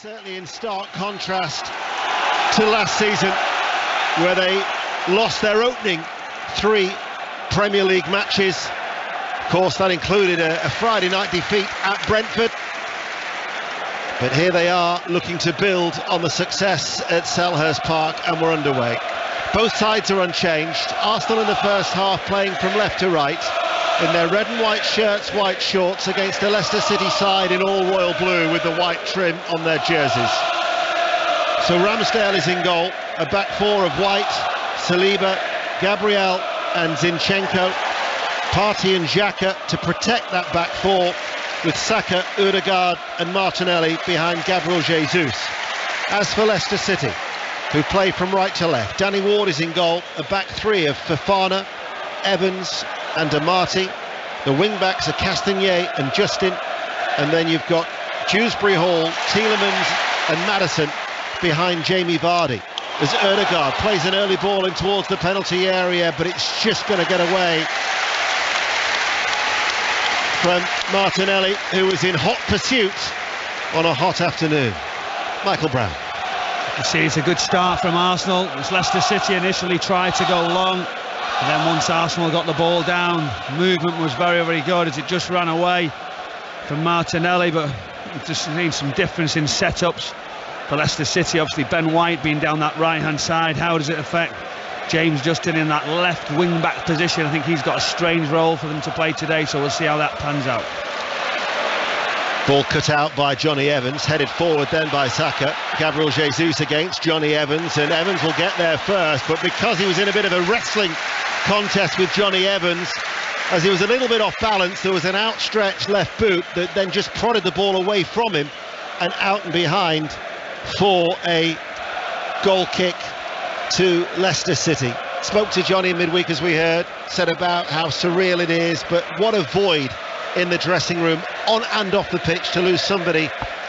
Certainly in stark contrast to last season, where they lost their opening 3 Premier League matches. Of course, that included a Friday night defeat at Brentford. But here they are looking to build on the success at Selhurst Park, and we're underway. Both sides are unchanged. Arsenal in the first half playing from left to right in their red and white shirts, white shorts, against the Leicester City side in all royal blue with the white trim on their jerseys. So Ramsdale is in goal, a back 4 of White, Saliba, Gabriel and Zinchenko, Partey and Xhaka to protect that back 4, with Saka, Odegaard and Martinelli behind Gabriel Jesus. As for Leicester City, who play from right to left, Danny Ward is in goal, a back 3 of Fofana, Evans and Amati. The wing-backs are Castagnet and Justin, and then you've got Dewsbury Hall, Tielemans and Maddison behind Jamie Vardy, as Odegaard plays an early ball in towards the penalty area, but it's just going to get away from Martinelli, who was in hot pursuit on a hot afternoon. Michael Brown. You see, it's a good start from Arsenal, as Leicester City initially tried to go long, and then once Arsenal got the ball down, movement was very, very good as it just ran away from Martinelli. But we've just seen some difference in setups for Leicester City. Obviously Ben White being down that right hand side, how does it affect James Justin in that left wing back position? I think he's got a strange role for them to play today, so we'll see how that pans out. Ball cut out by Johnny Evans, headed forward then by Saka. Gabriel Jesus against Johnny Evans, and Evans will get there first, but because he was in a bit of a wrestling contest with Johnny Evans, as he was a little bit off balance, there was an outstretched left boot that then just prodded the ball away from him and out and behind for a goal kick to Leicester City. Spoke to Johnny in midweek, as we heard, said about how surreal it is, but what a void in the dressing room, on and off the pitch, to lose somebody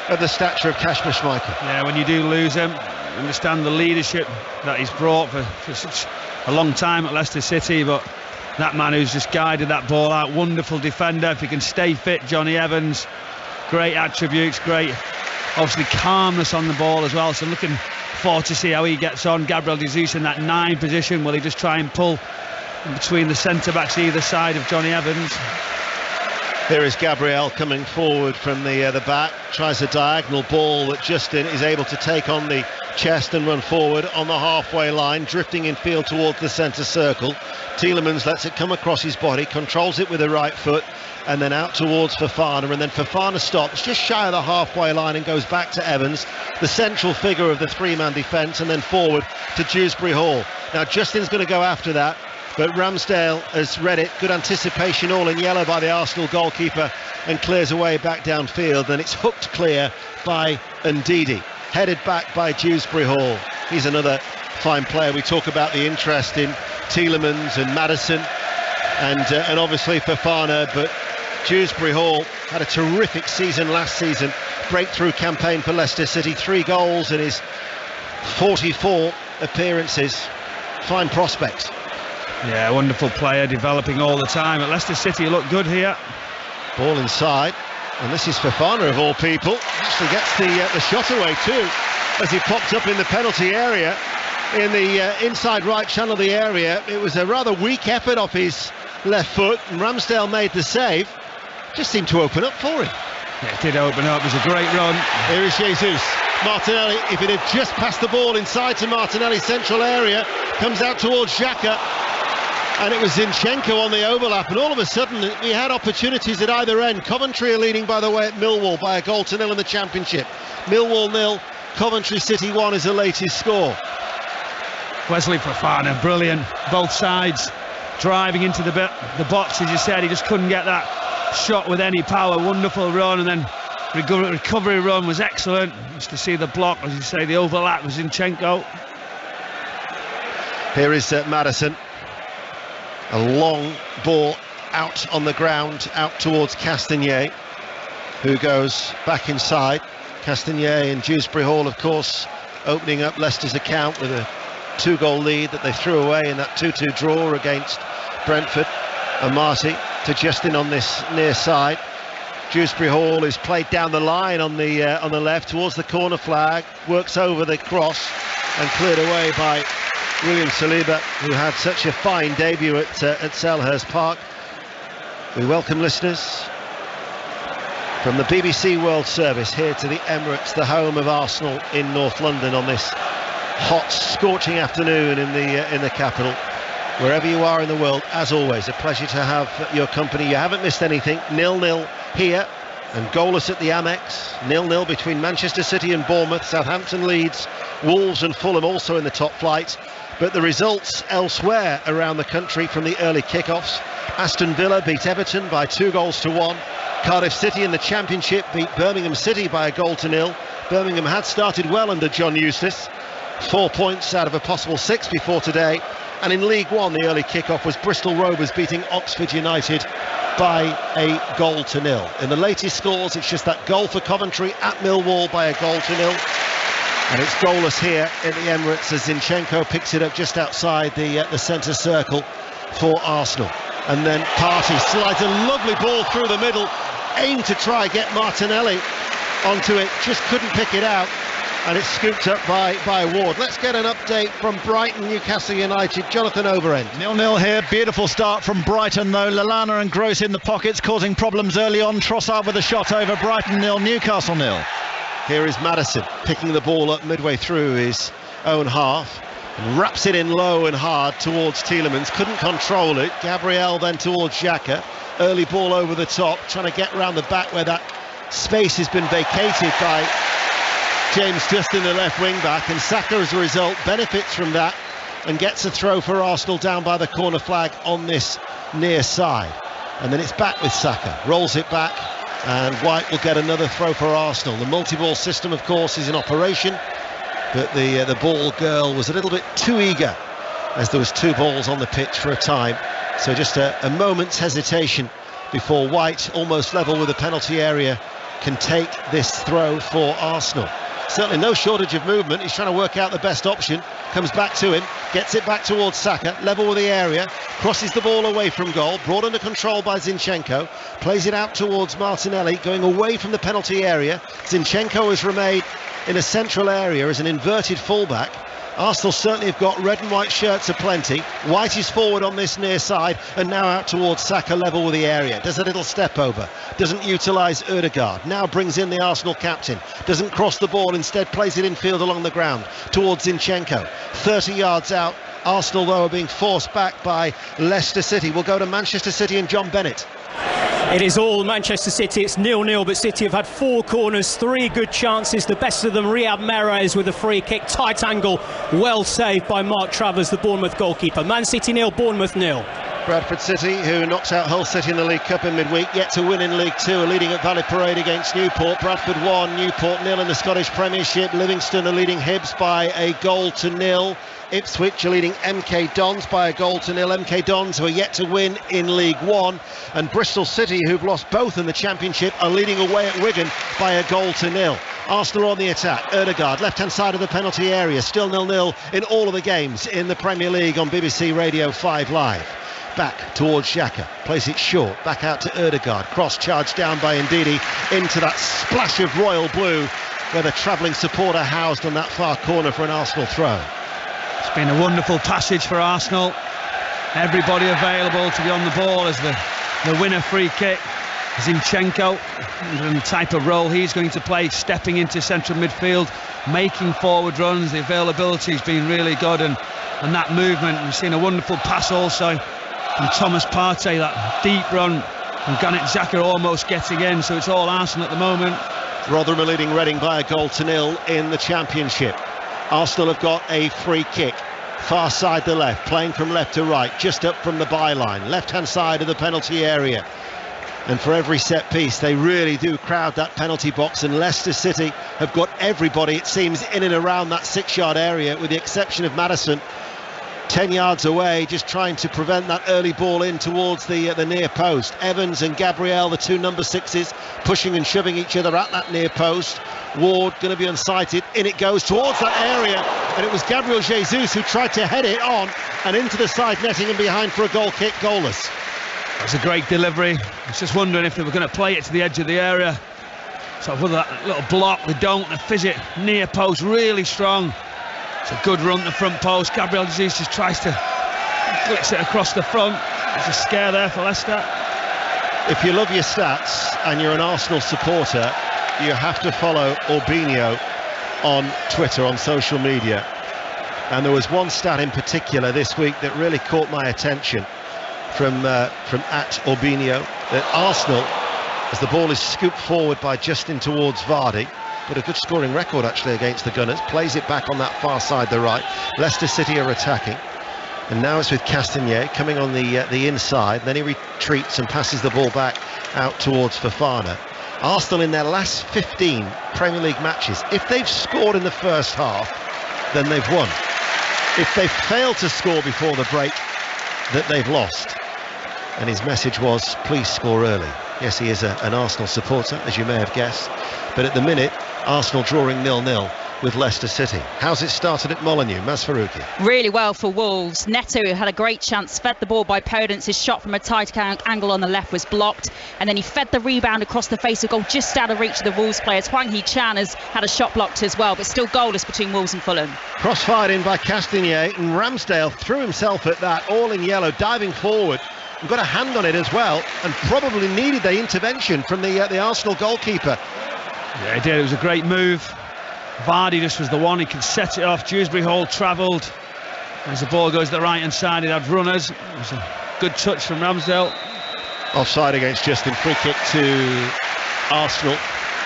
of the stature of Kasper Schmeichel. Yeah, when you do lose him, you understand the leadership that he's brought for such a long time at Leicester City, but that man who's just guided that ball out, wonderful defender. If he can stay fit, Johnny Evans, great attributes, great obviously calmness on the ball as well, so looking forward to see how he gets on. Gabriel Jesus in that 9 position, will he just try and pull in between the centre backs either side of Johnny Evans? Here is Gabriel coming forward from the back, tries a diagonal ball that Justin is able to take on the chest and run forward on the halfway line, drifting in field towards the centre circle. Tielemans lets it come across his body, controls it with the right foot, and then out towards Fofana, and then Fofana stops just shy of the halfway line and goes back to Evans, the central figure of the 3-man defence, and then forward to Dewsbury Hall. Now Justin's going to go after that, but Ramsdale has read it. Good anticipation, all in yellow by the Arsenal goalkeeper, and clears away back downfield, and it's hooked clear by Ndidi, headed back by Dewsbury Hall. He's another fine player. We talk about the interest in Tielemans and Maddison and obviously Fofana, but Dewsbury Hall had a terrific season last season, breakthrough campaign for Leicester City, 3 goals in his 44 appearances. Fine prospects. Yeah, wonderful player, developing all the time. At Leicester City look good here. Ball inside, and this is Fofana of all people. Actually gets the shot away too, as he popped up in the penalty area, in the inside right channel of the area. It was a rather weak effort off his left foot, and Ramsdale made the save. Just seemed to open up for him. Yeah, it did open up. It was a great run. Here is Jesus. Martinelli, if it had just passed the ball inside to Martinelli's central area, comes out towards Xhaka, and it was Zinchenko on the overlap, and all of a sudden we had opportunities at either end. Coventry are leading, by the way, at Millwall by a 1-0 in the Championship. Millwall 0, Coventry City 1 is the latest score. Wesley Fofana, brilliant, both sides driving into the box, as you said. He just couldn't get that shot with any power. Wonderful run, and then recovery run was excellent. Just to see the block, as you say, the overlap was Zinchenko. Here is Maddison. A long ball out on the ground, out towards Castagnet, who goes back inside. Castagnet and Dewsbury Hall, of course, opening up Leicester's account with a 2-goal lead that they threw away in that 2-2 draw against Brentford. Amati to Justin on this near side. Dewsbury Hall is played down the line on the left towards the corner flag, works over the cross and cleared away by William Saliba, who had such a fine debut at Selhurst Park. We welcome listeners from the BBC World Service here to the Emirates, the home of Arsenal in North London, on this hot, scorching afternoon in the capital. Wherever you are in the world, as always, a pleasure to have your company. You haven't missed anything. 0-0 here and goalless at the Amex. 0-0 between Manchester City and Bournemouth, Southampton, Leeds, Wolves and Fulham also in the top flight. But the results elsewhere around the country from the early kickoffs. Aston Villa beat Everton by 2-1. Cardiff City in the Championship beat Birmingham City by 1-0. Birmingham had started well under John Eustace. 4 points out of a possible 6 before today. And in League One, the early kickoff was Bristol Rovers beating Oxford United by 1-0. In the latest scores, it's just that goal for Coventry at Millwall by 1-0. And it's goalless here in the Emirates as Zinchenko picks it up just outside the centre circle for Arsenal. And then Partey slides a lovely ball through the middle, aimed to try get Martinelli onto it, just couldn't pick it out. And it's scooped up by Ward. Let's get an update from Brighton, Newcastle United. Jonathan Overend. 0-0 here. Beautiful start from Brighton, though. Lallana and Gross in the pockets, causing problems early on. Trossard with a shot over. Brighton 0, Newcastle 0. Here is Maddison picking the ball up midway through his own half. And wraps it in low and hard towards Tielemans. Couldn't control it. Gabriel then towards Xhaka. Early ball over the top, trying to get round the back where that space has been vacated by James Justin, the left wing back, and Saka as a result benefits from that and gets a throw for Arsenal down by the corner flag on this near side. And then it's back with Saka, rolls it back, and White will get another throw for Arsenal. The multi-ball system, of course, is in operation, but the ball girl was a little bit too eager as there was 2 balls on the pitch for a time. So just a moment's hesitation before White, almost level with the penalty area, can take this throw for Arsenal. Certainly no shortage of movement. He's trying to work out the best option. Comes back to him, gets it back towards Saka, level with the area, crosses the ball away from goal, brought under control by Zinchenko, plays it out towards Martinelli, going away from the penalty area. Zinchenko has remained in a central area as an inverted fullback. Arsenal certainly have got red and white shirts aplenty. White is forward on this near side and now out towards Saka, level with the area. Does a little step over, doesn't utilise Ødegaard, now brings in the Arsenal captain, doesn't cross the ball, instead plays it infield along the ground towards Zinchenko. 30 yards out. Arsenal, though, are being forced back by Leicester City. We'll go to Manchester City and John Bennett. It is all Manchester City. It's 0-0, but City have had 4 corners, 3 good chances. The best of them, Riyad Mahrez with a free kick, tight angle, well saved by Mark Travers, the Bournemouth goalkeeper. Man City 0, Bournemouth 0. Bradford City, who knocks out Hull City in the League Cup in midweek, yet to win in League 2, are leading at Valley Parade against Newport. Bradford 1, Newport 0 in the Scottish Premiership. Livingston are leading Hibs by 1-0. Ipswich are leading MK Dons by 1-0. MK Dons, who are yet to win in League 1. And Bristol City, who've lost both in the Championship, are leading away at Wigan by 1-0. Arsenal on the attack. Ødegaard, left-hand side of the penalty area. Still 0-0 in all of the games in the Premier League on BBC Radio 5 Live. Back towards Xhaka, plays it short, back out to Ødegaard, cross charged down by Ndidi into that splash of royal blue where the travelling supporter housed on that far corner for an Arsenal throw. It's been a wonderful passage for Arsenal. Everybody available to be on the ball as the winner free kick. Zinchenko, and the type of role he's going to play, stepping into central midfield, making forward runs. The availability has been really good, and that movement. We've seen a wonderful pass also from Thomas Partey, that deep run, and Granit Xhaka almost getting in. So it's all Arsenal at the moment. Rotherham are leading Reading by 1-0 in the Championship. Arsenal have got a free kick, far side the left, playing from left to right, just up from the byline, left-hand side of the penalty area. And for every set piece, they really do crowd that penalty box, and Leicester City have got everybody, it seems, in and around that 6-yard area, with the exception of Maddison, 10 yards away, just trying to prevent that early ball in towards the near post. Evans and Gabriel, the 2 number 6s, pushing and shoving each other at that near post. Ward going to be unsighted, in it goes towards that area, and it was Gabriel Jesus who tried to head it on and into the side netting and behind for a goal kick, goalless. It's a great delivery. I was just wondering if they were going to play it to the edge of the area. So with that little block, they don't. They fizz it near post, really strong. It's a good run to the front post. Gabriel Jesus just tries to glitz it across the front. There's a scare there for Leicester. If you love your stats and you're an Arsenal supporter, you have to follow Orbinio on Twitter, on social media. And there was one stat in particular this week that really caught my attention from at Orbinio, that Arsenal, as the ball is scooped forward by Justin towards Vardy, but a good scoring record actually against the Gunners, plays it back on that far side, the right. Leicester City are attacking, and now it's with Castagnet coming on the inside, then he retreats and passes the ball back out towards Fofana. Arsenal in their last 15 Premier League matches, if they've scored in the first half, then they've won. If they've failed to score before the break, that they've lost. And his message was, please score early. Yes, he is an Arsenal supporter, as you may have guessed, but at the minute Arsenal drawing 0-0 with Leicester City. How's it started at Molineux? Maz Farouki. Really well for Wolves. Neto had a great chance, fed the ball by Podence. His shot from a tight angle on the left was blocked, and then he fed the rebound across the face of goal just out of reach of the Wolves players. Hwang Hee-chan has had a shot blocked as well, but still goalless between Wolves and Fulham. Cross-fired in by Castagnet, and Ramsdale threw himself at that, all in yellow, diving forward, and got a hand on it as well, and probably needed the intervention from the Arsenal goalkeeper. Yeah, he did. It was a great move. Vardy just was the one, he could set it off. Dewsbury Hall travelled. As the ball goes to the right hand side, it had runners. It was a good touch from Ramsdale. Offside against Justin, free kick to Arsenal.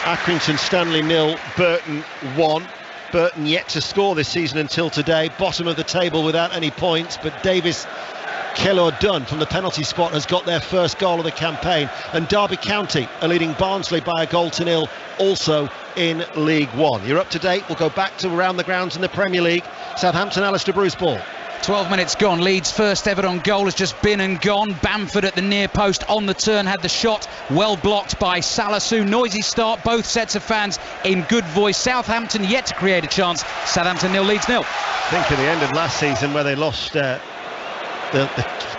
Accrington Stanley 0, Burton 1. Burton yet to score this season until today, bottom of the table without any points, but Davis Keller-Dunn from the penalty spot has got their first goal of the campaign, and Derby County are leading Barnsley by a goal to 0, also in League One. You're up to date. We'll go back to around the grounds in the Premier League. Southampton, Alistair Bruce ball. 12 minutes gone. Leeds' first ever on goal has just been and gone. Bamford at the near post on the turn had the shot well blocked by Salisu. Noisy start, both sets of fans in good voice. Southampton yet to create a chance. Southampton 0, Leeds 0. Think of the end of last season where they lost the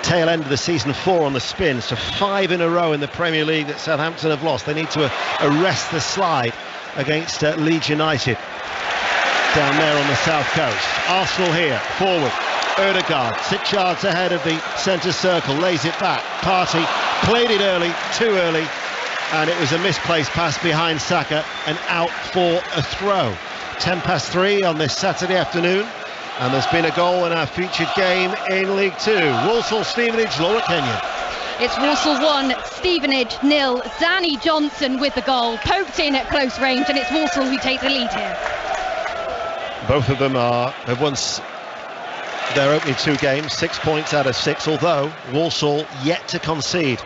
tail end of the season 4 on the spin, so 5 in a row in the Premier League that Southampton have lost. They need to arrest the slide against Leeds United down there on the south coast. Arsenal here, forward, Ødegaard 6 yards ahead of the centre circle, lays it back. Partey played it early, too early, and it was a misplaced pass behind Saka and out for a throw. 3:10 on this Saturday afternoon. And there's been a goal in our featured game in League Two. Walsall Stevenage, Laura Kenyon. It's Walsall 1, Stevenage 0. Danny Johnson with the goal, poked in at close range, and it's Walsall who take the lead here. Both of them have won their opening 2 games, 6 points out of 6, although Walsall yet to concede.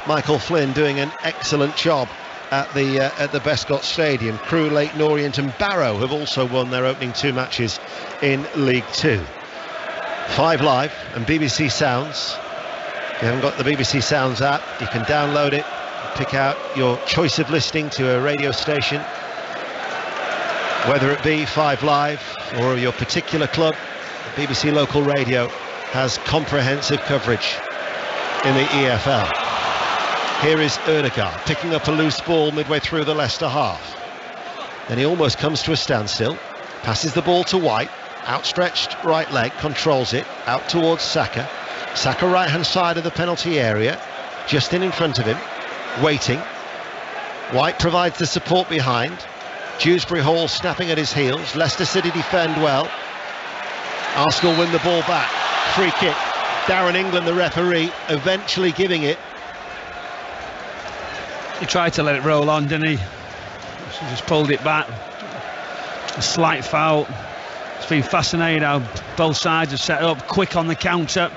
Michael Flynn doing an excellent job at the Bescott Stadium. Crewe, Leyton Orient and Barrow have also won their opening 2 matches in League Two. 5 Live and BBC Sounds. If you haven't got the BBC Sounds app, you can download it, pick out your choice of listening to a radio station, whether it be 5 Live or your particular club. BBC Local Radio has comprehensive coverage in the EFL. Here is Ødegaard picking up a loose ball midway through the Leicester half. Then he almost comes to a standstill, passes the ball to White, outstretched right leg, controls it, out towards Saka. Saka right hand side of the penalty area, just in front of him, waiting. White provides the support behind. Dewsbury Hall snapping at his heels. Leicester City defend well. Arsenal win the ball back. Free kick. Darren England, the referee, eventually giving it. He tried to let it roll on, didn't he? He just pulled it back. A slight foul. It's been fascinating how both sides have set up quick on the counter.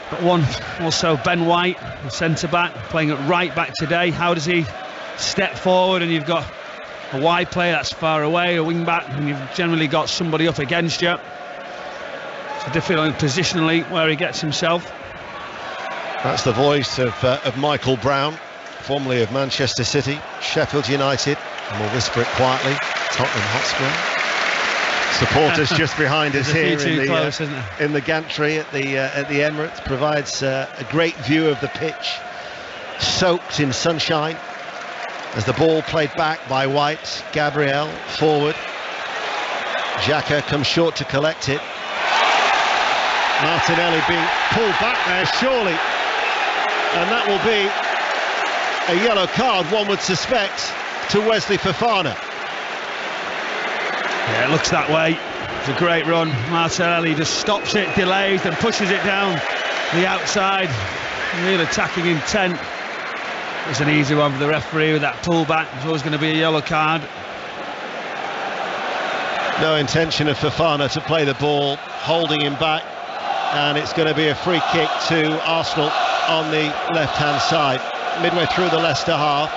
But one also, Ben White, the centre back, playing at right back today. How does he step forward and you've got a wide player that's far away, a wing back, and you've generally got somebody up against you? It's difficult positionally where he gets himself. That's the voice of Michael Brown, formerly of Manchester City, Sheffield United, and we'll whisper it quietly, Tottenham Hotspur. Supporters just behind us here in the gantry at the Emirates provides a great view of the pitch, soaked in sunshine, as the ball played back by White. Gabriel forward. Xhaka comes short to collect it. Martinelli being pulled back there, surely, and that will be a yellow card, one would suspect, to Wesley Fofana. Yeah, it looks that way. It's a great run. Martinelli just stops it, delays, then pushes it down the outside. Real attacking intent. It's an easy one for the referee with that pullback. There's always going to be a yellow card. No intention of Fofana to play the ball, holding him back, and it's going to be a free kick to Arsenal on the left-hand side, midway through the Leicester half.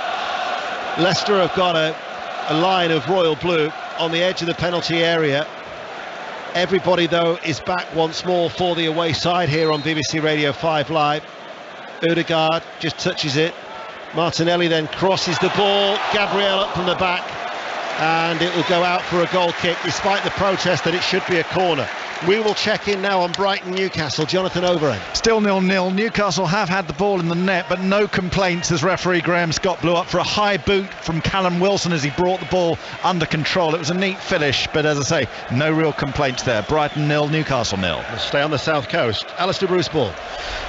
Leicester have got a line of royal blue on the edge of the penalty area. Everybody, though, is back once more for the away side here on BBC Radio 5 Live. Odegaard just touches it. Martinelli then crosses the ball. Gabriel up from the back, and it will go out for a goal kick, despite the protest that it should be a corner. We will check in now on Brighton-Newcastle. Jonathan Overend. Still 0-0. Newcastle have had the ball in the net, but no complaints as referee Graham Scott blew up for a high boot from Callum Wilson as he brought the ball under control. It was a neat finish, but as I say, no real complaints there. Brighton 0, Newcastle 0. We'll stay on the south coast. Alistair Bruce ball.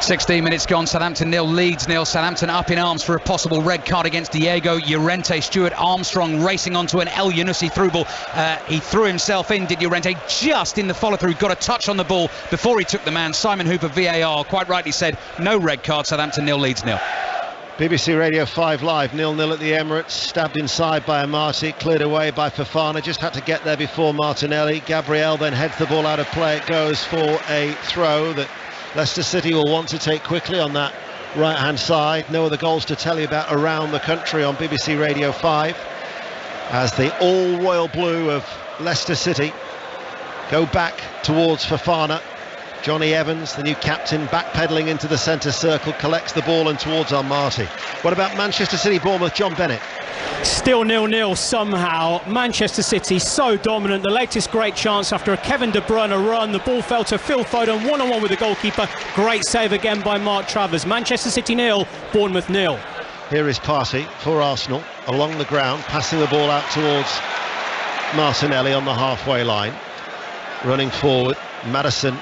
16 minutes gone. Southampton 0, Leeds 0. Southampton up in arms for a possible red card against Diego Llorente. Stuart Armstrong racing onto an El Yunusi through ball. He threw himself in, did Llorente, just in the follow-through. Got a touch on the ball before he took the man. Simon Hooper, VAR, quite rightly said no red card. Southampton 0, Leeds 0. BBC Radio 5 Live, 0-0 at the Emirates. Stabbed inside by Amati, cleared away by Fofana. Just had to get there before Martinelli. Gabriel then heads the ball out of play. It goes for a throw that Leicester City will want to take quickly on that right-hand side. No other goals to tell you about around the country on BBC Radio 5, as the all-royal blue of Leicester City go back towards Fofana. Johnny Evans, the new captain, backpedaling into the centre circle, collects the ball and towards Amati. What about Manchester City, Bournemouth, John Bennett? Still 0-0 somehow. Manchester City so dominant. The latest great chance after a Kevin De Bruyne run. The ball fell to Phil Foden, one-on-one with the goalkeeper. Great save again by Mark Travers. Manchester City 0, Bournemouth 0. Here is Partey for Arsenal, along the ground, passing the ball out towards Martinelli on the halfway line. Running forward, Maddison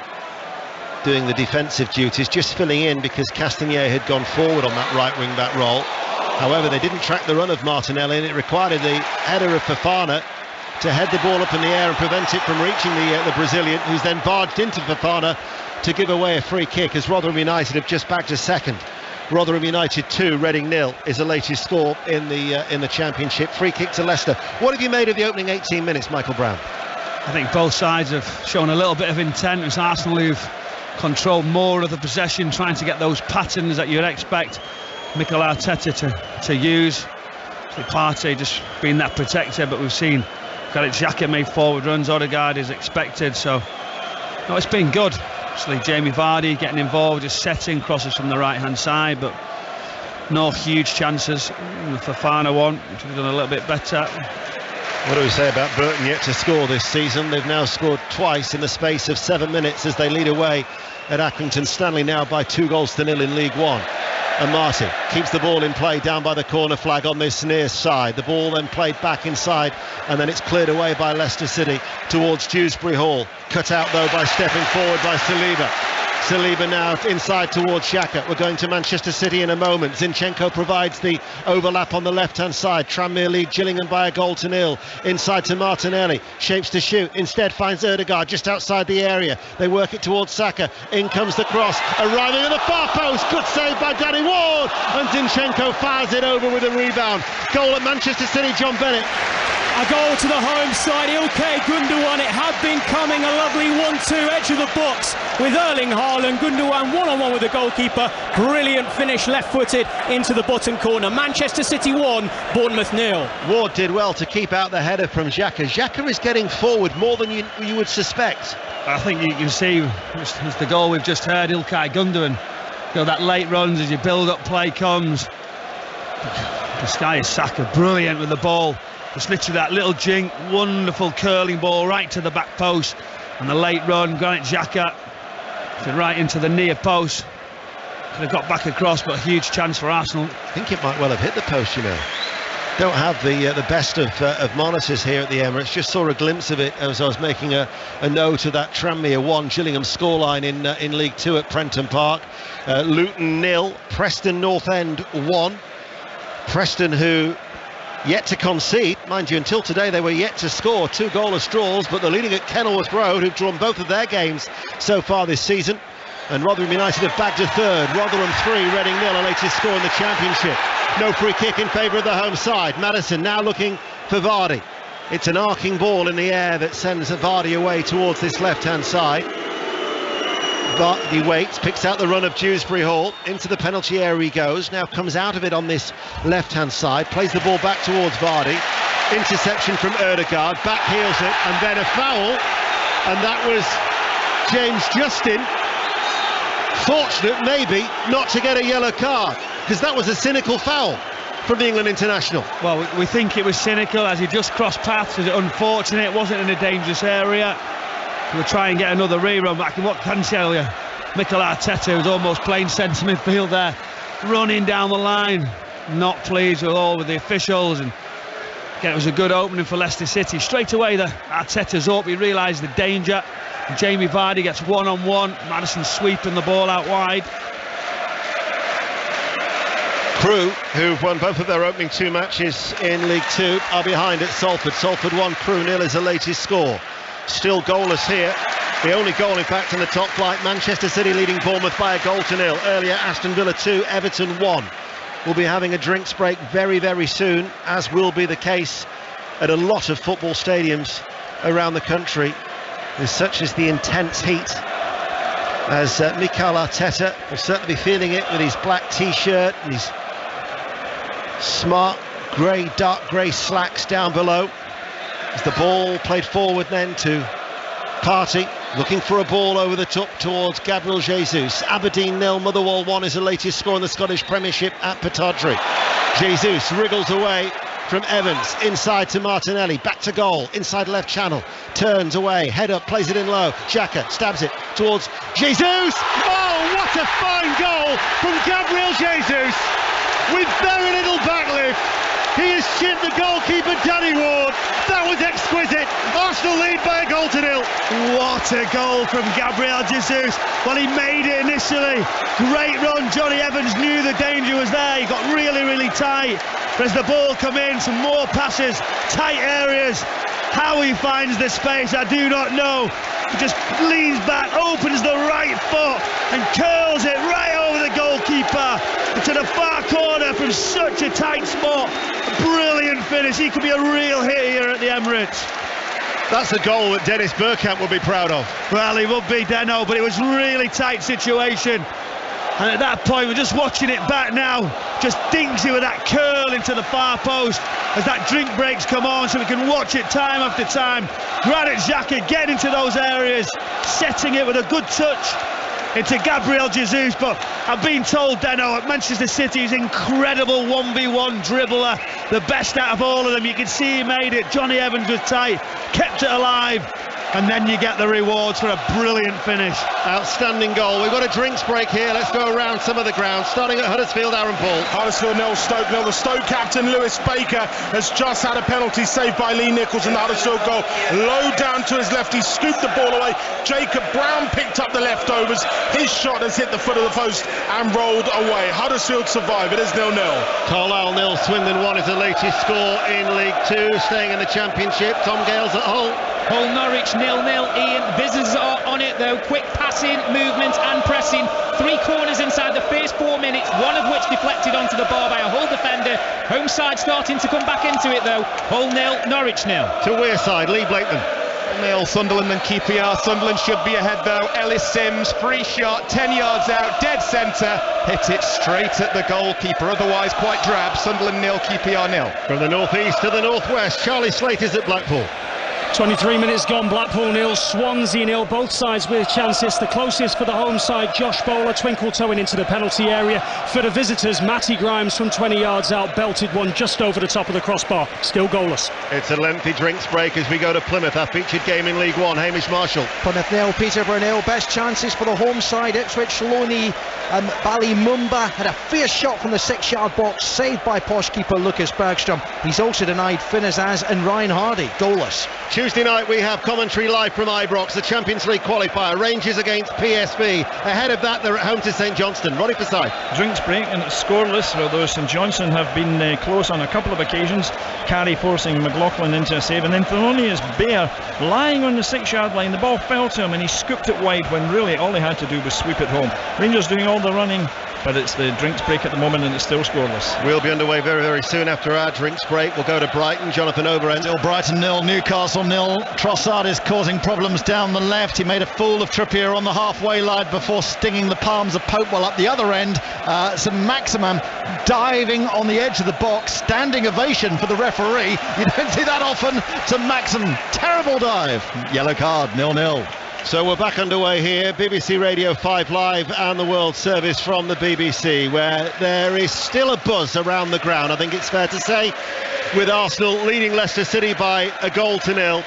doing the defensive duties, just filling in because Castagnier had gone forward on that right wing back role. However, they didn't track the run of Martinelli, and it required the header of Fofana to head the ball up in the air and prevent it from reaching the Brazilian, who's then barged into Fofana to give away a free kick, as Rotherham United have just backed a second. Rotherham United 2, Reading 0 is the latest score in the Championship. Free kick to Leicester. What have you made of the opening 18 minutes, Michael Brown? I think both sides have shown a little bit of intent. It's Arsenal who've controlled more of the possession, trying to get those patterns that you'd expect Mikel Arteta to use. Partey just being that protector, but we've seen Granit Xhaka made forward runs. Odegaard is expected, so no, it's been good. Actually, Jamie Vardy getting involved, just setting crosses from the right hand side, but no huge chances. Fofana one, should have done a little bit better. What do we say about Burton yet to score this season? They've now scored twice in the space of 7 minutes as they lead away at Accrington Stanley now by 2-0 in League One. And Marty keeps the ball in play down by the corner flag on this near side. The ball then played back inside, and then it's cleared away by Leicester City towards Dewsbury Hall. Cut out though by stepping forward by Saliba. Saliba now inside towards Xhaka. We're going to Manchester City in a moment. Zinchenko provides the overlap on the left-hand side. Tranmere lead Gillingham by a 0-0. Inside to Martinelli. Shapes to shoot. Instead finds Odegaard just outside the area. They work it towards Saka. In comes the cross. Arriving at the far post. Good save by Danny Ward. And Zinchenko fires it over with a rebound. Goal at Manchester City, John Bennett. A goal to the home side, Ilkay Gundogan. It had been coming, a lovely 1-2 edge of the box with Erling Haaland. Gundogan one-on-one with the goalkeeper. Brilliant finish, left-footed into the bottom corner. Manchester City 1, Bournemouth 0. Ward did well to keep out the header from Xhaka. Xhaka is getting forward more than you would suspect. I think you can see, as the goal we've just heard, Ilkay Gundogan. That late runs as your build-up play comes. Bukayo Saka brilliant with the ball. Just literally that little jink, wonderful curling ball right to the back post, and the late run, Granit Xhaka right into the near post. Could have got back across, but a huge chance for Arsenal. I think it might well have hit the post, you know. Don't have the best of monitors here at the Emirates. Just saw a glimpse of it as I was making a note of that Tranmere 1 Gillingham scoreline in League 2 at Prenton Park. Luton 0, Preston North End 1. Preston, who yet to concede, mind you, until today they were yet to score 2 goalless draws, but they're leading at Kenilworth Road, who've drawn both of their games so far this season. And Rotherham United have bagged a third. Rotherham 3, Reading 0, a latest score in the Championship. No free kick in favour of the home side. Maddison now looking for Vardy. It's an arcing ball in the air that sends Vardy away towards this left-hand side. Vardy waits, picks out the run of Dewsbury Hall. Into the penalty area he goes. Now comes out of it on this left-hand side. Plays the ball back towards Vardy. Interception from Ødegaard. Back heels it. And then a foul. And that was James Justin. Fortunate maybe not to get a yellow card, because that was a cynical foul from the England international. Well, we think it was cynical as he just crossed paths. Was it unfortunate? It wasn't in a dangerous area. We'll try and get another rerun back. And what can I tell you, Mikel Arteta was almost playing centre midfield there, running down the line, not pleased with all with the officials. And again, it was a good opening for Leicester City. Straight away, the Arteta's up. He realised the danger. Jamie Vardy gets one-on-one. Maddison sweeping the ball out wide. Crewe, who've won both of their opening 2 matches in League 2, are behind at Salford. Salford 1, Crewe 0 is the latest score. Still goalless here. The only goal, in fact, in the top flight. Manchester City leading Bournemouth by a 0-0. Earlier, Aston Villa 2, Everton 1. We'll be having a drinks break very, very soon, as will be the case at a lot of football stadiums around the country. As such as the intense heat, as Mikel Arteta will certainly be feeling it with his black t-shirt and his smart grey, dark grey slacks down below. As the ball played forward then to Partey, looking for a ball over the top towards Gabriel Jesus. Aberdeen 0, Motherwell 1 is the latest score in the Scottish Premiership at Pittodrie. Jesus wriggles away from Evans, inside to Martinelli, back to goal, inside left channel, turns away, head up, plays it in low, Xhaka stabs it towards Jesus. Oh, what a fine goal from Gabriel Jesus, with very little backlift. He has chipped the goalkeeper Danny Ward. That was exquisite. Arsenal lead by a 0-0. What a goal from Gabriel Jesus. Well, he made it initially. Great run. Johnny Evans knew the danger was there. He got really, really tight. But as the ball come in, some more passes, tight areas. How he finds the space, I do not know. He just leans back, opens the right foot and curls it right over the goalkeeper to the far corner from such a tight spot. Brilliant finish. He could be a real hit here at the Emirates. That's a goal that Dennis Bergkamp would be proud of. Well, he would be, Deno, but it was really tight situation. And at that point, we're just watching it back now. Just dinks it with that curl into the far post as that drink breaks come on, so we can watch it time after time. Granit Xhaka getting into those areas, setting it with a good touch into Gabriel Jesus. But I've been told, Deno, at Manchester City, he's incredible 1v1 dribbler, the best out of all of them. You can see he made it. Johnny Evans was tight, kept it alive, and then you get the rewards for a brilliant finish. Outstanding goal. We've got a drinks break here. Let's go around some of the ground, starting at Huddersfield. Aaron Paul. Huddersfield 0, Stoke 0. The Stoke captain Lewis Baker has just had a penalty saved by Lee Nichols in the Huddersfield goal. Low down to his left, he scooped the ball away. Jacob Brown picked up the leftovers. His shot has hit the foot of the post and rolled away. Huddersfield survive. It is 0-0. Carlisle 0, Swindon 1 is the latest score in League 2, staying in the Championship. Tom Gales at Hull. Hull Norwich 0-0. Ian, visitors are on it though. Quick passing, movement and pressing. 3 corners inside the first 4 minutes, one of which deflected onto the bar by a Hull defender. Home side starting to come back into it though. Hull 0, Norwich 0. To Wearside, Lee Blakeman. 0, Sunderland and QPR. Sunderland should be ahead though. Ellis Sims, free shot, 10 yards out, dead centre, hit it straight at the goalkeeper, otherwise quite drab. Sunderland 0, QPR 0. From the northeast to the northwest, Charlie Slate is at Blackpool. 23 minutes gone, Blackpool 0, Swansea 0, both sides with chances. The closest for the home side, Josh Bowler, twinkle toeing into the penalty area. For the visitors, Matty Grimes from 20 yards out, belted one just over the top of the crossbar, still goalless. It's a lengthy drinks break as we go to Plymouth, our featured game in League One. Hamish Marshall. Plymouth 0, Peterborough 0, best chances for the home side. Ipswich, Loney and Ballymumba had a fierce shot from the 6-yard box, saved by posh keeper Lucas Bergstrom. He's also denied Finn Azaz and Ryan Hardy, goalless. Tuesday night we have commentary live from Ibrox, the Champions League qualifier, Rangers against PSV. Ahead of that, they're at home to St Johnstone. Ronnie Forsyth. Drinks break and it's scoreless, although St Johnstone have been close on a couple of occasions. Carey forcing McLaughlin into a save, and then Thelonious Bair lying on the 6-yard line. The ball fell to him and he scooped it wide when really all he had to do was sweep it home. Rangers doing all the running, but it's the drinks break at the moment and it's still scoreless. We'll be underway very, very soon after our drinks break. We'll go to Brighton. Jonathan Overend. Still Brighton 0, Newcastle 0. Trossard is causing problems down the left. He made a fool of Trippier on the halfway line before stinging the palms of Popewell up the other end. St Maximin diving on the edge of the box. Standing ovation for the referee. You don't see that often. St Maximin, terrible dive. Yellow card, 0-0. So we're back underway here, BBC Radio 5 Live and the World Service from the BBC, where there is still a buzz around the ground, I think it's fair to say, with Arsenal leading Leicester City by 1-0.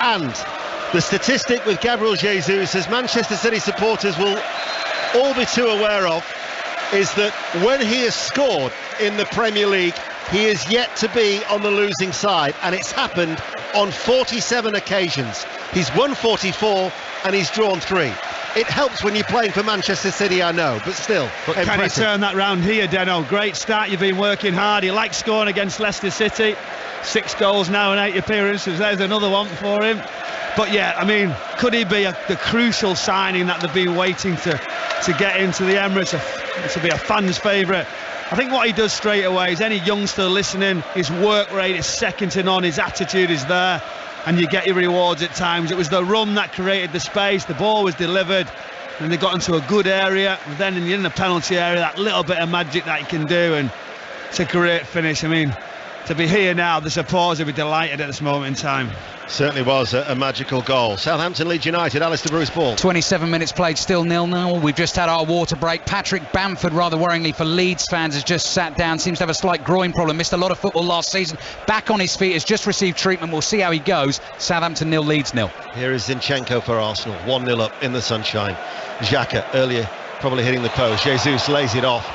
And the statistic with Gabriel Jesus, as Manchester City supporters will all be too aware of, is that when he has scored in the Premier League, he is yet to be on the losing side, and it's happened on 47 occasions. He's won 44 and he's drawn 3. It helps when you're playing for Manchester City, I know, but still. But can he turn that round here, Deno? Great start, you've been working hard. You like scoring against Leicester City. 6 goals now in 8 appearances. There's another one for him. But yeah, I mean, could he be the crucial signing that they've been waiting to get into the Emirates? This will be a fan's favourite. I think what he does straight away is, any youngster listening, his work rate is second to none, his attitude is there, and you get your rewards at times. It was the run that created the space, the ball was delivered, and they got into a good area, and then in the penalty area, that little bit of magic that he can do, and it's a great finish. I mean, to be here now, the supporters will be delighted at this moment in time. Certainly was a magical goal. Southampton Leeds United, Alistair Bruce Ball. 27 minutes played, still 0-0. We've just had our water break. Patrick Bamford, rather worryingly for Leeds fans, has just sat down. Seems to have a slight groin problem. Missed a lot of football last season. Back on his feet, has just received treatment. We'll see how he goes. Southampton 0, Leeds 0. Here is Zinchenko for Arsenal. 1-0 up in the sunshine. Xhaka earlier probably hitting the post. Jesus lays it off,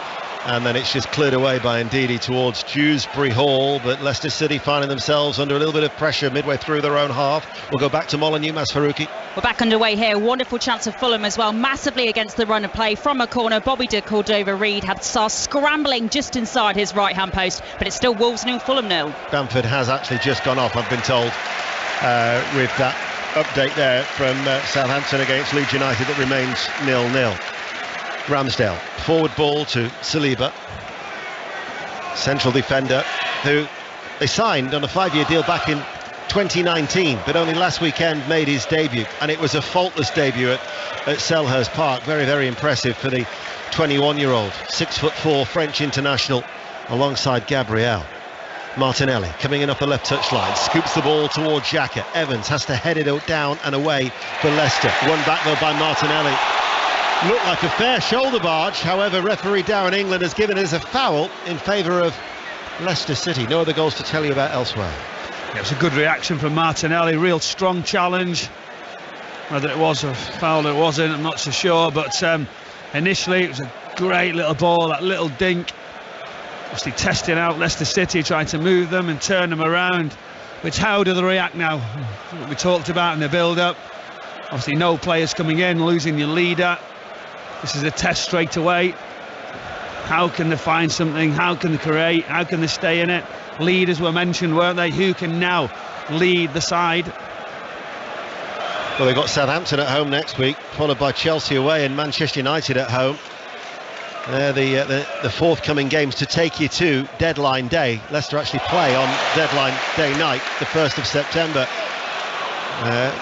and then it's just cleared away by Ndidi towards Dewsbury Hall, but Leicester City finding themselves under a little bit of pressure midway through their own half. We'll go back to Molineux, Masfaruqi. We're back underway here. Wonderful chance of Fulham as well, massively against the run of play from a corner. Bobby de Cordova-Reid had Sarr scrambling just inside his right-hand post, but it's still Wolves 0, Fulham 0. Bamford has actually just gone off, I've been told, with that update there from Southampton against Leeds United, that remains 0-0. Ramsdale, forward ball to Saliba, central defender, who they signed on a 5-year deal back in 2019, but only last weekend made his debut, and it was a faultless debut at Selhurst Park. Very, very impressive for the 21-year-old, 6'4" French international, alongside Gabriel. Martinelli coming in off the left touchline, scoops the ball towards Xhaka. Evans has to head it down and away for Leicester. Won back though by Martinelli. Looked like a fair shoulder barge, however referee Darren England has given it as a foul in favour of Leicester City. No other goals to tell you about elsewhere. It was a good reaction from Martinelli, real strong challenge. Whether it was a foul or it wasn't, I'm not so sure, but initially it was a great little ball, that little dink. Obviously testing out Leicester City, trying to move them and turn them around. Which, how do they react now? What we talked about in the build-up. Obviously no players coming in, losing your leader. This is a test straight away. How can they find something? How can they create? How can they stay in it? Leaders were mentioned, weren't they? Who can now lead the side? Well, they've got Southampton at home next week, followed by Chelsea away and Manchester United at home. They're the forthcoming games to take you to deadline day. Leicester actually play on deadline day night, the 1st of September.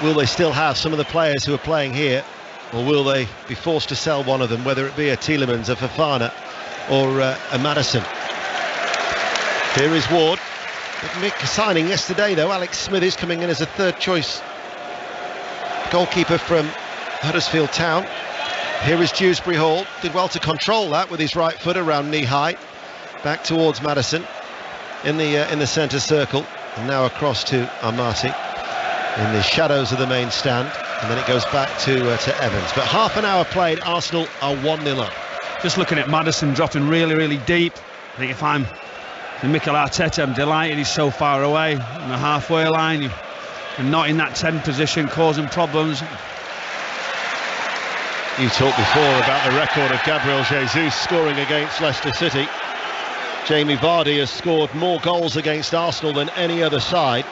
Will they still have some of the players who are playing here, or will they be forced to sell one of them, whether it be a Tielemans, a Fofana or a Maddison? Here is Ward. Big signing yesterday though. Alex Smith is coming in as a third choice goalkeeper from Huddersfield Town. Here is Dewsbury Hall. Did well to control that with his right foot around knee height. Back towards Maddison in the centre circle, and now across to Amati in the shadows of the main stand, and then it goes back to Evans. But half an hour played, Arsenal are 1-0 up. Just looking at Maddison dropping really deep. I think if I'm Mikel Arteta, I'm delighted he's so far away on the halfway line and not in that 10 position, causing problems. You talked before about the record of Gabriel Jesus scoring against Leicester City. Jamie Vardy has scored more goals against Arsenal than any other side.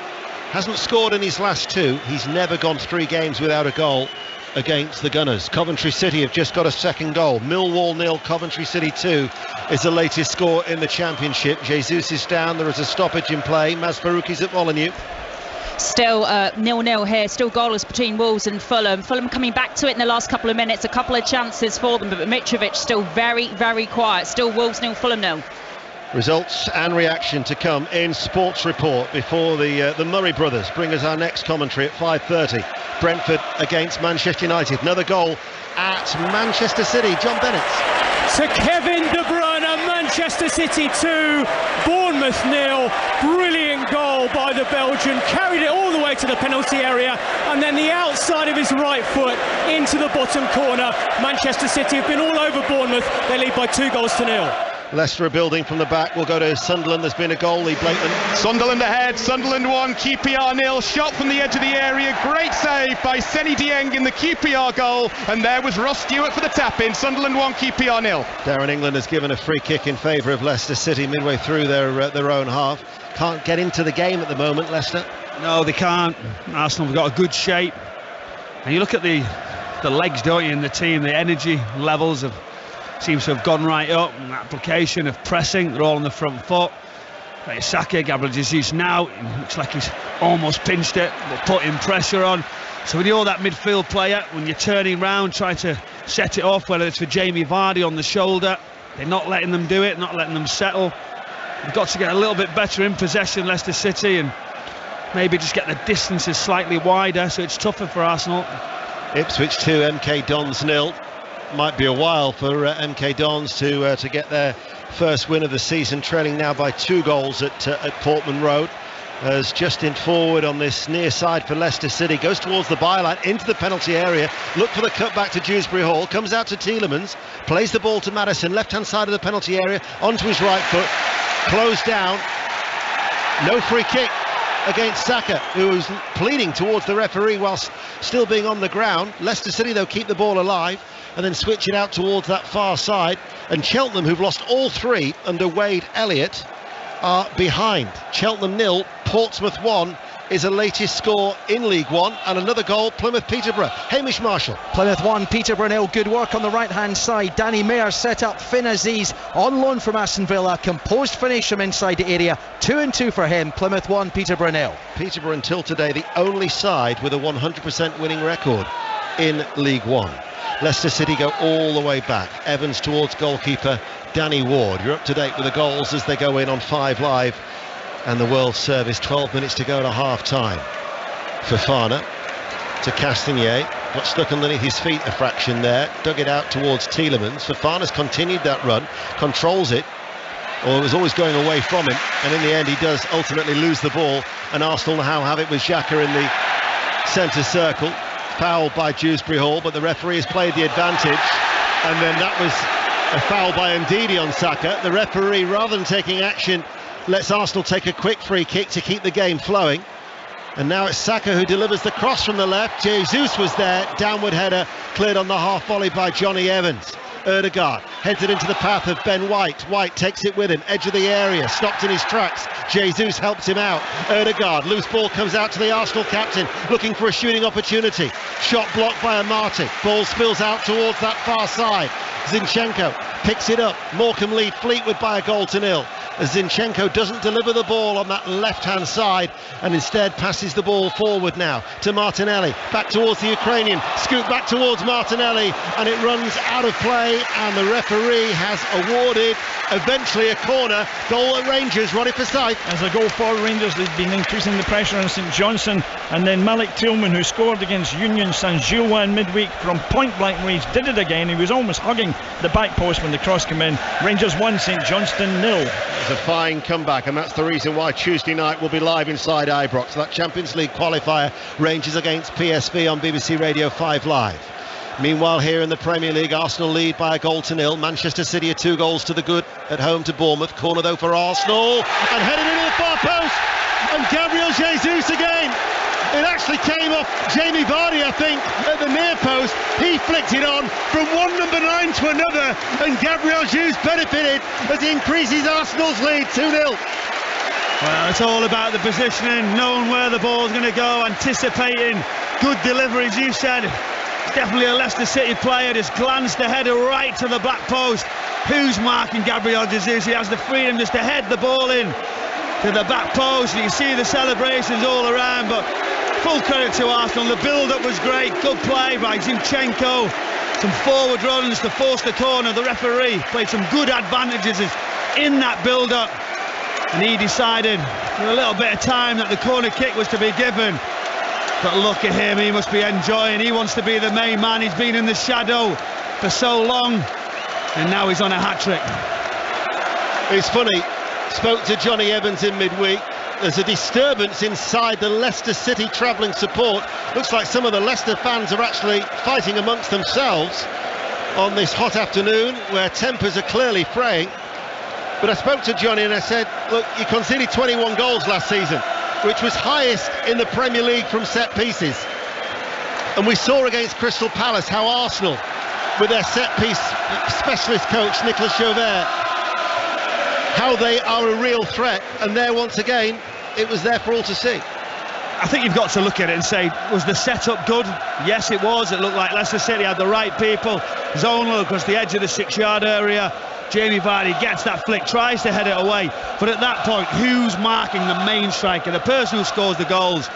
Hasn't scored in his last 2. He's never gone 3 games without a goal against the Gunners. Coventry City have just got a second goal. Millwall 0, Coventry City 2 is the latest score in the Championship. Jesus is down, there is a stoppage in play. Maz Farouki's at Molineux. Still 0-0 here, still goalless between Wolves and Fulham. Fulham coming back to it in the last couple of minutes, a couple of chances for them, but Mitrovic still very quiet. Still Wolves 0, Fulham 0. Results and reaction to come in Sports Report before the Murray brothers bring us our next commentary at 5:30. Brentford against Manchester United. Another goal at Manchester City. John Bennett. To Kevin De Bruyne, Manchester City 2, Bournemouth 0. Brilliant goal by the Belgian. Carried it all the way to the penalty area, and then the outside of his right foot into the bottom corner. Manchester City have been all over Bournemouth. They lead by 2-0. Leicester are building from the back. We'll go to Sunderland. There's been a goal. Lee Blakeman. Sunderland ahead. Sunderland 1, QPR 0. Shot from the edge of the area. Great save by Seny Dieng in the QPR goal. And there was Ross Stewart for the tap-in. Sunderland 1, QPR 0. Darren England has given a free kick in favour of Leicester City midway through their own half. Can't get into the game at the moment, Leicester. No, they can't. Arsenal have got a good shape. And you look at the legs, don't you, in the team, the energy levels seems to have gone right up. And application of pressing, they're all on the front foot. Like Saka, Gabriel Jesus now, it looks like he's almost pinched it, but putting pressure on. So when you're that midfield player, when you're turning round, trying to set it off, whether it's for Jamie Vardy on the shoulder, they're not letting them do it, not letting them settle. They've got to get a little bit better in possession, Leicester City, and maybe just get the distances slightly wider, so it's tougher for Arsenal. Ipswich 2, MK Dons 0. Might be a while for MK Dons to get their first win of the season, trailing now by 2 goals at Portman Road. As Justin forward on this near side for Leicester City, goes towards the byline into the penalty area, look for the cut back to Dewsbury Hall, comes out to Tielemans, plays the ball to Maddison, left hand side of the penalty area, onto his right foot, closed down, no free kick against Saka, who was pleading towards the referee whilst still being on the ground. Leicester City though keep the ball alive and then switch it out towards that far side, and Cheltenham, who've lost all 3 under Wade Elliott, are behind. Cheltenham 0, Portsmouth 1 is the latest score in League One, and another goal, Plymouth Peterborough. Hamish Marshall. Plymouth 1, Peterborough 0. Good work on the right hand side. Danny Mayer set up Finn Aziz on loan from Aston Villa. Composed finish from inside the area. 2-2 for him. Plymouth 1, Peterborough 0. Peterborough until today the only side with a 100% winning record in League One. Leicester City go all the way back. Evans towards goalkeeper Danny Ward. You're up to date with the goals as they go in on 5 Live and the World Service. 12 minutes to go to half time. Fofana to Castagnier, got stuck underneath his feet a fraction there, dug it out towards Tielemans. Fofana's continued that run, controls it, or it was always going away from him, and in the end he does ultimately lose the ball, and Arsenal now have it with Xhaka in the centre circle. Foul by Dewsbury Hall, but the referee has played the advantage, and then that was a foul by Ndidi on Saka. The referee, rather than taking action, lets Arsenal take a quick free kick to keep the game flowing, and now it's Saka who delivers the cross from the left. Jesus was there, downward header cleared on the half volley by Johnny Evans. Ødegaard heads it into the path of Ben White. White takes it with him, edge of the area, stopped in his tracks. Jesus helps him out. Ødegaard, loose ball comes out to the Arsenal captain, looking for a shooting opportunity. Shot blocked by Amati. Ball spills out towards that far side. Zinchenko picks it up. Morecambe lead Fleetwood by a 1-0. as Zinchenko doesn't deliver the ball on that left-hand side and instead passes the ball forward now to Martinelli, back towards the Ukrainian, scoop back towards Martinelli, and it runs out of play, and the referee has awarded eventually a corner. Goal at Rangers, Ronnie Forsyth. As a goal for Rangers, they've been increasing the pressure on St Johnstone, and then Malik Tillman, who scored against Union Saint-Gilloise in midweek from point blank range, did it again. He was almost hugging the back post when the cross came in. Rangers 1, St Johnstone 0. It's a fine comeback, and that's the reason why Tuesday night will be live inside Ibrox. That Champions League qualifier, Rangers against PSV on BBC Radio 5 Live. Meanwhile, here in the Premier League, Arsenal lead by a goal to nil. Manchester City are 2 goals to the good at home to Bournemouth. Corner though for Arsenal, and headed into the far post, and Gabriel Jesus again. It actually came off Jamie Vardy, I think, at the near post. He flicked it on from one number 9 to another, and Gabriel Jesus benefited as he increases Arsenal's lead 2-0. Well, it's all about the positioning, knowing where the ball's going to go, anticipating good deliveries. You said it's definitely a Leicester City player, just glanced the header right to the back post. Who's marking Gabriel Jesus? He has the freedom just to head the ball in to the back post. You can see the celebrations all around, but full credit to Arsenal. The build-up was great, good play by Zinchenko, some forward runs to force the corner. The referee played some good advantages in that build-up, and he decided for a little bit of time that the corner kick was to be given. But look at him, he must be enjoying. He wants to be the main man. He's been in the shadow for so long, and now he's on a hat-trick. It's funny, spoke to Johnny Evans in midweek. There's a disturbance inside the Leicester City travelling support. Looks like some of the Leicester fans are actually fighting amongst themselves on this hot afternoon where tempers are clearly fraying. But I spoke to Johnny and I said, look, you conceded 21 goals last season, which was highest in the Premier League from set pieces. And we saw against Crystal Palace how Arsenal, with their set piece specialist coach Nicolas Chauvert, how they are a real threat, and there once again it was there for all to see. I think you've got to look at it and say, was the setup good? Yes, it was. It looked like Leicester City had the right people. Zonal across the edge of the 6-yard area. Jamie Vardy gets that flick, tries to head it away, but at that point, who's marking the main striker, the person who scores the goals?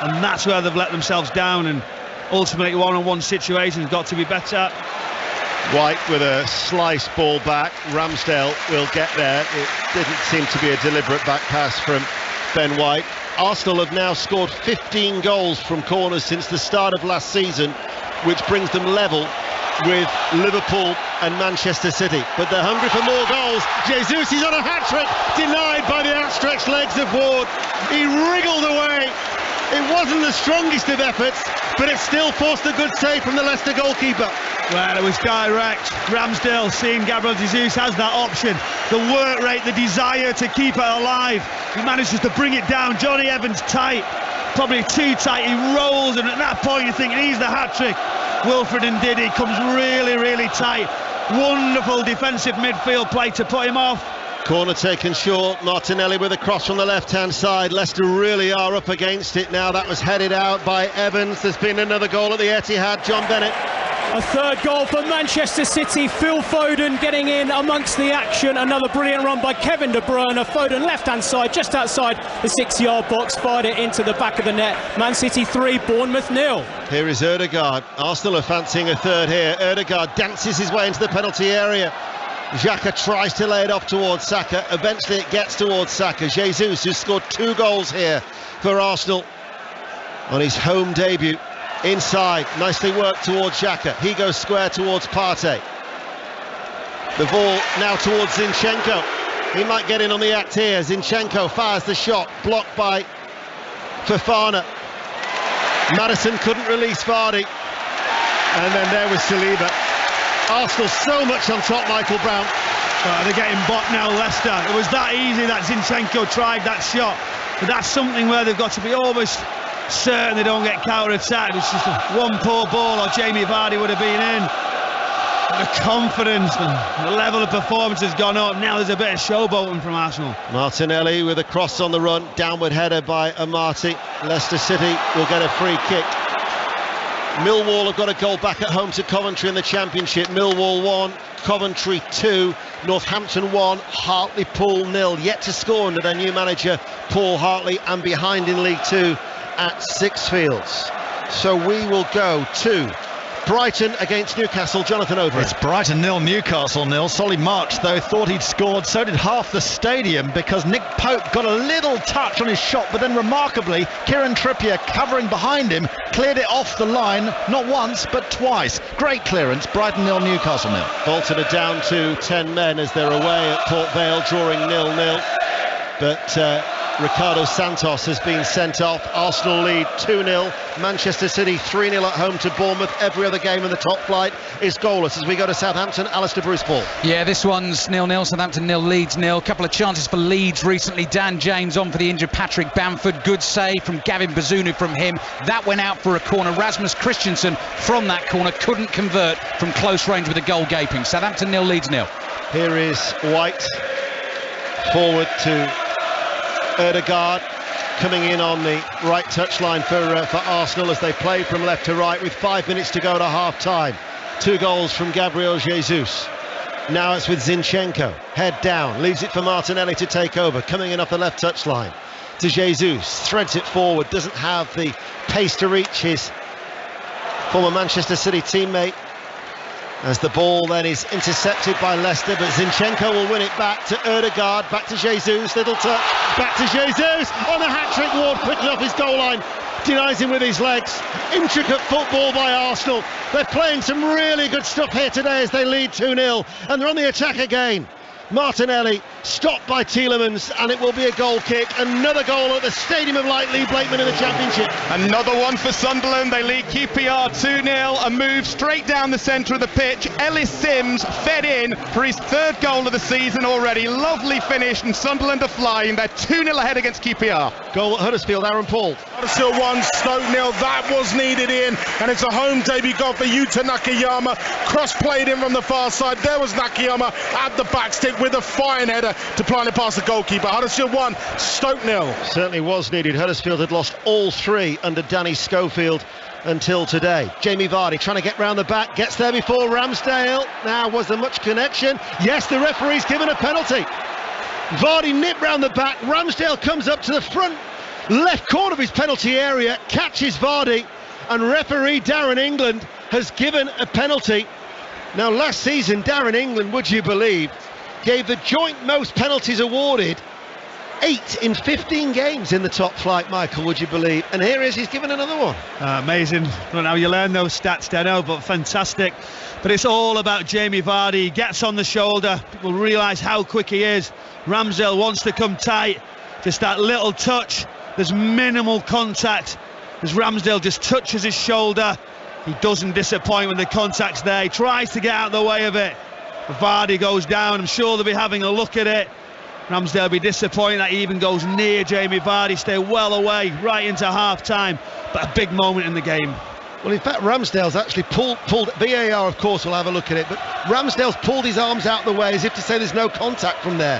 And that's where they've let themselves down, and ultimately one-on-one situations got to be better. White with a slice ball back. Ramsdale will get there. It didn't seem to be a deliberate back pass from Ben White. Arsenal have now scored 15 goals from corners since the start of last season, which brings them level with Liverpool and Manchester City. But they're hungry for more goals. Jesus is on a hat-trick, denied by the outstretched legs of Ward. He wriggled away. It wasn't the strongest of efforts, but it still forced a good save from the Leicester goalkeeper. Well, it was direct. Ramsdale, seeing Gabriel Jesus has that option, the work rate, the desire to keep it alive. He manages to bring it down. Johnny Evans tight, probably too tight. He rolls, and at that point you're thinking he's the hat-trick. Wilfred Ndidi comes really, really tight. Wonderful defensive midfield play to put him off. Corner taken short. Martinelli with a cross from the left-hand side. Leicester really are up against it now. That was headed out by Evans. There's been another goal at the Etihad. John Bennett. A third goal for Manchester City. Phil Foden getting in amongst the action. Another brilliant run by Kevin De Bruyne. Foden left-hand side, just outside the 6-yard box, fired it into the back of the net. Man City 3, Bournemouth 0. Here is Ødegaard. Arsenal are fancying a third here. Ødegaard dances his way into the penalty area. Xhaka tries to lay it off towards Saka. Eventually it gets towards Saka. Jesus, who's scored 2 goals here for Arsenal on his home debut. Inside, nicely worked towards Xhaka. He goes square towards Partey. The ball now towards Zinchenko. He might get in on the act here. Zinchenko fires the shot, blocked by Fofana. Maddison couldn't release Vardy. And then there was Saliba. Arsenal so much on top, Michael Brown. Well, they're getting bought now, Leicester. It was that easy that Zinchenko tried that shot. But that's something where they've got to be almost certain they don't get counter-attacked. It's just one poor ball or Jamie Vardy would have been in. The confidence and the level of performance has gone up. Now there's a bit of showboating from Arsenal. Martinelli with a cross on the run. Downward header by Amati. Leicester City will get a free kick. Millwall have got a goal back at home to Coventry in the Championship. Millwall 1, Coventry 2, Northampton 1, Hartlepool 0. Yet to score under their new manager Paul Hartley, and behind in League 2 at Sixfields. So we will go to Brighton against Newcastle. Jonathan O'Brien. It's Brighton 0, Newcastle 0. Solly March, though, thought he'd scored. So did half the stadium, because Nick Pope got a little touch on his shot, but then remarkably, Kieran Trippier, covering behind him, cleared it off the line, not once, but twice. Great clearance. Brighton 0, Newcastle 0. Bolton are down to 10 men as they're away at Port Vale, drawing 0-0. But Ricardo Santos has been sent off. Arsenal lead 2-0. Manchester City 3-0 at home to Bournemouth. Every other game in the top flight is goalless as we go to Southampton. Alistair Bruce Ball. Yeah, this one's 0-0. Southampton 0, Leeds 0. Couple of chances for Leeds recently. Dan James on for the injured Patrick Bamford. Good save from Gavin Bazunu from him. That went out for a corner. Rasmus Christensen from that corner couldn't convert from close range with a goal gaping. Southampton 0, Leeds 0. Here is White forward to Ødegaard, coming in on the right touchline for Arsenal as they play from left to right with 5 minutes to go to half-time. 2 goals from Gabriel Jesus. Now it's with Zinchenko, head down, leaves it for Martinelli to take over, coming in off the left touchline to Jesus, threads it forward, doesn't have the pace to reach his former Manchester City teammate, as the ball then is intercepted by Leicester, but Zinchenko will win it back to Ødegaard, back to Jesus, little touch, back to Jesus, on a hat-trick. Ward quickly off his goal line, denies him with his legs. Intricate football by Arsenal. They're playing some really good stuff here today as they lead 2-0, and they're on the attack again. Martinelli stopped by Tielemans, and it will be a goal kick. Another goal at the Stadium of Light, Lee Blakeman in the Championship. Another one for Sunderland. They lead QPR 2-0 and move straight down the centre of the pitch. Ellis Sims fed in for his 3rd goal of the season already. Lovely finish, and Sunderland are flying. They're 2-0 ahead against QPR. Goal at Huddersfield, Aaron Paul. Huddersfield 1, Stoke 0. That was needed in, and it's a home debut goal for Yuta Nakayama. Cross played in from the far side. There was Nakayama at the back stick with a fine header to plant it past the goalkeeper. Huddersfield 1, Stoke 0. Certainly was needed. Huddersfield had lost all 3 under Danny Schofield until today. Jamie Vardy trying to get round the back, gets there before Ramsdale. Now, was there much connection? Yes, the referee's given a penalty. Vardy nipped round the back. Ramsdale comes up to the front left corner of his penalty area, catches Vardy, and referee Darren England has given a penalty. Now, last season, Darren England, would you believe, gave the joint most penalties awarded, 8 in 15 games in the top flight, Michael, would you believe? And here he is, he's given another one. Amazing. I don't know how you learn those stats, Deno, but fantastic. But it's all about Jamie Vardy. He gets on the shoulder. People realise how quick he is. Ramsdale wants to come tight. Just that little touch. There's minimal contact. As Ramsdale just touches his shoulder, he doesn't disappoint when the contact's there. He tries to get out of the way of it. Vardy goes down. I'm sure they'll be having a look at it. Ramsdale will be disappointed that he even goes near Jamie Vardy. Stay well away right into half-time, but a big moment in the game. Well, in fact, Ramsdale's actually pulled VAR, of course, will have a look at it, but Ramsdale's pulled his arms out the way as if to say there's no contact from there.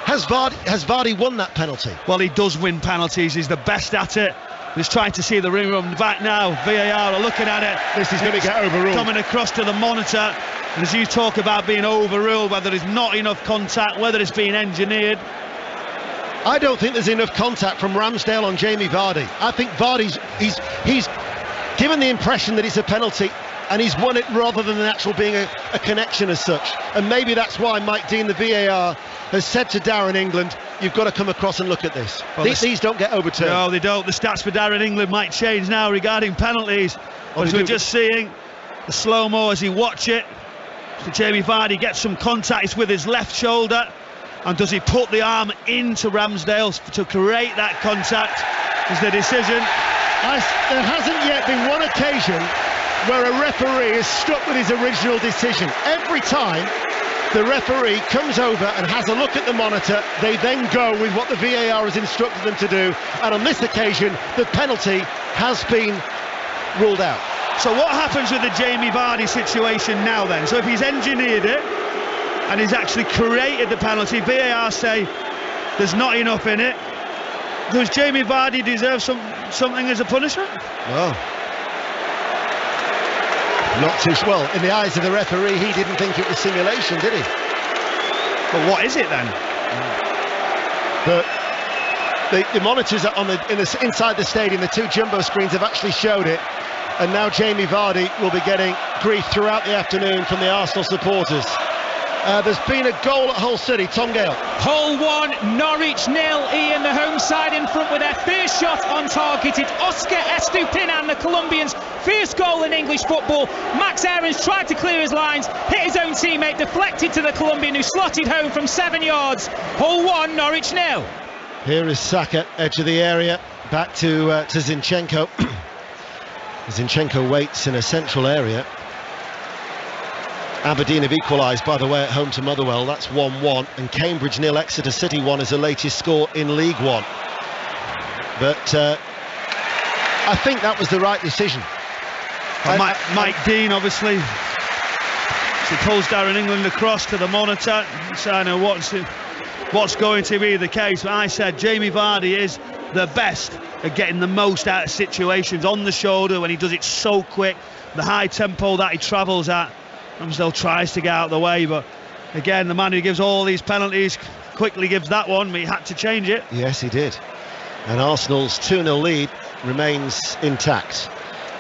Has Vardy won that penalty? Well, he does win penalties. He's the best at it. He's trying to see the ring run back now. VAR are looking at it. This is going to get overruled. Coming across to the monitor. And as you talk about being overruled, whether there's not enough contact, whether it's been engineered. I don't think there's enough contact from Ramsdale on Jamie Vardy. I think Vardy's he's given the impression that it's a penalty, and he's won it rather than the actual being a connection as such. And maybe that's why Mike Dean, the VAR, has said to Darren England, you've got to come across and look at this. Well, these don't get overturned. No, they don't. The stats for Darren England might change now regarding penalties. As we're just seeing the slow-mo as he watch it. So Jamie Vardy gets some contact with his left shoulder, and does he put the arm into Ramsdale to create that contact? Is the decision. There hasn't yet been one occasion where a referee is stuck with his original decision. Every time the referee comes over and has a look at the monitor, they then go with what the VAR has instructed them to do, and on this occasion the penalty has been ruled out. So what happens with the Jamie Vardy situation now then? So if he's engineered it and he's actually created the penalty, VAR say there's not enough in it, does Jamie Vardy deserve something as a punishment? Well, Not too well. In the eyes of the referee, he didn't think it was simulation, did he? But what is it then? The monitors on inside the stadium, the two jumbo screens have actually showed it, and now Jamie Vardy will be getting grief throughout the afternoon from the Arsenal supporters. There's been a goal at Hull City. Tom Gale. Hull 1, Norwich 0. Ian, the home side in front with their first shot on target. It's Oscar Estupiñán, the Colombians' first goal in English football. Max Aarons tried to clear his lines, hit his own teammate, deflected to the Colombian, who slotted home from 7 yards. Hull 1, Norwich 0. Here is Saka, edge of the area, back to Zinchenko. Zinchenko waits in a central area. Aberdeen have equalised, by the way, at home to Motherwell. That's 1-1, and Cambridge 0, Exeter City 1 is the latest score in League One. But I think that was the right decision. Mike Dean, obviously, he pulls Darren England across to the monitor, so I know what's going to be the case. But I said Jamie Vardy is the best at getting the most out of situations on the shoulder when he does it so quick, the high tempo that he travels at. Ramsdale tries to get out of the way, but again, the man who gives all these penalties quickly gives that one, but he had to change it. Yes, he did. And Arsenal's 2-0 lead remains intact.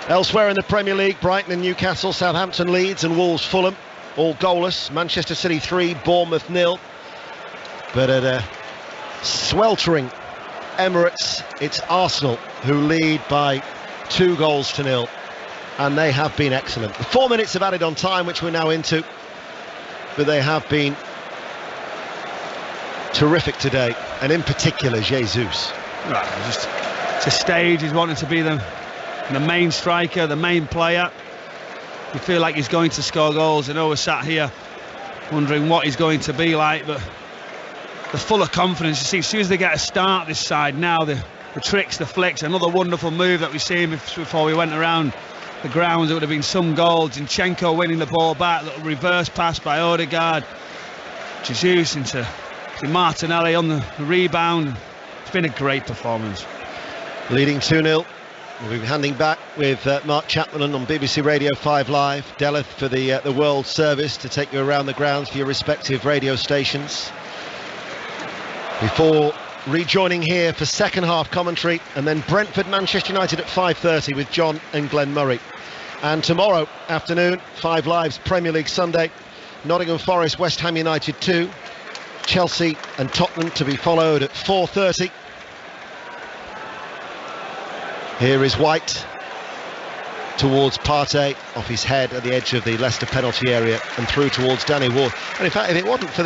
Elsewhere in the Premier League, Brighton and Newcastle, Southampton, Leeds and Wolves, Fulham, all goalless. Manchester City 3, Bournemouth 0. But at a sweltering Emirates, it's Arsenal who lead by 2-0. And they have been excellent. 4 minutes of added on time, which we're now into, but they have been terrific today, and in particular Jesus. Right, it's a stage. He's wanting to be the main striker, the main player. You feel like he's going to score goals. I know we're sat here wondering what he's going to be like, but they're full of confidence. You see, as soon as they get a start this side now, the tricks, the flicks, another wonderful move that we've seen before we went around the grounds. It would have been some goal. Zinchenko winning the ball back, little reverse pass by Odegaard, Jesus into Martinelli on the rebound. It's been a great performance. Leading 2-0. We'll be handing back with Mark Chapman on BBC Radio 5 Live, Deleth for the World Service to take you around the grounds for your respective radio stations, before rejoining here for second half commentary, and then Brentford Manchester United at 5:30 with John and Glenn Murray. And tomorrow afternoon, 5 Live's Premier League Sunday, Nottingham Forest West Ham United 2, Chelsea and Tottenham to be followed at 4:30. Here is White towards Partey, off his head at the edge of the Leicester penalty area and through towards Danny Ward. And in fact, if it wasn't for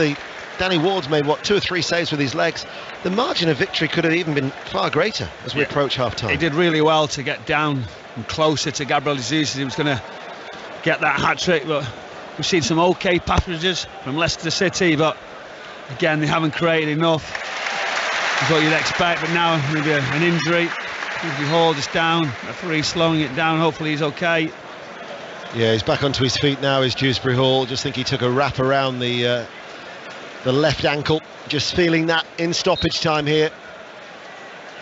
Danny Ward's made 2 or 3 saves with his legs, the margin of victory could have even been far greater as we approach half-time. He did really well to get down and closer to Gabriel Jesus. He was going to get that hat-trick, but we've seen some okay passages from Leicester City, but again, they haven't created enough. That's what you'd expect, but now maybe an injury. If he holds us down, referee slowing it down, hopefully he's okay. Yeah, he's back onto his feet now, is Dewsbury Hall. Just think he took a wrap around the left ankle, just feeling that in stoppage time here,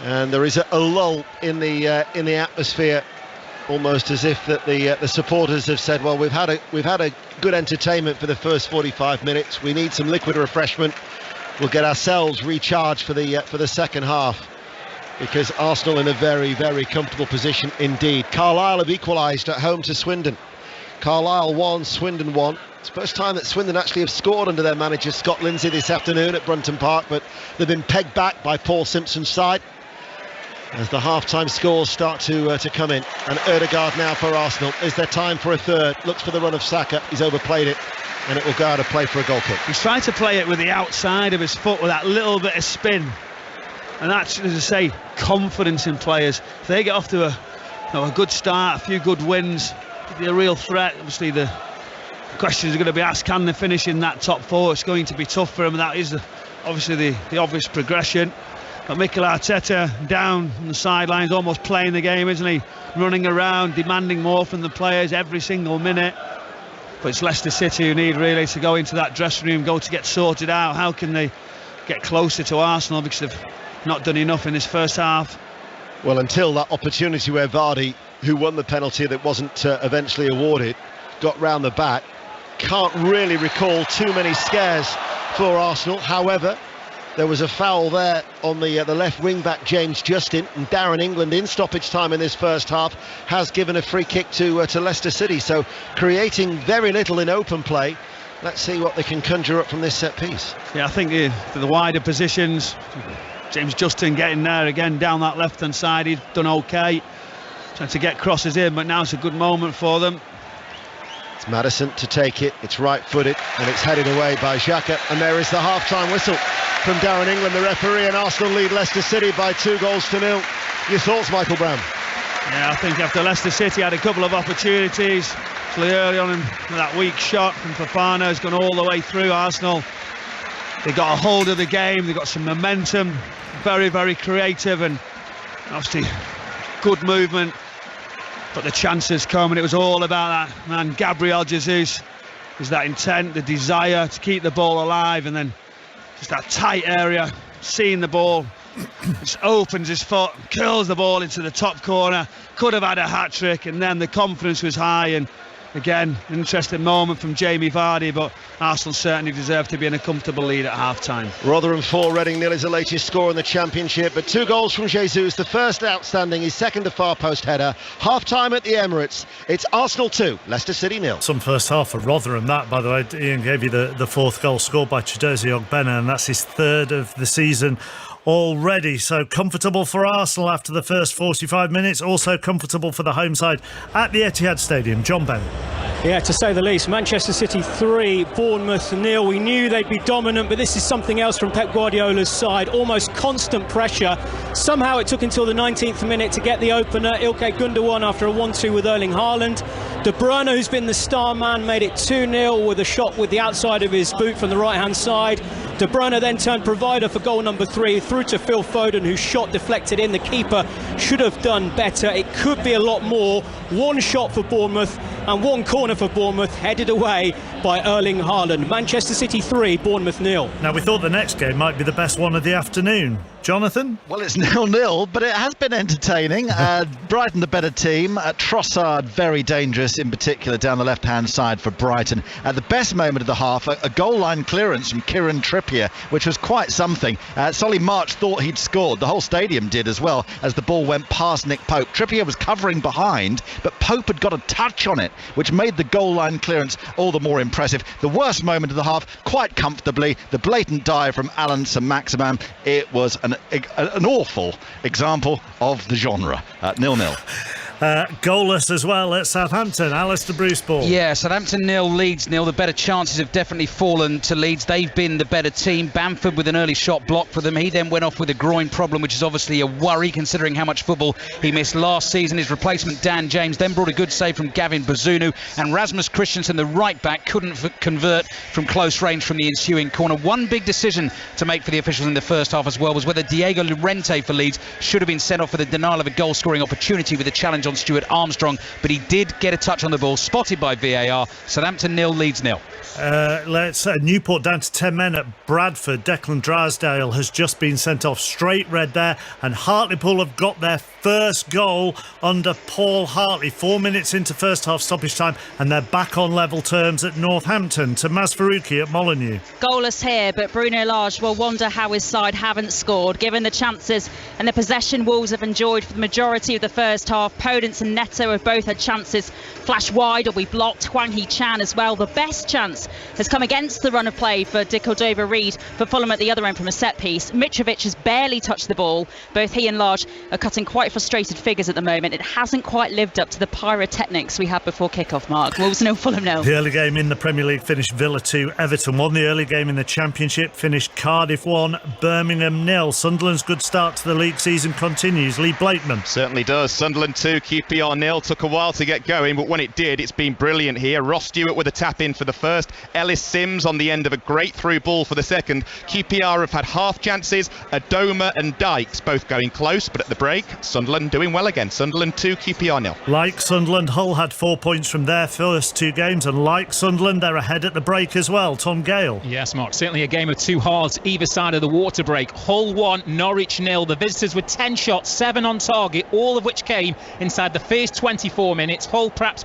and there is a lull in the atmosphere, almost as if that the supporters have said, well, we've had a good entertainment for the first 45 minutes. We need some liquid refreshment. We'll get ourselves recharged for the second half, because Arsenal in a very, very comfortable position indeed. Carlisle have equalised at home to Swindon. Carlisle 1, Swindon 1. It's the first time that Swindon actually have scored under their manager Scott Lindsay this afternoon at Brunton Park, but they've been pegged back by Paul Simpson's side as the half-time scores start to come in. And Odegaard now for Arsenal. Is there time for a third? Looks for the run of Saka. He's overplayed it, and it will go out of play for a goal kick. He's trying to play it with the outside of his foot with that little bit of spin, and that's, as I say, confidence in players. If they get off to a good start, a few good wins, it'll be a real threat. Obviously the questions are going to be asked, can they finish in that top 4? It's going to be tough for them, and that is obviously the obvious progression. But Mikel Arteta down on the sidelines, almost playing the game, isn't he? Running around, demanding more from the players every single minute. But it's Leicester City who need really to go into that dressing room, go to get sorted out. How can they get closer to Arsenal, because they've not done enough in this first half? Well, until that opportunity where Vardy, who won the penalty that wasn't eventually awarded, got round the back. Can't really recall too many scares for Arsenal. However, there was a foul there on the left wing back James Justin, and Darren England in stoppage time in this first half has given a free kick to Leicester City, so creating very little in open play. Let's see what they can conjure up from this set piece. Yeah, I think the wider positions, James Justin getting there again down that left hand side, he's done okay, trying to get crosses in, but now it's a good moment for them. It's Maddison to take it, it's right-footed and it's headed away by Xhaka, and there is the half-time whistle from Darren England, the referee, and Arsenal lead Leicester City by 2-0. Your thoughts, Michael Brown? Yeah, I think after Leicester City had a couple of opportunities, early on in that weak shot from Fofana has gone all the way through. Arsenal, they got a hold of the game, they got some momentum, very, very creative, and obviously good movement, but the chances come, and it was all about that man Gabriel Jesus. Is that intent, the desire to keep the ball alive, and then just that tight area, seeing the ball, just opens his foot, curls the ball into the top corner, could have had a hat-trick, and then the confidence was high, and again, an interesting moment from Jamie Vardy, but Arsenal certainly deserve to be in a comfortable lead at half-time. Rotherham 4, Reading 0 is the latest score in the Championship, but 2 goals from Jesus, the first outstanding, his second a far-post header. Half-time at the Emirates, it's Arsenal 2, Leicester City 0. Some first half for Rotherham, that, by the way. Ian gave you the fourth goal scored by Chidozie Ogbene, and that's his third of the season already. So comfortable for Arsenal after the first 45 minutes, also comfortable for the home side at the Etihad Stadium. John Bennett. Yeah, to say the least. Manchester City 3, Bournemouth 0. We knew they'd be dominant, but this is something else from Pep Guardiola's side. Almost constant pressure. Somehow it took until the 19th minute to get the opener. Ilkay Gundogan after a 1-2 with Erling Haaland. De Bruyne, who's been the star man, made it 2-0 with a shot with the outside of his boot from the right-hand side. De Bruyne then turned provider for goal number 3 through to Phil Foden, whose shot deflected in. The keeper should have done better. It could be a lot more. One shot for Bournemouth and one corner for Bournemouth, headed away by Erling Haaland. Manchester City 3, Bournemouth 0. Now, we thought the next game might be the best one of the afternoon. Jonathan? Well, it's 0-0, but it has been entertaining. Brighton the better team. Trossard very dangerous, in particular down the left-hand side for Brighton. At the best moment of the half, a goal line clearance from Kieran Trippier, which was quite something. Solly March thought he'd scored. The whole stadium did as well, as the ball went past Nick Pope. Trippier was covering behind, but Pope had got a touch on it, which made the goal line clearance all the more impressive. The worst moment of the half, quite comfortably, the blatant dive from Alan Saint-Maximin. It was an awful example of the genre. 0-0. Goalless as well at Southampton. Alistair Bruce Ball. Yeah, Southampton 0, Leeds 0. The better chances have definitely fallen to Leeds. They've been the better team. Bamford with an early shot blocked for them. He then went off with a groin problem, which is obviously a worry considering how much football he missed last season. His replacement Dan James then brought a good save from Gavin Bazunu, and Rasmus Christensen, the right back, couldn't convert from close range from the ensuing corner. One big decision to make for the officials in the first half as well was whether Diego Llorente for Leeds should have been sent off for the denial of a goal scoring opportunity with a challenge on Stuart Armstrong, but he did get a touch on the ball, spotted by VAR. Southampton 0, Leeds 0. Newport down to 10 men at Bradford. Declan Drysdale has just been sent off, straight red there, and Hartlepool have got their first goal under Paul Hartley 4 minutes into first half stoppage time, and they're back on level terms at Northampton. To Maz Faruqi at Molineux. Goalless here, but Bruno Lage will wonder how his side haven't scored given the chances and the possession Wolves have enjoyed for the majority of the first half. Podence and Neto have both had chances flash wide or be blocked. Hwang Hee-chan as well. The best chance has come against the run of play for Dick Cordova-Reid for Fulham at the other end from a set piece. Mitrovic has barely touched the ball. Both he and Lage are cutting quite frustrated figures at the moment. It hasn't quite lived up to the pyrotechnics we had before kick-off, Mark. Wolves 0, Fulham 0. The early game in the Premier League finished Villa 2, Everton 1. The early game in the Championship finished Cardiff 1, Birmingham 0. Sunderland's good start to the league season continues. Lee Blakeman. Certainly does. Sunderland 2, QPR 0. Took a while to get going, but when it did, it's been brilliant here. Ross Stewart with a tap in for the first. Ellis Sims on the end of a great through ball for the second. QPR have had half chances. Adoma and Dykes both going close, but at the break, Sunderland doing well again. Sunderland 2, QPR 0. Like Sunderland, Hull had 4 points from their first 2 games, and like Sunderland, they're ahead at the break as well. Tom Gale. Yes, Mark, certainly a game of two halves either side of the water break. Hull 1, Norwich 0. The visitors with 10 shots, 7 on target, all of which came inside the first 24 minutes. Hull perhaps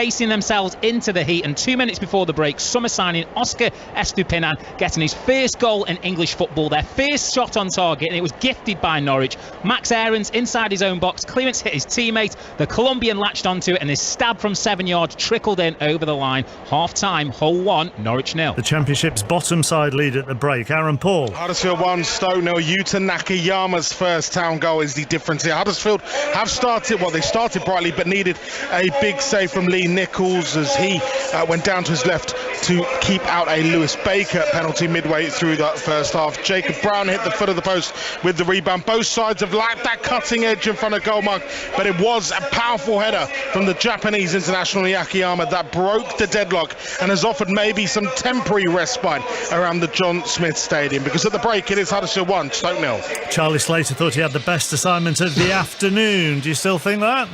pacing themselves into the heat, and 2 minutes before the break, summer signing Oscar Estupinan getting his first goal in English football, their first shot on target, and it was gifted by Norwich. Max Aarons inside his own box, clearance hit his teammate, the Colombian latched onto it, and his stab from 7 yards trickled in over the line. Half time, Hull 1, Norwich 0. The Championship's bottom side lead at the break. Aaron Paul. Huddersfield 1, Stoke 0. Yuta Nakayama's first town goal is the difference here. Huddersfield have started, well, they started brightly but needed a big save from Lee Nichols as he went down to his left to keep out a Lewis Baker penalty midway through that first half. Jacob Brown hit the foot of the post with the rebound. Both sides have lacked that cutting edge in front of goal mark, but it was a powerful header from the Japanese international Nakayama that broke the deadlock and has offered maybe some temporary respite around the John Smith Stadium, because at the break it is Huddersfield 1, Stoke 0. Charlie Slater thought he had the best assignment of the afternoon. Do you still think that?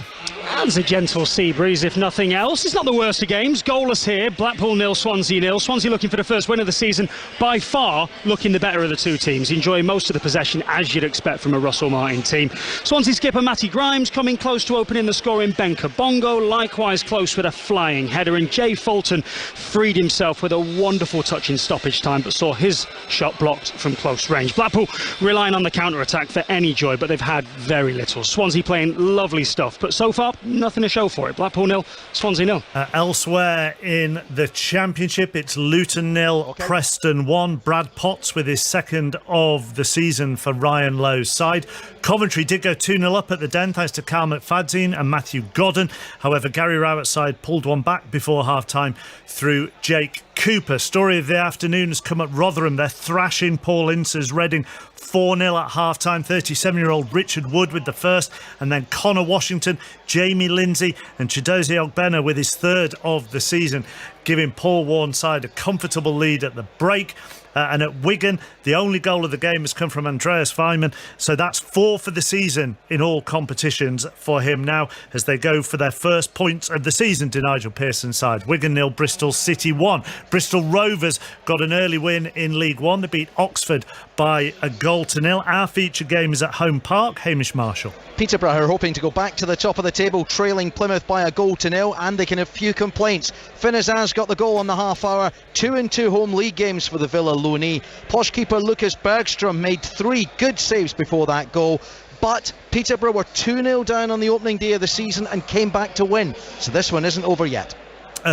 That's a gentle sea breeze, if nothing else. It's not the worst of games. Goalless here. Blackpool 0, Swansea 0. Swansea looking for the first win of the season. By far, looking the better of the two teams. Enjoying most of the possession, as you'd expect from a Russell Martin team. Swansea skipper Matty Grimes coming close to opening the score in Ben Kabongo. Likewise close with a flying header. And Jay Fulton freed himself with a wonderful touch in stoppage time, but saw his shot blocked from close range. Blackpool relying on the counter-attack for any joy, but they've had very little. Swansea playing lovely stuff, but so far, nothing to show for it. Blackpool 0, Swansea 0. Elsewhere in the Championship, it's Luton 0, Preston 1. Brad Potts with his second of the season for Ryan Lowe's side. Coventry did go 2-0 up at the Den thanks to Carl McFadzean and Matthew Godden. However, Gary Rowett's side pulled one back before half-time through Jake Cooper. Story of the afternoon has come at Rotherham. They're thrashing Paul Ince's Reading 4-0 at half-time. 37-year-old Richard Wood with the first, and then Connor Washington, Jamie Lindsay and Chidozie Ogbena with his third of the season, giving Paul Warne's side a comfortable lead at the break. And at Wigan, the only goal of the game has come from Andreas Weimann. So that's 4 for the season in all competitions for him now as they go for their first points of the season to Nigel Pearson's side. Wigan 0, Bristol City 1. Bristol Rovers got an early win in League One. They beat Oxford by a 0-0. Our feature game is at Home Park. Hamish Marshall. Peterborough are hoping to go back to the top of the table, trailing Plymouth by a 0-0, and they can have few complaints. Finnezaz got the goal on the half hour. 2-2 home league games for the Villa loanee. Posh keeper Lucas Bergstrom made 3 good saves before that goal, but Peterborough were 2-0 down on the opening day of the season and came back to win, so this one isn't over yet.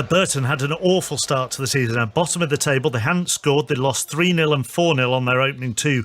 Burton had an awful start to the season. At bottom of the table, they hadn't scored. They lost 3-0 and 4-0 on their opening 2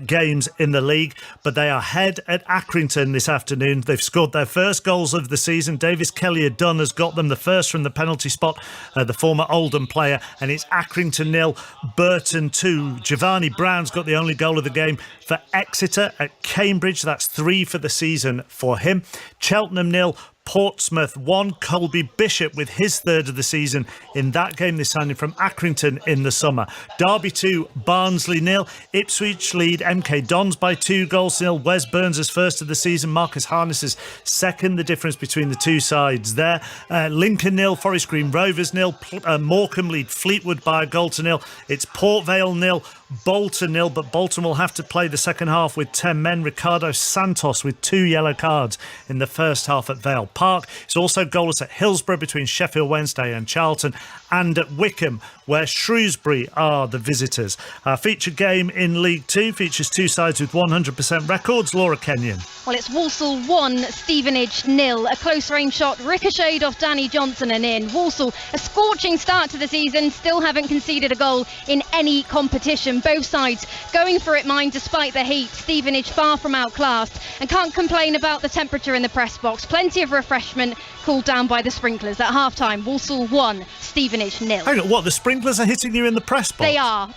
games in the league, but they are ahead at Accrington this afternoon. They've scored their first goals of the season. Davis Kelly-Dunn has got them the first from the penalty spot, the former Oldham player, and it's Accrington 0, Burton 2. Giovanni Brown's got the only goal of the game for Exeter at Cambridge. That's 3 for the season for him. Cheltenham 0, Portsmouth 1. Colby Bishop with his third of the season in that game. They signed him from Accrington in the summer. Derby 2, Barnsley 0. Ipswich lead MK Dons by 2-0. Wes Burns' first of the season. Marcus Harness's second. The difference between the two sides there. Lincoln 0, Forest Green Rovers 0. Morecambe lead Fleetwood by a 0-0. It's Port Vale 0, Bolton 0, but Bolton will have to play the second half with 10 men. Ricardo Santos with 2 yellow cards in the first half at Vale Park. It's also goalless at Hillsborough between Sheffield Wednesday and Charlton, and at Wickham where Shrewsbury are the visitors. Our featured game in League 2 features 2 sides with 100% records. Laura Kenyon. Well, it's Walsall 1, Stevenage 0. A close range shot ricocheted off Danny Johnson and in. Walsall, a scorching start to the season, still haven't conceded a goal in any competition. Both sides going for it, mind, despite the heat. Stevenage far from outclassed, and can't complain about the temperature in the press box. Plenty of refreshment cooled down by the sprinklers. At half-time, Walsall 1, Stevenage 0. Hang on, what, the sprinklers are hitting you in the press box? They are.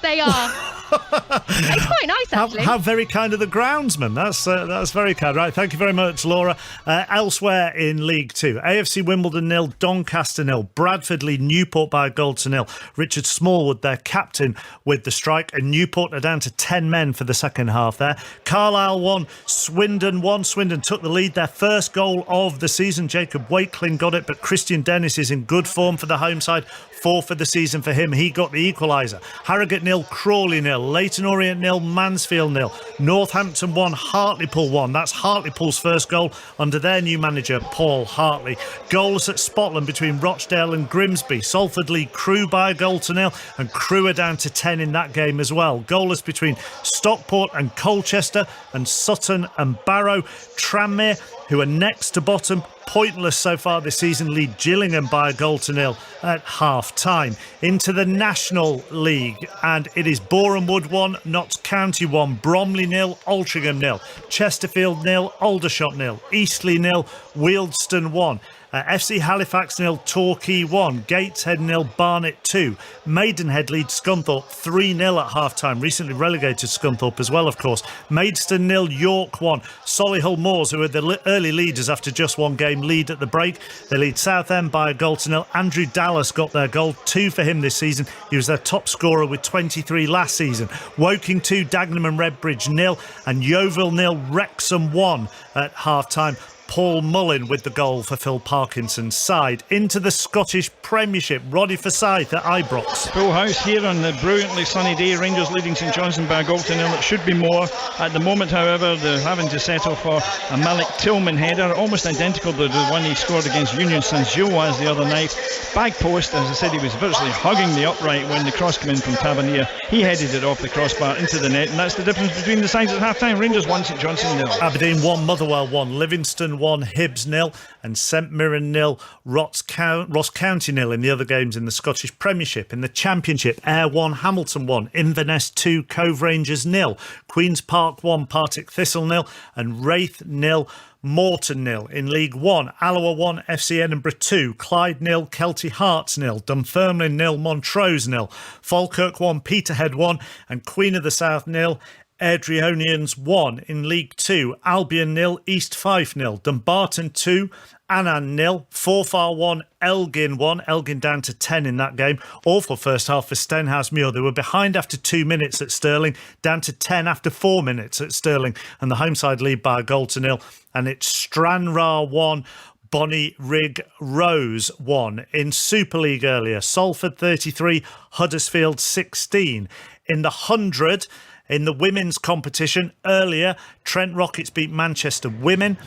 It's quite nice, actually. How very kind of the groundsman. That's very kind. Right, thank you very much, Laura. Elsewhere in League 2, AFC Wimbledon 0, Doncaster 0. Bradford lead Newport by a 0-0. Richard Smallwood, their captain, with the strike, and Newport are down to 10 men for the second half there. Carlisle 1, Swindon 1. Swindon took the lead, their first goal of the season. Jacob Wakeling got it, but Christian Dennis is in good form for the home side. 4 for the season for him. He got the equaliser. Harrogate 0, Crawley 0. 0. Leyton Orient 0, Mansfield 0. Northampton 1, Hartlepool 1. That's Hartlepool's first goal under their new manager, Paul Hartley. Goalless at Spotland between Rochdale and Grimsby. Salford lead Crewe by a goal to 0, and Crewe are down to 10 in that game as well. Goalless between Stockport and Colchester, and Sutton and Barrow. Tranmere, who are next to bottom, pointless so far this season, lead Gillingham by a goal to 0 at half-time. Into the National League, and it is Boreham Wood 1, Notts County 1, Bromley 0, Altrincham 0, Chesterfield 0, Aldershot 0, Eastleigh 0, Wealdstone 1. FC Halifax 0, Torquay 1, Gateshead 0, Barnet 2, Maidenhead leads Scunthorpe 3-0 at half-time, recently relegated Scunthorpe as well, of course. Maidstone 0, York 1, Solihull Moors, who are the early leaders after just one game, lead at the break. They lead Southend by a goal to 0. Andrew Dallas got their goal, 2 for him this season. He was their top scorer with 23 last season. Woking 2, Dagenham and Redbridge 0, and Yeovil 0, Wrexham 1 at half-time. Paul Mullin with the goal for Phil Parkinson's side. Into the Scottish Premiership, Roddy Forsyth at Ibrox. Full house here on the brilliantly sunny day. Rangers leading St Johnstone by a goal to 0. It should be more. At the moment, however, they're having to settle for a Malik Tillman header, almost identical to the one he scored against Union Saint-Gilloise the other night. Back post, as I said, he was virtually hugging the upright when the cross came in from Tavernier. He headed it off the crossbar into the net, and that's the difference between the sides at half-time. Rangers 1, St Johnstone 0. Aberdeen 1, Motherwell 1, Livingston 1, Hibs 0, and St Mirren 0, Ross County 0 in the other games in the Scottish Premiership. In the Championship, Ayr 1, Hamilton 1, Inverness 2, Cove Rangers 0, Queen's Park 1, Partick Thistle 0, and Wraith 0, Morton 0. In League 1, Alloa 1, FC Edinburgh 2, Clyde 0, Kelty Hearts 0, Dunfermline 0, Montrose 0, Falkirk 1, Peterhead 1, and Queen of the South 0, Airdrieonians 1. In League 2, Albion 0, East Fife 0, Dumbarton 2, Annan 0, Forfar 1, Elgin 1. Elgin down to 10 in that game. Awful first half for Stenhousemuir. They were behind after 2 minutes at Stirling, down to 10 after 4 minutes at Stirling, and the home side lead by a goal to 0. And it's Stranraer 1, Bonnie Rig Rose 1. In Super League earlier, Salford 33, Huddersfield 16. In the 100, in the women's competition earlier, Trent Rockets beat Manchester Women.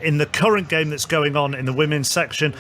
In the current game that's going on in the women's section,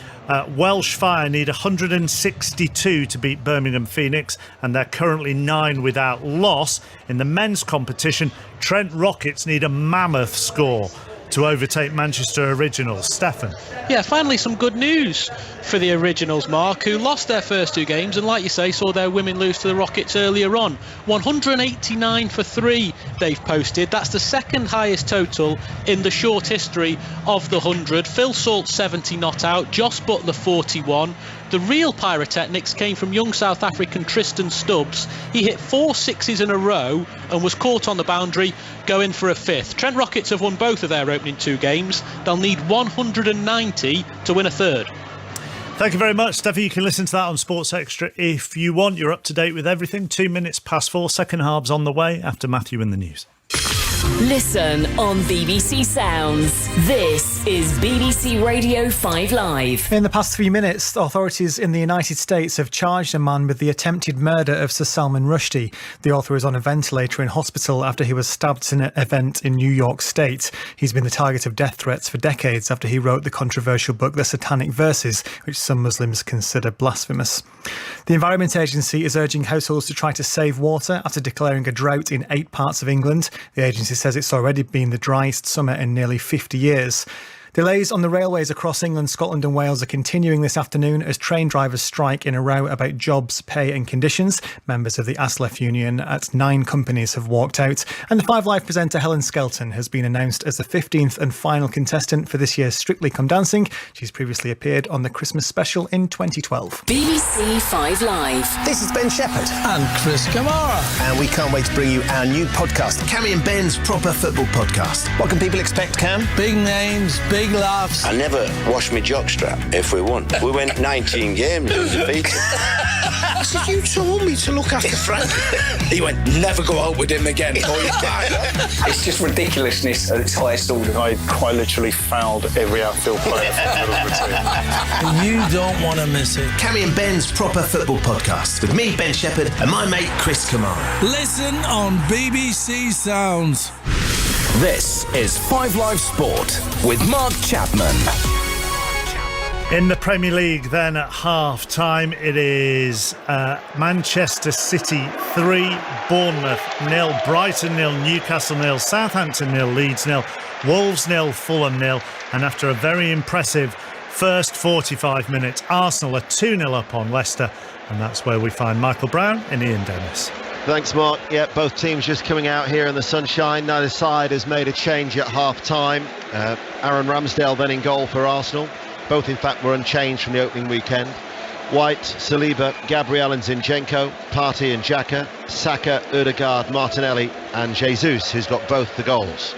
Welsh Fire need 162 to beat Birmingham Phoenix, and they're currently 9 without loss. In the men's competition, Trent Rockets need a mammoth score to overtake Manchester Originals. Stefan. Yeah, finally some good news for the Originals, Mark, who lost their first 2 games and, like you say, saw their women lose to the Rockets earlier on. 189 for 3 they've posted. That's the second highest total in the short history of the 100. Phil Salt 70 not out, Joss Butler 41. The real pyrotechnics came from young South African Tristan Stubbs. He hit 4 sixes in a row and was caught on the boundary, going for a 5th. Trent Rockets have won both of their opening 2 games. They'll need 190 to win a 3rd. Thank you very much, Steffi. You can listen to that on Sports Extra if you want. You're up to date with everything. 2 minutes past 4. Second half's on the way after Matthew in the news. Listen on BBC Sounds. This is BBC Radio 5 Live. In the past 3 minutes, authorities in the United States have charged a man with the attempted murder of Sir Salman Rushdie. The author is on a ventilator in hospital after he was stabbed in an event in New York State. He's been the target of death threats for decades after he wrote the controversial book The Satanic Verses, which some Muslims consider blasphemous. The Environment Agency is urging households to try to save water after declaring a drought in 8 parts of England. The agency says it's already been the driest summer in nearly 50 years. Delays on the railways across England, Scotland and Wales are continuing this afternoon as train drivers strike in a row about jobs, pay and conditions. Members of the ASLEF union at 9 companies have walked out. And the 5 Live presenter Helen Skelton has been announced as the 15th and final contestant for this year's Strictly Come Dancing. She's previously appeared on the Christmas special in 2012. BBC 5 Live. This is Ben Shepherd. And Chris Kamara. And we can't wait to bring you our new podcast, Cammy and Ben's Proper Football Podcast. What can people expect, Cam? Big names, big laughs. I never wash my jockstrap if we won. We went 19 games undefeated. said, you told me to look after Frank. He went, never go out with him again. It's just ridiculousness at its highest order. I quite literally fouled every outfield player from the middle of the team. You don't want to miss it. Cammy and Ben's Proper Football Podcast with me, Ben Shepherd, and my mate Chris Kamara. Listen on BBC Sounds. This is 5 Live Sport with Mark Chapman. In the Premier League then at half-time, it is Manchester City 3, Bournemouth 0, Brighton 0, Newcastle 0, Southampton 0, Leeds 0, Wolves 0, Fulham 0, and after a very impressive first 45 minutes, Arsenal are 2-0 up on Leicester, and that's where we find Michael Brown and Ian Dennis. Thanks, Mark. Yeah, both teams just coming out here in the sunshine. Neither side has made a change at half-time. Aaron Ramsdale then in goal for Arsenal. Both, in fact, were unchanged from the opening weekend. White, Saliba, Gabriel and Zinchenko, Partey and Xhaka, Saka, Ødegaard, Martinelli and Jesus, who's got both the goals.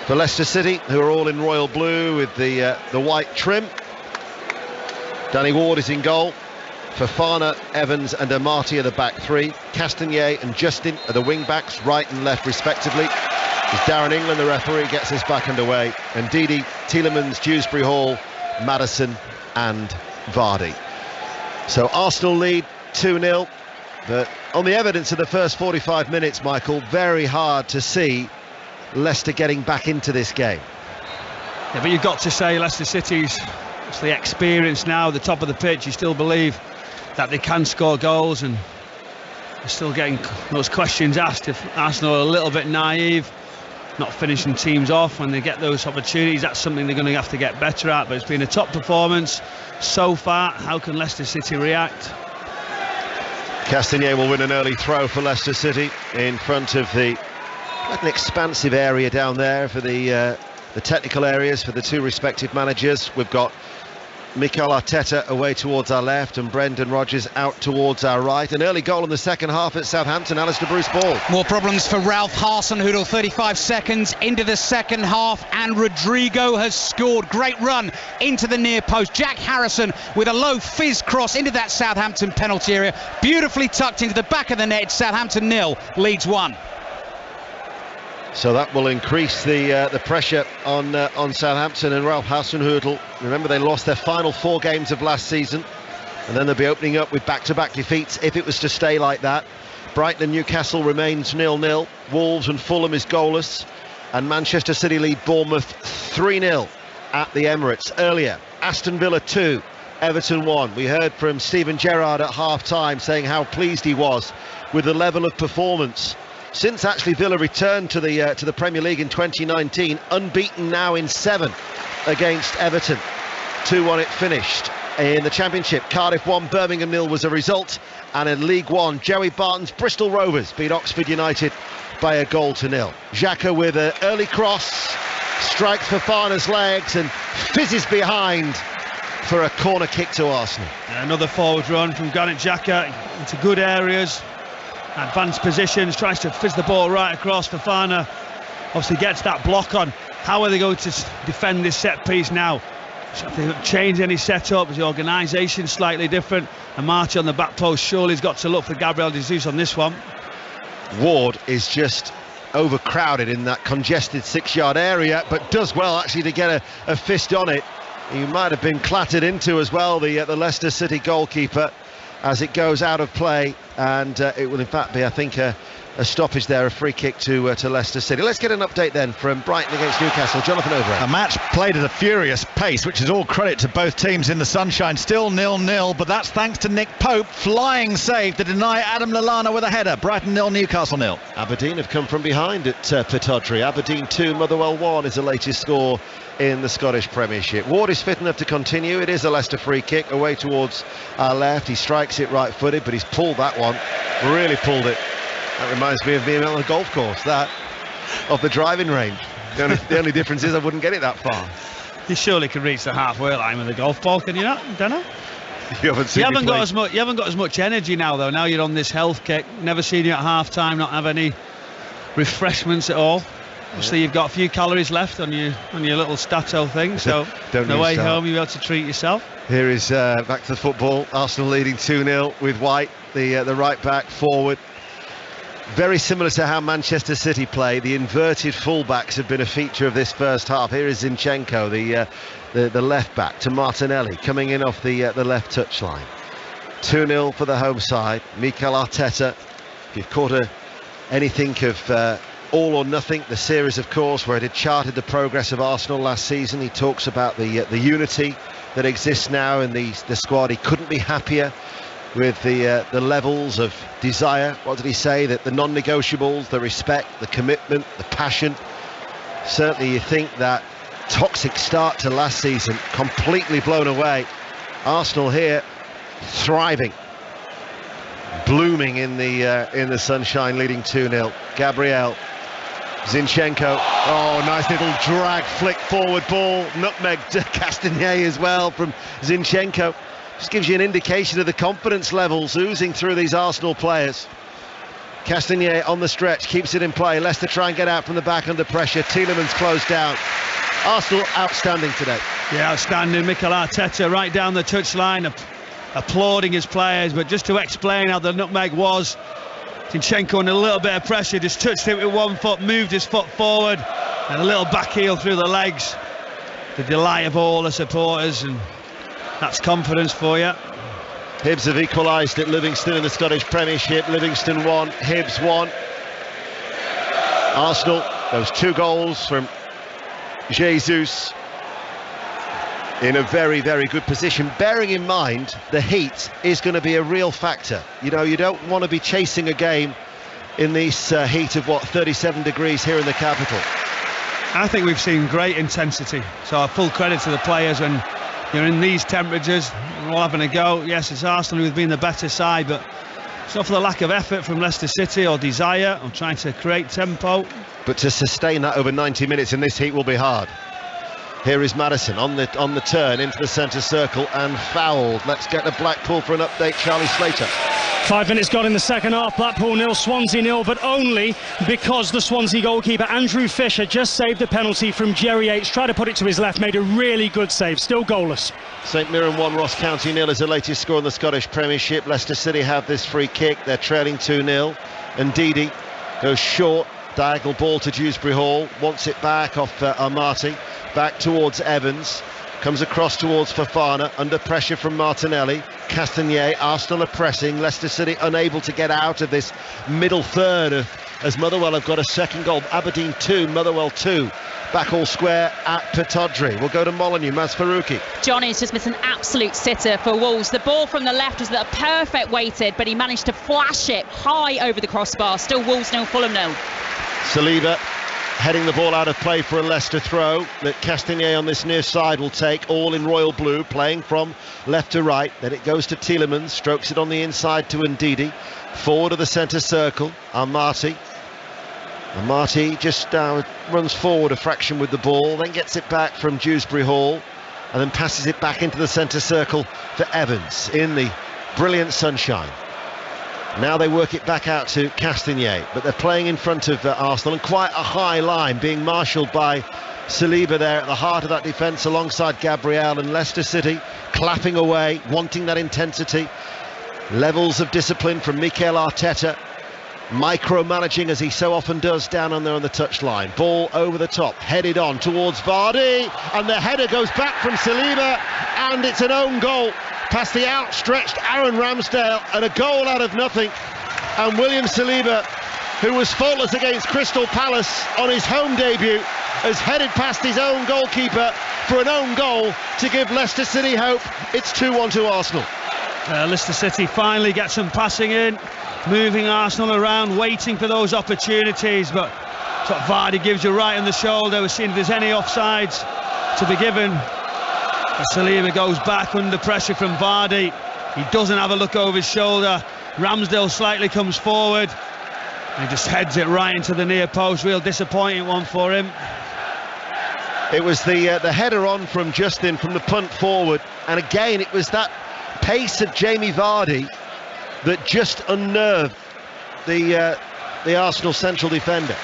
For Leicester City, who are all in royal blue with the white trim, Danny Ward is in goal. Fofana, Evans and Amati are the back three. Castagnet and Justin are the wing backs, right and left respectively. As Darren England, the referee, gets us back underway. And Didi, Tielemans, Dewsbury Hall, Maddison and Vardy. So Arsenal lead 2-0, but on the evidence of the first 45 minutes, Michael, very hard to see Leicester getting back into this game. Yeah, but you've got to say Leicester City's, it's the experience now, the top of the pitch. You still believe that they can score goals, and they're still getting those questions asked if Arsenal are a little bit naive, not finishing teams off when they get those opportunities. That's something they're going to have to get better at, but it's been a top performance so far. How can Leicester City react? Castagnet will win an early throw for Leicester City in front of an expansive area down there for the technical areas for the two respective managers. We've got Mikel Arteta away towards our left and Brendan Rodgers out towards our right. An early goal in the second half at Southampton. Alistair Bruce Ball. More problems for Ralph Hasenhüttl. 35 seconds into the second half and Rodrigo has scored. Great run into the near post. Jack Harrison with a low fizz cross into that Southampton penalty area. Beautifully tucked into the back of the net. Southampton 0, Leeds 1. So that will increase the pressure on Southampton and Ralph Hasenhüttl. Remember, they lost their final 4 games of last season, and then they'll be opening up with back-to-back defeats if it was to stay like that. Brighton and Newcastle remains 0-0. Wolves and Fulham is goalless, and Manchester City lead Bournemouth 3-0 at the Emirates. Earlier, Aston Villa 2, Everton 1. We heard from Steven Gerrard at half-time saying how pleased he was with the level of performance since actually Villa returned to the Premier League in 2019, unbeaten now in 7 against Everton. 2-1 it finished. In the Championship, Cardiff 1, Birmingham 0 was a result, and in League One, Joey Barton's Bristol Rovers beat Oxford United by 1-0. Xhaka with an early cross, strikes Fofana's legs and fizzes behind for a corner kick to Arsenal. Another forward run from Granit Xhaka into good areas. Advanced positions, tries to fizz the ball right across. Fofana obviously gets that block on. How are they going to defend this set piece now? Have they changed any setup? Is the organisation slightly different? And Marty on the back post, surely he's got to look for Gabriel Jesus on this one. Ward is just overcrowded in that congested 6-yard area, but does well actually to get a fist on it. He might have been clattered into as well, the Leicester City goalkeeper, as it goes out of play, and it will in fact be, I think, a stoppage there, a free kick to Leicester City. Let's get an update then from Brighton against Newcastle. Jonathan Overend. A match played at a furious pace, which is all credit to both teams in the sunshine. Still 0-0, but that's thanks to Nick Pope. Flying save to deny Adam Lallana with a header. Brighton 0, Newcastle 0. Aberdeen have come from behind at Pittodrie. Aberdeen 2, Motherwell 1 is the latest score in the Scottish Premiership. Ward is fit enough to continue. It is a Leicester free kick away towards our left. He strikes it right-footed, but he's pulled that one. Really pulled it. That reminds me of being on the golf course, that, of the driving range. The only difference is I wouldn't get it that far. You surely can reach the halfway line with a golf ball, can you not? Don't know. You haven't got as much energy now, though. Now you're on this health kick. Never seen you at half-time not have any refreshments at all. Obviously, you've got a few calories left on your little Stato thing, so on the way home you'll be able to treat yourself. Here is back to the football. Arsenal leading 2-0 with White, the right back forward. Very similar to how Manchester City play. The inverted fullbacks have been a feature of this first half. Here is Zinchenko, the left back, to Martinelli, coming in off the left touchline. 2-0 for the home side. Mikel Arteta, if you've caught anything of All or Nothing, the series, of course, where it had charted the progress of Arsenal last season, he talks about the unity that exists now in the squad. He couldn't be happier with the levels of desire. What did he say? That the non-negotiables, the respect, the commitment, the passion. Certainly you think that toxic start to last season completely blown away. Arsenal here thriving, blooming in the sunshine, leading 2-0. Gabriel, Zinchenko, oh, nice little drag flick forward ball, nutmeg to Castagnet as well from Zinchenko. Just gives you an indication of the confidence levels oozing through these Arsenal players. Castagnet on the stretch, keeps it in play. Leicester try and get out from the back under pressure. Tielemans closed down. Arsenal outstanding today. Yeah, outstanding. Mikel Arteta right down the touchline, applauding his players. But just to explain how the nutmeg was, Zinchenko under a little bit of pressure, just touched it with one foot, moved his foot forward, and a little back heel through the legs. The delight of all the supporters, and that's confidence for you. Hibs have equalised at Livingston in the Scottish Premiership. Livingston 1, Hibs 1. Arsenal, those 2 goals from Jesus, in a very, very good position, bearing in mind the heat is going to be a real factor. You know, you don't want to be chasing a game in this heat of 37 degrees here in the capital. I think we've seen great intensity, so full credit to the players. When you're in these temperatures, we're all having a go. Yes, it's Arsenal who've been the better side, but it's not for the lack of effort from Leicester City or desire or trying to create tempo. But to sustain that over 90 minutes in this heat will be hard. Here is Maddison on the turn into the centre circle and fouled. Let's get to Blackpool for an update. Charlie Slater. 5 minutes gone in the second half. Blackpool 0, Swansea 0, but only because the Swansea goalkeeper Andrew Fisher just saved the penalty from Jerry Yates. Tried to put it to his left, made a really good save. Still goalless. St Mirren 1, Ross County 0 is the latest score in the Scottish Premiership. Leicester City have this free kick. They're trailing 2-0. And Ndidi goes short. Diagonal ball to Dewsbury Hall. Wants it back off Amati. Back towards Evans. Comes across towards Fofana, under pressure from Martinelli. Castagnet, Arsenal are pressing. Leicester City unable to get out of this middle third as Motherwell have got a second goal. Aberdeen 2, Motherwell 2. Back all square at Pittodrie. We'll go to Molineux, Maz Faruqi. Johnny's just missed an absolute sitter for Wolves. The ball from the left was that perfect weighted, but he managed to flash it high over the crossbar. Still Wolves 0, Fulham 0. Saliba heading the ball out of play for a Leicester throw that Castagnet on this near side will take, all in royal blue, playing from left to right. Then it goes to Tielemans, strokes it on the inside to Ndidi, forward of the centre circle. Amati just runs forward a fraction with the ball, then gets it back from Dewsbury Hall and then passes it back into the centre circle for Evans in the brilliant sunshine. Now they work it back out to Castagnet, but they're playing in front of Arsenal, and quite a high line being marshalled by Saliba there at the heart of that defence alongside Gabriel, and Leicester City clapping away, wanting that intensity. Levels of discipline from Mikel Arteta, micromanaging as he so often does down on there on the touchline. Ball over the top, headed on towards Vardy, and the header goes back from Saliba, and it's an own goal past the outstretched Aaron Ramsdale, and a goal out of nothing. And William Saliba, who was faultless against Crystal Palace on his home debut, has headed past his own goalkeeper for an own goal to give Leicester City hope. It's 2-1 to Arsenal. Leicester City finally get some passing in, moving Arsenal around, waiting for those opportunities, but sort of Vardy gives you right on the shoulder. We're seeing if there's any offsides to be given. Saliba goes back under pressure from Vardy. He doesn't have a look over his shoulder. Ramsdale slightly comes forward. He just heads it right into the near post. Real disappointing one for him. It was the header on from Justin from the punt forward, and again it was that pace of Jamie Vardy that just unnerved the Arsenal central defender,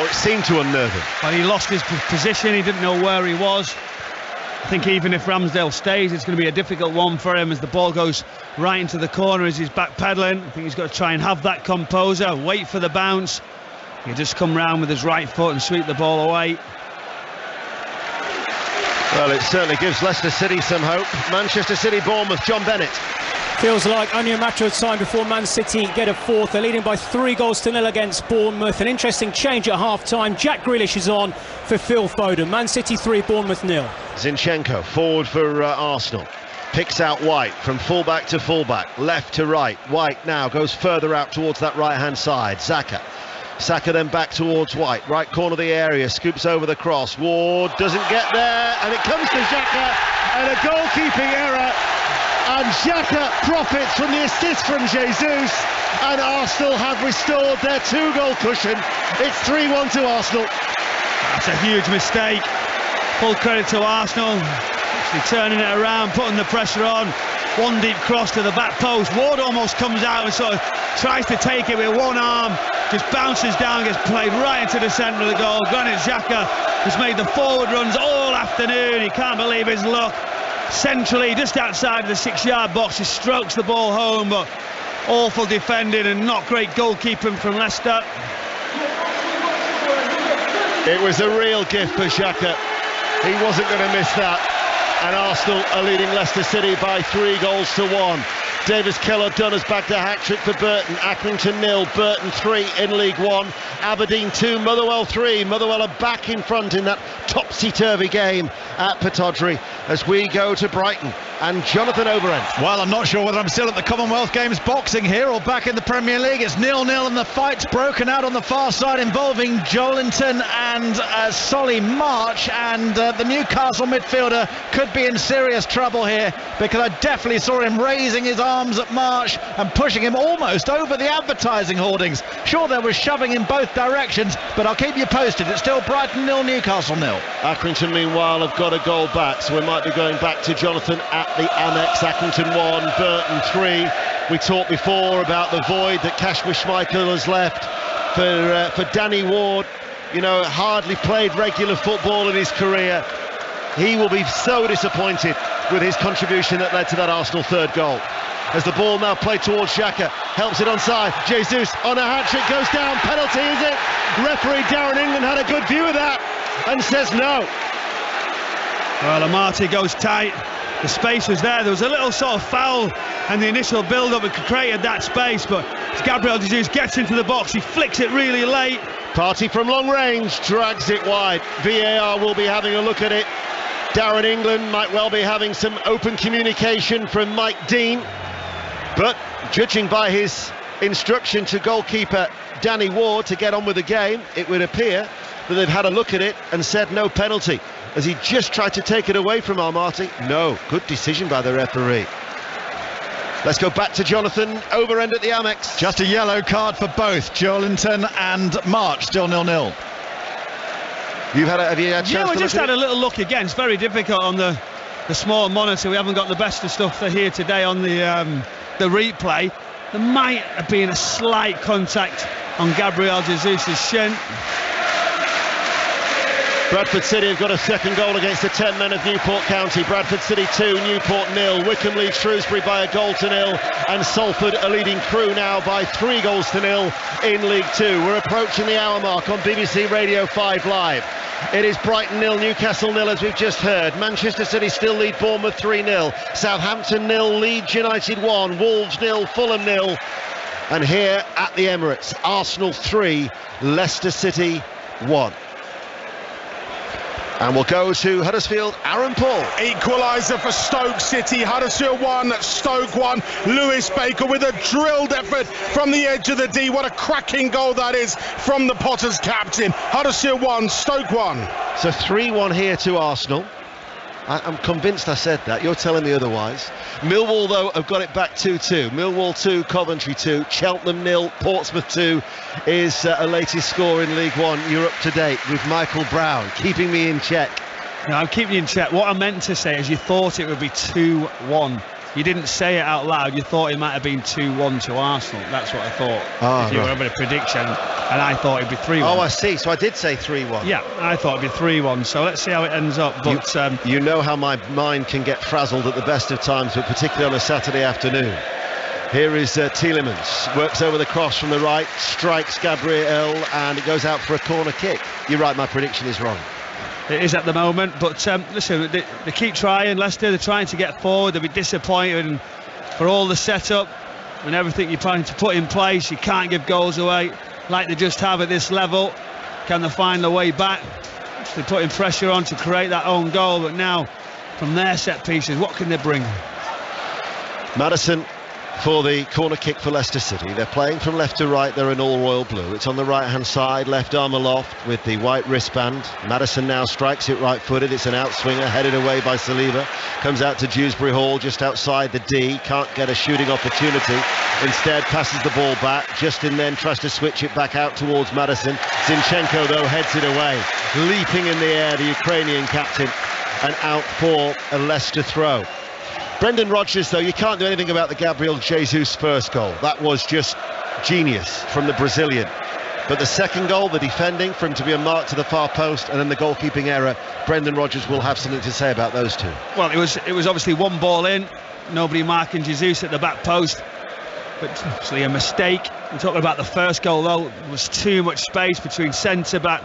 or it seemed to unnerve him. Well, he lost his position. He didn't know where he was. I think even if Ramsdale stays, it's going to be a difficult one for him as the ball goes right into the corner as he's backpedaling. I think he's got to try and have that composure, wait for the bounce. He just come round with his right foot and sweep the ball away. Well, it certainly gives Leicester City some hope. Manchester City, Bournemouth, John Bennett. Feels like only a matter of time before Man City get a fourth. They're leading by 3-0 against Bournemouth. An interesting change at half-time. Jack Grealish is on for Phil Foden. Man City 3, Bournemouth 0. Zinchenko forward for Arsenal. Picks out White from fullback to fullback, left to right. White now goes further out towards that right-hand side. Saka then back towards White, right corner of the area, scoops over the cross. Ward doesn't get there, and it comes to Xhaka, and a goalkeeping error. And Xhaka profits from the assist from Jesus, and Arsenal have restored their 2-goal cushion. It's 3-1 to Arsenal. That's a huge mistake. Full credit to Arsenal. Actually turning it around, putting the pressure on. One deep cross to the back post. Ward almost comes out and sort of tries to take it with one arm. Just bounces down, gets played right into the centre of the goal. Granit Xhaka has made the forward runs all afternoon. He can't believe his luck. Centrally, just outside of the 6-yard box, he strokes the ball home, but awful defending and not great goalkeeping from Leicester. It was a real gift for Xhaka. He wasn't going to miss that. And Arsenal are leading Leicester City by 3-1. Davis Keller done has bagged a hat-trick for Burton. Accrington 0, Burton 3 in League One. Aberdeen 2, Motherwell 3. Motherwell are back in front in that topsy-turvy game at Pittodrie as we go to Brighton and Jonathan Overend. Well, I'm not sure whether I'm still at the Commonwealth Games boxing here or back in the Premier League. It's 0-0 and the fight's broken out on the far side involving Joelinton and Solly March, and the Newcastle midfielder could be in serious trouble here because I definitely saw him raising his arms at March and pushing him almost over the advertising hoardings. Sure, there was shoving in both directions, but I'll keep you posted. It's still Brighton 0, Newcastle 0. Accrington meanwhile have got a goal back, so we might be going back to Jonathan at the Amex. Accrington 1, Burton 3. We talked before about the void that Kasper Schmeichel has left for Danny Ward. You know, hardly played regular football in his career. He will be so disappointed with his contribution that led to that Arsenal third goal. As the ball now played towards Xhaka, helps it onside. Jesus on a hat-trick, goes down. Penalty, is it? Referee Darren England had a good view of that and says no. Well, Amati goes tight. The space was there. There was a little sort of foul and the initial build-up that created that space, but as Gabriel Jesus gets into the box, he flicks it really late. Partey from long range drags it wide. VAR will be having a look at it. Darren England might well be having some open communication from Mike Dean, but judging by his instruction to goalkeeper Danny Ward to get on with the game, it would appear that they've had a look at it and said no penalty, as he just tried to take it away from Almaty. No, good decision by the referee. Let's go back to Jonathan Overend at the Amex. Just a yellow card for both Joelinton and March, still 0-0. Have you had a chance yeah, to we just look had at a little look again. It's very difficult on the small monitor. We haven't got the best of stuff for here today on the replay. There might have been a slight contact on Gabriel Jesus' shin. Bradford City have got a second goal against the 10 men of Newport County. Bradford City 2, Newport 0. Wickham leads Shrewsbury by a goal to 0, and Salford are leading Crewe now by 3 goals to 0 in League 2. We're approaching the hour mark on BBC Radio 5 Live. It is Brighton 0, Newcastle 0, as we've just heard. Manchester City still lead Bournemouth 3-0. Southampton 0, Leeds United 1, Wolves 0, Fulham 0. And here at the Emirates, Arsenal 3, Leicester City 1. And we'll go to Huddersfield, Aaron Paul. Equaliser for Stoke City, Huddersfield 1, Stoke 1. Lewis Baker with a drilled effort from the edge of the D. What a cracking goal that is from the Potters captain. Huddersfield 1, Stoke 1. So 3-1 here to Arsenal. I'm convinced I said that. You're telling me otherwise. Millwall, though, have got it back 2-2. Millwall 2, Coventry 2, Cheltenham 0, Portsmouth 2 is a latest score in League One. You're up to date with Michael Brown, keeping me in check. No, I'm keeping you in check. What I meant to say is you thought it would be 2-1 you didn't say it out loud. You thought it might have been 2-1 to Arsenal. That's what I thought. If you were having a prediction, and I thought it'd be 3-1. Oh, I see. So I did say 3-1. Yeah, I thought it'd be 3-1. So let's see how it ends up. But you know how my mind can get frazzled at the best of times, but particularly on a Saturday afternoon. Here is Tielemans, works over the cross from the right, strikes Gabriel, and it goes out for a corner kick. You're right, my prediction is wrong. It is at the moment, but listen, they keep trying. Leicester, they're trying to get forward. They'll be disappointed, and for all the setup and everything you're trying to put in place, you can't give goals away like they just have at this level. Can they find their way back? They're putting pressure on to create that own goal, but now from their set pieces, what can they bring? Maddison for the corner kick for Leicester City. They're playing from left to right. They're in all royal blue. It's on the right hand side, left arm aloft with the white wristband. Maddison now strikes it right footed. It's an outswinger headed away by Saliba. Comes out to Dewsbury Hall just outside the D. Can't get a shooting opportunity. Instead passes the ball back. Justin then tries to switch it back out towards Maddison. Zinchenko though heads it away. Leaping in the air, the Ukrainian captain, and out for a Leicester throw. Brendan Rodgers, though, you can't do anything about the Gabriel Jesus first goal. That was just genius from the Brazilian. But the second goal, the defending, for him to be a mark to the far post, and then the goalkeeping error, Brendan Rodgers will have something to say about those two. Well, it was obviously one ball in, nobody marking Jesus at the back post, but obviously a mistake. We're talking about the first goal, though. There was too much space between centre-back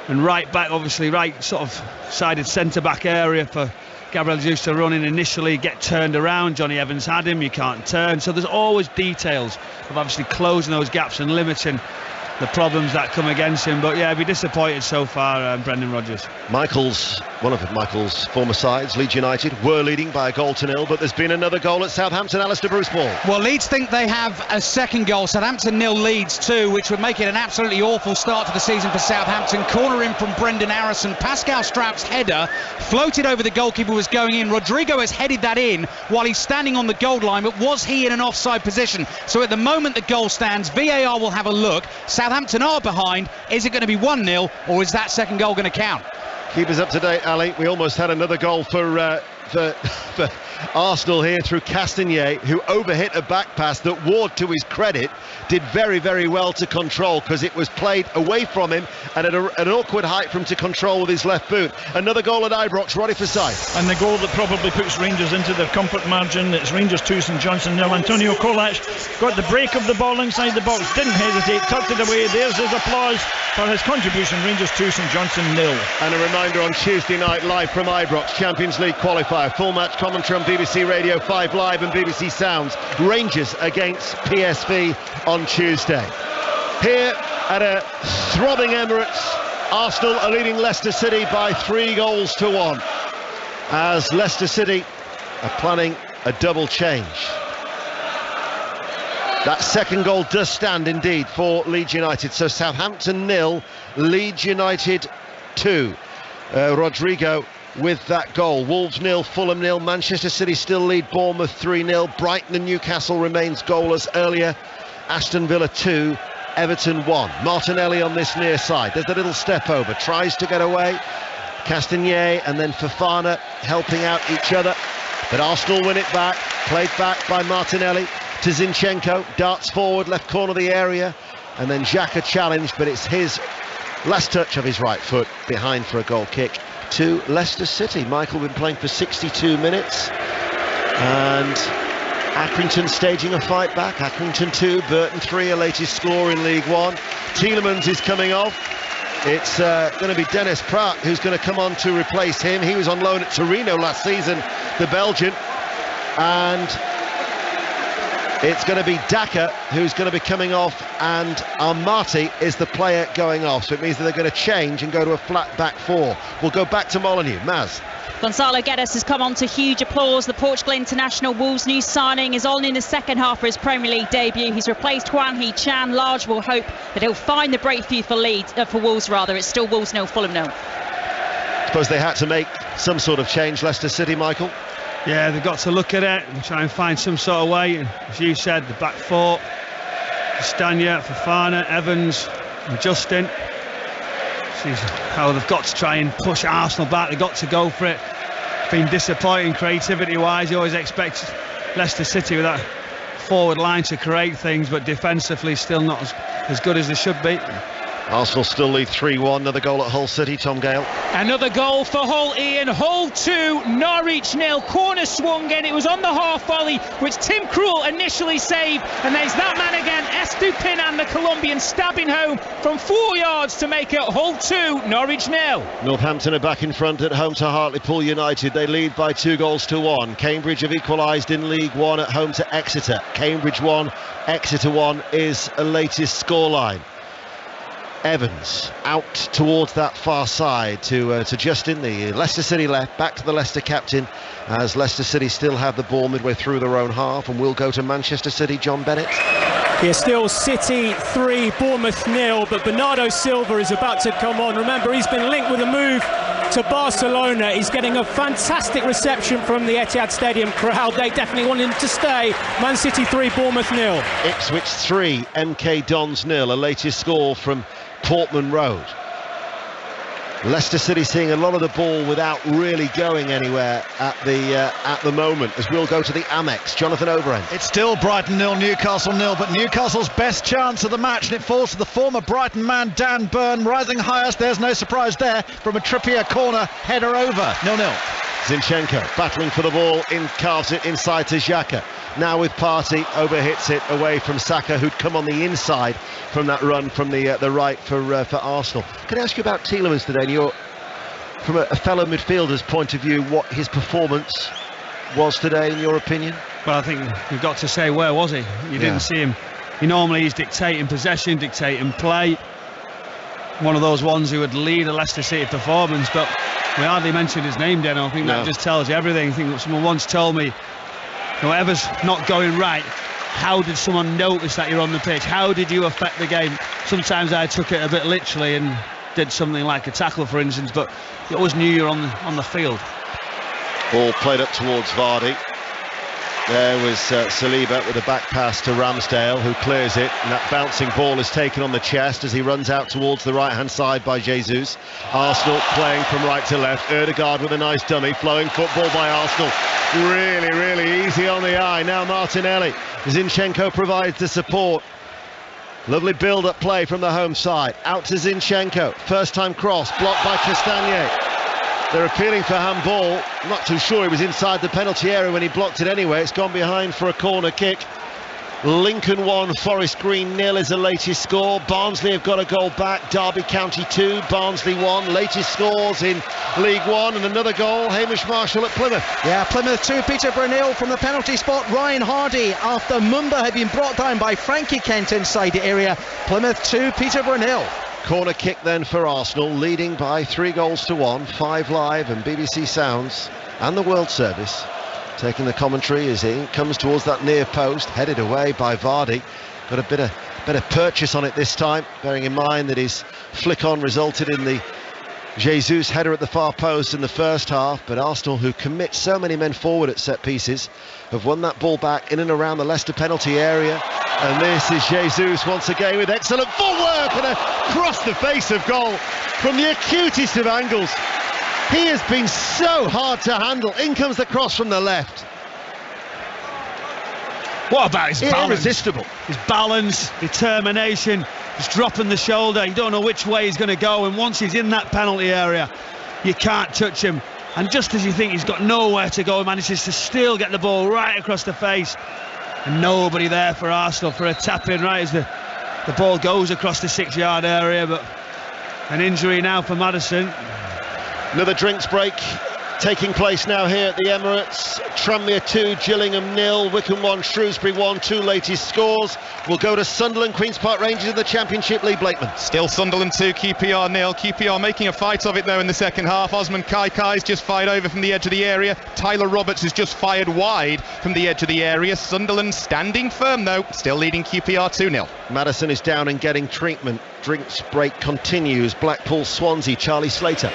and right-back, obviously right sort of sided centre-back area for Gabriel Jesus to run in initially, get turned around. Johnny Evans had him, you can't turn. So there's always details of obviously closing those gaps and limiting the problems that come against him. But yeah, I'd be disappointed so far, Brendan Rodgers. One of Michael's former sides, Leeds United, were leading by a 1-0, but there's been another goal at Southampton. Alistair Bruce Ball. Well, Leeds think they have a second goal. Southampton 0, Leeds 2, which would make it an absolutely awful start to the season for Southampton. Corner in from Brendan Harrison. Pascal Straup's header floated over the goalkeeper, was going in. Rodrigo has headed that in while he's standing on the goal line, but was he in an offside position? So at the moment the goal stands, VAR will have a look. Southampton are behind. Is it going to be 1-0, or is that second goal going to count? Keep us up to date, Ali. We almost had another goal for Arsenal here through Castagnet, who overhit a back pass that Ward, to his credit, did very, very well to control, because it was played away from him and at an awkward height for him to control with his left boot. Another goal at Ibrox, Roddy Forsyth. And the goal that probably puts Rangers into their comfort margin. It's Rangers 2, St Johnstone 0. Antonio Kovac got the break of the ball inside the box, didn't hesitate, tucked it away. There's his applause for his contribution. Rangers 2, St Johnstone 0. And a reminder on Tuesday night, live from Ibrox, Champions League qualifier, full match commentary on BBC Radio 5 Live and BBC Sounds. Rangers against PSV on Tuesday. Here at a throbbing Emirates, Arsenal are leading Leicester City by 3-1, as Leicester City are planning a double change. That second goal does stand indeed for Leeds United. So Southampton 0, Leeds United 2. Rodrigo with that goal. Wolves 0, Fulham 0. Manchester City still lead Bournemouth 3-0. Brighton and Newcastle remains goalless earlier. Aston Villa 2, Everton 1. Martinelli on this near side. There's a little step over. Tries to get away. Castagnet and then Fofana helping out each other. But Arsenal win it back. Played back by Martinelli to Zinchenko. Darts forward, left corner of the area. And then Xhaka challenged, but it's his last touch of his right foot behind for a goal kick to Leicester City. Michael been playing for 62 minutes. And Accrington staging a fight back. Accrington 2, Burton 3, a latest score in League One. Tielemans is coming off. It's going to be Dennis Praet who's going to come on to replace him. He was on loan at Torino last season, the Belgian. And it's going to be Daka who's going to be coming off, and Amati is the player going off. So it means that they're going to change and go to a flat back four. We'll go back to Molineux. Maz. Gonçalo Guedes has come on to huge applause. The Portugal international, Wolves' new signing, is on in the second half for his Premier League debut. He's replaced Hwang Hee-chan. Large will hope that he'll find the breakthrough for Wolves. It's still Wolves 0, Fulham 0. Suppose they had to make some sort of change, Leicester City, Michael. Yeah, they've got to look at it and try and find some sort of way. And as you said, the back four, Stanya, Fofana, Evans and Justin. See how they've got to try and push Arsenal back. They've got to go for it. been disappointing creativity-wise. You always expect Leicester City with that forward line to create things, but defensively still not as good as they should be. Arsenal still lead 3-1. Another goal at Hull City. Tom Gale. Another goal for Hull, Ian. Hull 2, Norwich 0. Corner swung in. It was on the half volley, which Tim Krul initially saved. And there's that man again, Estupiñán, the Colombian, stabbing home from 4 yards to make it Hull 2, Norwich 0. Northampton are back in front at home to Hartlepool United. They lead by 2-1. Cambridge have equalised in League One at home to Exeter. Cambridge 1, Exeter 1 is a latest scoreline. Evans out towards that far side to Justin, the Leicester City left, back to the Leicester captain, as Leicester City still have the ball midway through their own half, and will go to Manchester City. John Bennett. Yeah, still City 3, Bournemouth 0, but Bernardo Silva is about to come on. Remember, he's been linked with a move to Barcelona. He's getting a fantastic reception from the Etihad Stadium crowd. They definitely want him to stay. Man City 3, Bournemouth 0. Ipswich 3, MK Dons 0, a latest score from Portman Road. Leicester City seeing a lot of the ball without really going anywhere at the moment, as we'll go to the Amex. Jonathan Overend. It's still Brighton 0, Newcastle 0, but Newcastle's best chance of the match, and it falls to the former Brighton man Dan Burn, rising highest. There's no surprise there from a Trippier corner header over. 0-0. Zinchenko battling for the ball, carves it inside to Xhaka. Now with Partey, overhits it away from Saka, who'd come on the inside from that run from the right for Arsenal. Can I ask you about Tielemans today, and from a fellow midfielder's point of view, what his performance was today, in your opinion? Well, I think you've got to say, where was he? You didn't see him. Normally he's dictating possession, dictating play. One of those ones who would lead a Leicester City performance, but we hardly mentioned his name, Deno. I think that just tells you everything. I think someone once told me, whatever's not going right, how did someone notice that you're on the pitch? How did you affect the game? Sometimes I took it a bit literally and did something like a tackle, for instance, but you always knew you're on the field. Ball played up towards Vardy. There was Saliba with a back pass to Ramsdale, who clears it, and that bouncing ball is taken on the chest as he runs out towards the right-hand side by Jesus. Arsenal playing from right to left. Ødegaard with a nice dummy, flowing football by Arsenal. Really, really easy on the eye. Now Martinelli. Zinchenko provides the support. Lovely build-up play from the home side. Out to Zinchenko. First-time cross, blocked by Castagne. They're appealing for handball. I'm not too sure he was inside the penalty area when he blocked it anyway. It's gone behind for a corner kick. Lincoln 1, Forest Green 0 is the latest score. Barnsley have got a goal back. Derby County 2, Barnsley 1. Latest scores in League One, and another goal, Hamish Marshall at Plymouth. Yeah, Plymouth 2, Peterborough 0 from the penalty spot. Ryan Hardy, after Mumba had been brought down by Frankie Kent inside the area. Plymouth 2, Peterborough 0. Corner kick then for Arsenal, leading by 3-1. 5 Live and BBC Sounds and the World Service taking the commentary as he comes towards that near post, headed away by Vardy. Got a bit of purchase on it this time, bearing in mind that his flick on resulted in the Jesus header at the far post in the first half. But Arsenal, who commit so many men forward at set pieces, have won that ball back in and around the Leicester penalty area. And this is Jesus once again with excellent footwork and across the face of goal from the acutest of angles. He has been so hard to handle. In comes the cross from the left. What about his balance? Irresistible. His balance, determination, just dropping the shoulder. You don't know which way he's going to go, and once he's in that penalty area, you can't touch him. And just as you think he's got nowhere to go, he manages to still get the ball right across the face. And nobody there for Arsenal for a tap-in right as the ball goes across the 6-yard area. But an injury now for Maddison. Another drinks break taking place now here at the Emirates. Tranmere 2, Gillingham 0, Wycombe 1, Shrewsbury 1, 2 latest scores. We'll go to Sunderland, Queen's Park Rangers in the Championship. Lee Blakeman. Still Sunderland 2, QPR 0. QPR making a fight of it though in the second half. Osman Kaikai's just fired over from the edge of the area. Tyler Roberts has just fired wide from the edge of the area. Sunderland standing firm though, still leading QPR 2-0. Maddison is down and getting treatment. Drinks break continues. Blackpool, Swansea, Charlie Slater.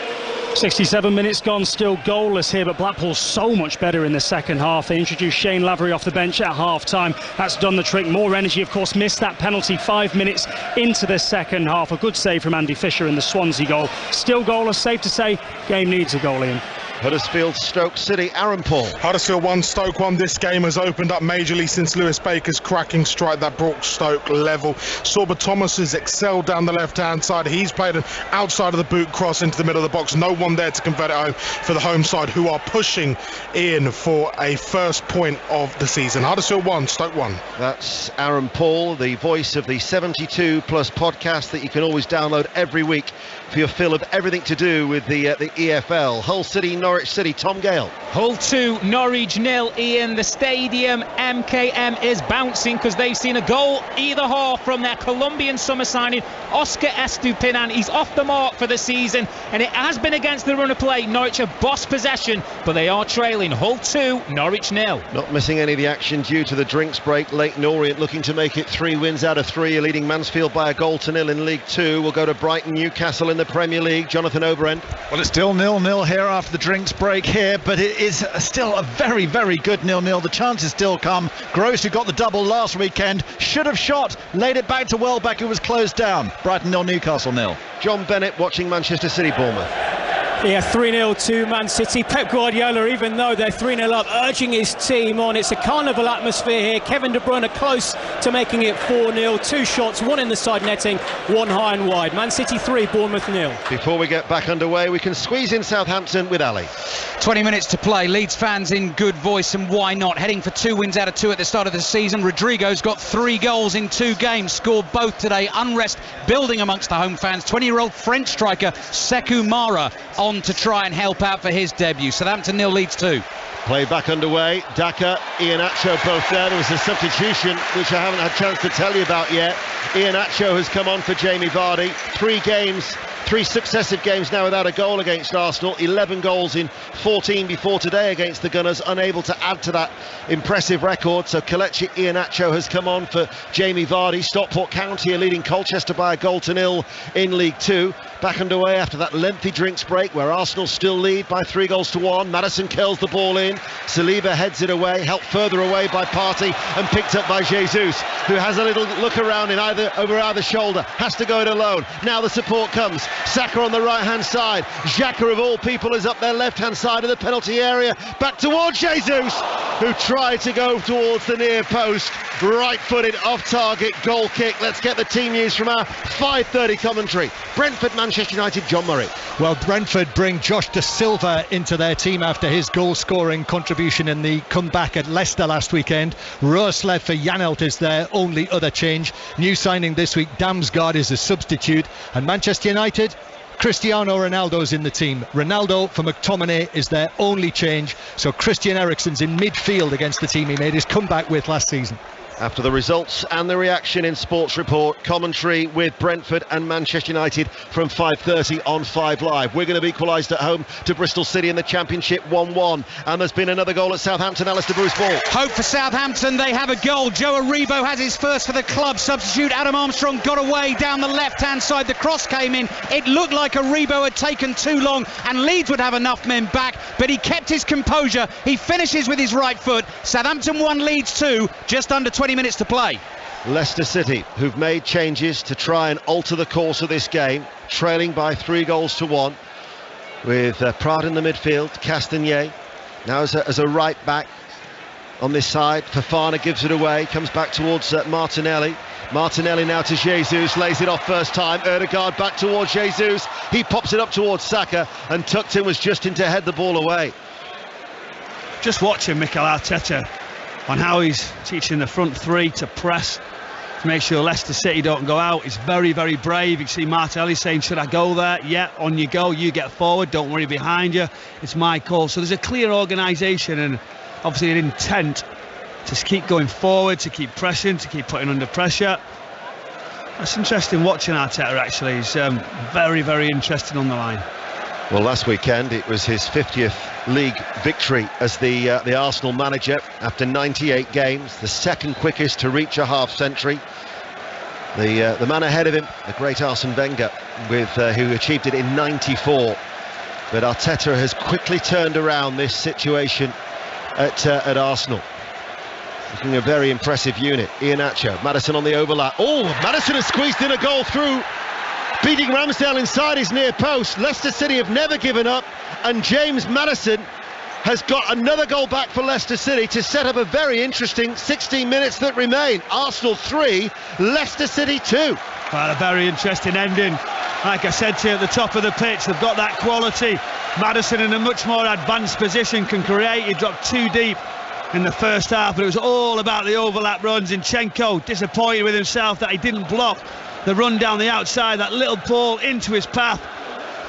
67 minutes gone, still goalless here, but Blackpool's so much better in the second half. They introduced Shane Lavery off the bench at half-time. That's done the trick. More energy, of course, missed that penalty 5 minutes into the second half. A good save from Andy Fisher in the Swansea goal. Still goalless, safe to say, game needs a goal, Ian. Huddersfield, Stoke City, Aaron Paul. Huddersfield 1, Stoke 1. This game has opened up majorly since Lewis Baker's cracking strike that brought Stoke level. Sorba Thomas has excelled down the left-hand side. He's played an outside of the boot cross into the middle of the box. No one there to convert it home for the home side, who are pushing in for a first point of the season. Huddersfield 1, Stoke 1. That's Aaron Paul, the voice of the 72 Plus podcast that you can always download every week for your fill of everything to do with the EFL. Hull City, Norwich City, Tom Gale. Hull 2, Norwich 0. Ian, the stadium, MKM is bouncing because they've seen a goal either half from their Colombian summer signing, Oscar Estupinan. He's off the mark for the season, and it has been against the run of play. Norwich have bossed possession, but they are trailing. Hull 2, Norwich 0. Not missing any of the action due to the drinks break. Leyton Orient looking to make it 3 wins out of 3, leading Mansfield by a goal to 0 in League 2. We'll go to Brighton, Newcastle in the Premier League. Jonathan Overend. Well, it's still 0-0 here after the drinks break here, but it is still a very, very good 0-0. The chances still come. Gross, who got the double last weekend, should have shot, laid it back to Welbeck, who was closed down. Brighton 0, Newcastle 0. John Bennett watching Manchester City, Bournemouth. Yeah, 3-0 to Man City. Pep Guardiola, even though they're 3-0 up, urging his team on. It's a carnival atmosphere here. Kevin De Bruyne close to making it 4-0. 2 shots, 1 in the side netting, 1 high and wide. Man City 3, Bournemouth 0. Before we get back underway, we can squeeze in Southampton with Ali. 20 minutes to play. Leeds fans in good voice, and why not? Heading for 2 wins out of 2 at the start of the season. Rodrigo's got 3 goals in 2 games, scored both today. Unrest building amongst the home fans. 20-year-old French striker Sekou Mara on to try and help out for his debut. Southampton 0, Leeds 2. Play back underway. Daka, Iheanacho both there. There was a substitution which I haven't had a chance to tell you about yet. Iheanacho has come on for Jamie Vardy. 3 successive games now without a goal against Arsenal. 11 goals in 14 before today against the Gunners, unable to add to that impressive record. So Kelechi Iheanacho has come on for Jamie Vardy. Stockport County are leading Colchester by a goal to 0 in League 2. Back underway after that lengthy drinks break where Arsenal still lead by 3 goals to 1. Maddison curls the ball in. Saliba heads it away, helped further away by Partey and picked up by Jesus, who has a little look around in over either shoulder, has to go it alone. Now the support comes. Saka on the right hand side. Xhaka of all people is up their left hand side of the penalty area. Back towards Jesus, who tried to go towards the near post. Right footed, off target, goal kick. Let's get the team news from our 5:30 commentary. Brentford, Manchester United, John Murray. Well, Brentford bring Josh Da Silva into their team after his goal-scoring contribution in the comeback at Leicester last weekend. Roerslev for Janelt is their only other change. New signing this week, Damsgaard is a substitute. And Manchester United, Cristiano Ronaldo's in the team. Ronaldo for McTominay is their only change. So Christian Eriksen's in midfield against the team he made his comeback with last season. After the results and the reaction in Sports Report, commentary with Brentford and Manchester United from 5:30 on 5 Live. Wigan have equalised at home to Bristol City in the Championship 1-1, and there's been another goal at Southampton. Alistair Bruce Ball. Hope for Southampton, they have a goal. Joe Aribo has his first for the club. Substitute Adam Armstrong got away down the left-hand side. The cross came in. It looked like Aribo had taken too long and Leeds would have enough men back, but he kept his composure. He finishes with his right foot. Southampton 1, Leeds 2, just under 20 minutes to play. Leicester City, who've made changes to try and alter the course of this game, trailing by 3 goals to 1, with Prat in the midfield, Castagnet now as a right back on this side. Fofana gives it away, comes back towards Martinelli. Martinelli now to Jesus, lays it off first time. Ødegaard back towards Jesus. He pops it up towards Saka, and tucked in was just in to head the ball away. Just watching Mikel Arteta on how he's teaching the front 3 to press to make sure Leicester City don't go out. He's very, very brave. You can see Martinelli saying, should I go there? Yeah, on you go. You get forward. Don't worry behind you. It's my call. So there's a clear organisation and obviously an intent to keep going forward, to keep pressing, to keep putting under pressure. That's interesting watching Arteta, actually. He's very, very interesting on the line. Well, last weekend it was his 50th league victory as the Arsenal manager after 98 games, the second quickest to reach a half century. The man ahead of him, the great Arsene Wenger, who achieved it in 94. But Arteta has quickly turned around this situation at Arsenal. Looking a very impressive unit. Iheanacho, Maddison on the overlap. Oh, Maddison has squeezed in a goal through beating Ramsdale inside his near post. Leicester City have never given up, and James Maddison has got another goal back for Leicester City to set up a very interesting 16 minutes that remain. Arsenal 3, Leicester City 2. Well, a very interesting ending. Like I said to you at the top of the pitch, they've got that quality. Maddison in a much more advanced position can create. He dropped too deep in the first half, but it was all about the overlap runs. Zinchenko disappointed with himself that he didn't block the run down the outside, that little ball into his path.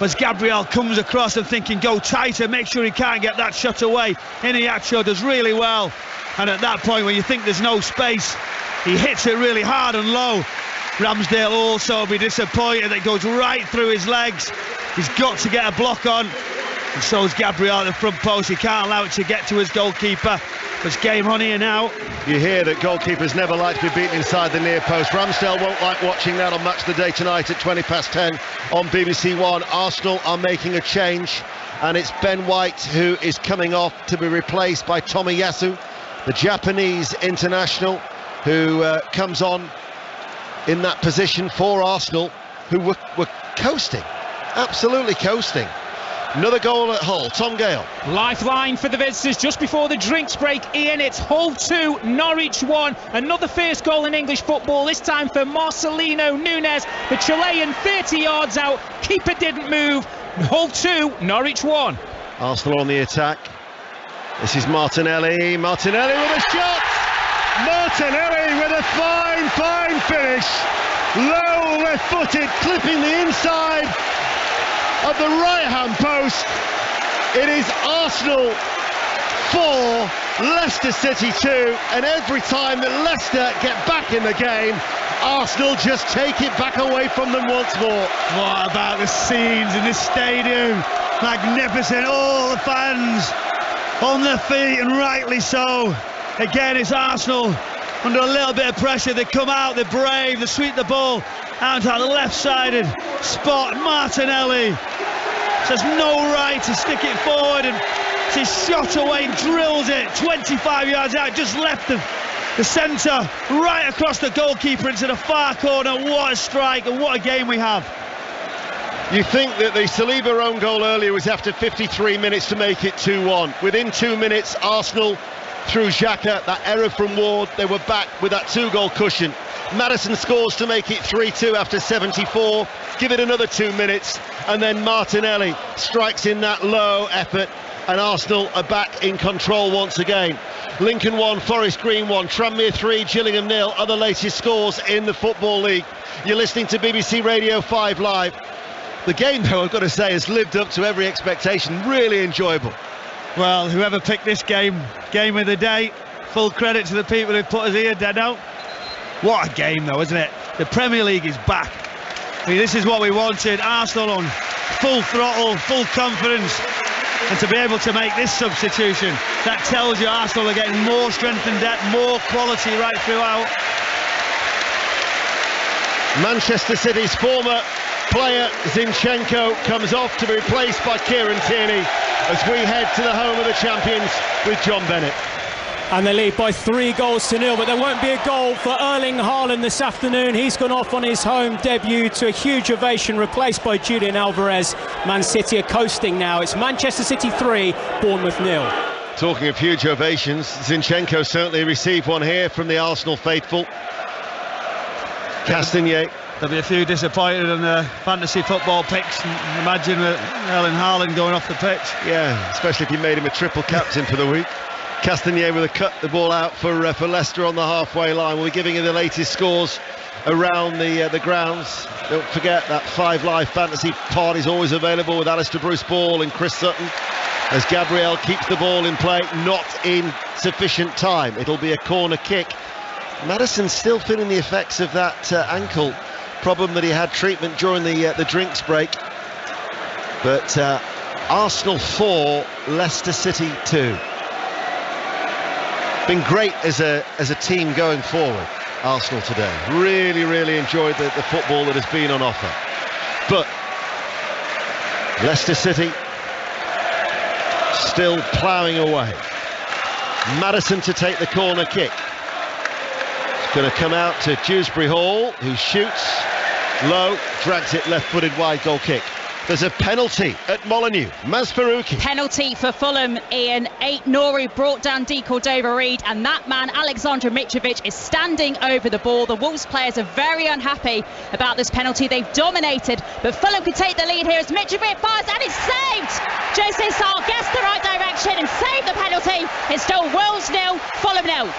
As Gabriel comes across and thinking, go tighter, make sure he can't get that shot away. Iheanacho does really well, and at that point when you think there's no space, he hits it really hard and low. Ramsdale also be disappointed that it goes right through his legs. He's got to get a block on, and so is Gabriel at the front post. He can't allow it to get to his goalkeeper. It's game on here now. You hear that goalkeepers never like to be beaten inside the near post. Ramsdale won't like watching that on Match of the Day tonight at 10:20 on BBC One. Arsenal are making a change, and it's Ben White who is coming off to be replaced by Tomiyasu, the Japanese international, who comes on in that position for Arsenal, who were coasting, absolutely coasting. Another goal at Hull. Tom Gale. Lifeline for the visitors just before the drinks break. Ian, it's Hull 2, Norwich 1. Another first goal in English football, this time for Marcelino Nunes. The Chilean 30 yards out. Keeper didn't move. Hull 2, Norwich 1. Arsenal on the attack. This is Martinelli. Martinelli with a shot. Martinelli with a fine finish. Low left-footed, clipping the inside of the right-hand post. It is Arsenal 4, Leicester City 2, and every time that Leicester get back in the game, Arsenal just take it back away from them once more. What about the scenes in this stadium? Magnificent, all the fans on their feet, and rightly so. Again, it's Arsenal under a little bit of pressure. They come out, they're brave, they sweep the ball out to the left-sided spot. Martinelli has no right to stick it forward, and it's shot away, drills it 25 yards out, just left the centre, right across the goalkeeper into the far corner. What a strike, and what a game we have. You think that the Saliba own goal earlier was after 53 minutes to make it 2-1. Within 2 minutes, Arsenal, through Xhaka, that error from Ward, they were back with that 2-goal cushion. Maddison scores to make it 3-2 after 74. Give it another 2 minutes, and then Martinelli strikes in that low effort, and Arsenal are back in control once again. Lincoln 1, Forest Green 1, Tranmere 3, Gillingham 0. Other latest scores in the Football League. You're listening to BBC Radio 5 Live. The game, though, I've got to say, has lived up to every expectation. Really enjoyable. Well, whoever picked this game of the day, full credit to the people who put us here, Deno. What a game, though, isn't it? The Premier League is back. I mean, this is what we wanted. Arsenal on full throttle, full confidence, and to be able to make this substitution, that tells you Arsenal are getting more strength and depth, more quality right throughout. Manchester City's former player Zinchenko comes off to be replaced by Kieran Tierney as we head to the home of the champions with John Bennett. And they lead by 3-0, but there won't be a goal for Erling Haaland this afternoon. He's gone off on his home debut to a huge ovation, replaced by Julian Alvarez. Man City are coasting now. It's Manchester City 3, Bournemouth 0. Talking of huge ovations, Zinchenko certainly received one here from the Arsenal faithful. Castagnet. There'll be a few disappointed on the fantasy football picks. Imagine Erling Haaland going off the pitch. Yeah, especially if you made him a triple captain for the week. Castagnet with a cut the ball out for Leicester on the halfway line. We'll be giving you the latest scores around the grounds. Don't forget that 5 Live fantasy pod is always available with Alistair Bruce Ball and Chris Sutton, as Gabriel keeps the ball in play, not in sufficient time. It'll be a corner kick. Maddison's still feeling the effects of that ankle problem that he had treatment during the drinks break. But Arsenal 4, Leicester City 2. Been great as a team going forward, Arsenal today. Really enjoyed the football that has been on offer. But Leicester City still ploughing away. Maddison to take the corner kick. It's going to come out to Dewsbury Hall, who shoots. Low, drags it left-footed wide, goal kick. There's a penalty at Molineux. Maz Faruqi. Penalty for Fulham, Ian. 8 Nori brought down D Cordova-Reid, and that man, Alexander Mitrovic, is standing over the ball. The Wolves players are very unhappy about this penalty. They've dominated, but Fulham could take the lead here as Mitrovic fires, and it's saved! Jose Sal gets the right direction and saved the penalty. It's still Wolves 0, Fulham 0.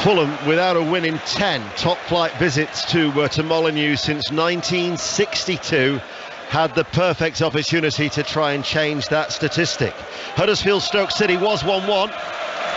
Fulham without a win in 10 top-flight visits to Molineux since 1962. Had the perfect opportunity to try and change that statistic. Huddersfield-Stoke City was 1-1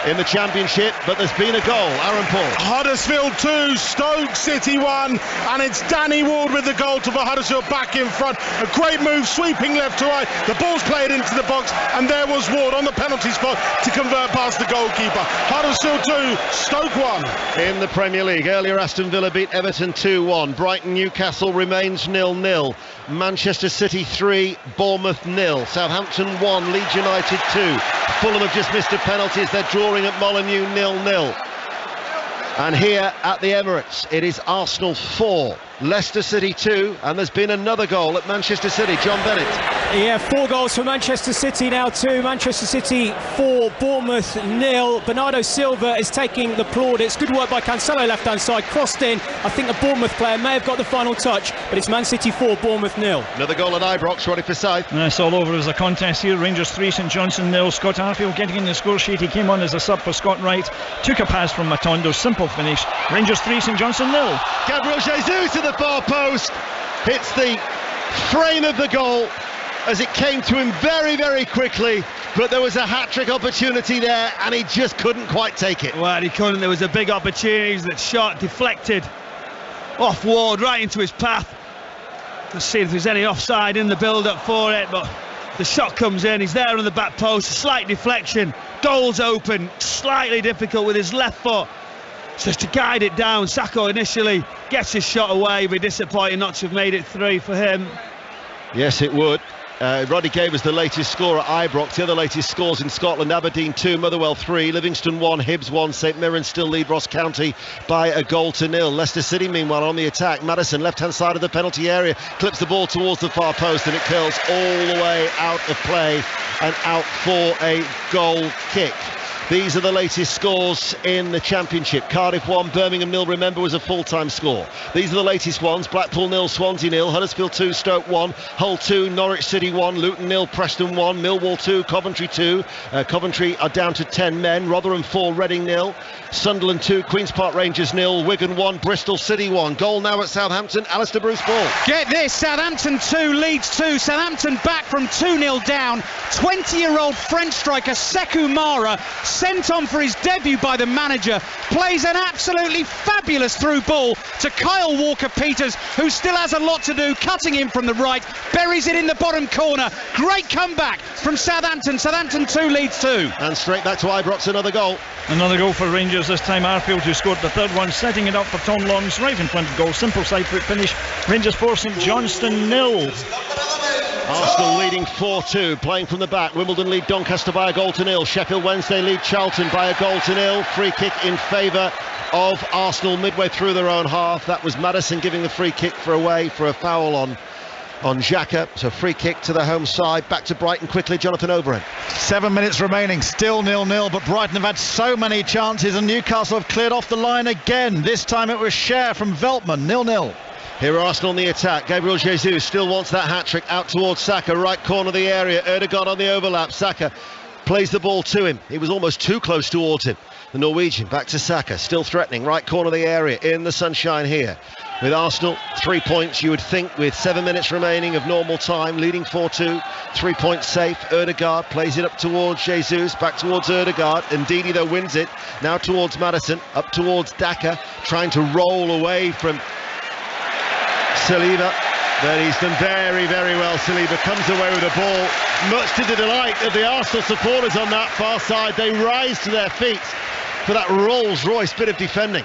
in the Championship, but there's been a goal. Aaron Paul. Huddersfield 2, Stoke City 1, and it's Danny Ward with the goal to put Huddersfield back in front. A great move, sweeping left to right. The ball's played into the box, and there was Ward on the penalty spot to convert past the goalkeeper. Huddersfield 2, Stoke 1. In the Premier League, earlier Aston Villa beat Everton 2-1. Brighton Newcastle remains 0-0. Manchester City 3, Bournemouth 0. Southampton 1, Leeds United 2. Fulham have just missed a penalty as they're drawing at Molineux 0-0. And here at the Emirates, it is Arsenal 4, Leicester City 2, and there's been another goal at Manchester City. John Bennett. Yeah, 4 goals for Manchester City now too. Manchester City 4, Bournemouth 0. Bernardo Silva is taking the plaudits. Good work by Cancelo, left-hand side, crossed in. I think the Bournemouth player may have got the final touch, but it's Man City 4, Bournemouth 0. Another goal at Ibrox, Roddy Forsyth. It's all over as a contest here. Rangers 3, St Johnstone 0. Scott Arfield getting in the score sheet. He came on as a sub for Scott Wright. Took a pass from Matondo. Simple finish. Rangers 3, St Johnstone 0. Gabriel Jesus to the far post. Hits the frame of the goal as it came to him very, very quickly, but there was a hat-trick opportunity there and he just couldn't quite take it. Well, he couldn't. There was a big opportunity. That shot deflected off Ward right into his path. Let's see if there's any offside in the build-up for it, but the shot comes in. He's there on the back post, a slight deflection, goal's open, slightly difficult with his left foot just to guide it down. Sacco initially gets his shot away. Be disappointing not to have made it 3 for him. Yes, it would. Roddy gave us the latest score at Ibrox. The other latest scores in Scotland: Aberdeen 2, Motherwell 3, Livingston 1, Hibs 1. St Mirren still lead Ross County by a goal to 0. Leicester City meanwhile on the attack. Maddison, left hand side of the penalty area, clips the ball towards the far post and it curls all the way out of play and out for a goal kick. These are the latest scores in the Championship. Cardiff 1, Birmingham 0, remember, was a full-time score. These are the latest ones: Blackpool 0, Swansea 0, Huddersfield 2, Stoke 1, Hull 2, Norwich City 1, Luton 0, Preston 1, Millwall 2, Coventry 2. Coventry are down to 10 men. Rotherham 4, Reading 0, Sunderland 2, Queen's Park Rangers 0, Wigan 1, Bristol City 1. Goal now at Southampton, Alistair Bruce Ball. Get this, Southampton 2, Leeds 2. Southampton back from 2-0 down. 20-year-old French striker Sekou Mara, sent on for his debut by the manager, plays an absolutely fabulous through ball to Kyle Walker-Peters, who still has a lot to do, cutting in from the right, buries it in the bottom corner. Great comeback from Southampton. Southampton 2, Leeds 2. And straight back to Ibrox, another goal. Another goal for Rangers, this time Arfield, who scored the third one, setting it up for Tom Longs right in front of goal. Simple side foot finish. Rangers 4, St Johnstone 0. Arsenal leading 4-2, playing from the back. Wimbledon lead Doncaster by a goal to 0. Sheffield Wednesday lead Charlton by a goal to 0. Free kick in favour of Arsenal midway through their own half. That was Maddison giving the free kick for a foul on Xhaka. So free kick to the home side. Back to Brighton quickly, Jonathan Oberon. 7 minutes remaining, still 0-0, but Brighton have had so many chances and Newcastle have cleared off the line again. This time it was Cher from Veltman, 0-0. Here are Arsenal on the attack. Gabriel Jesus still wants that hat-trick, out towards Saka, right corner of the area. Ødegaard on the overlap. Saka plays the ball to him. He was almost too close towards him. The Norwegian back to Saka, still threatening, right corner of the area, in the sunshine here. With Arsenal, 3 points, you would think, with 7 minutes remaining of normal time, leading 4-2, 3 points safe. Ødegaard plays it up towards Jesus, back towards Ødegaard. Ndidi though wins it, now towards Maddison, up towards Daka, trying to roll away from Saliba, but he's done very, very well. Saliba comes away with the ball, much to the delight of the Arsenal supporters on that far side. They rise to their feet for that Rolls-Royce bit of defending.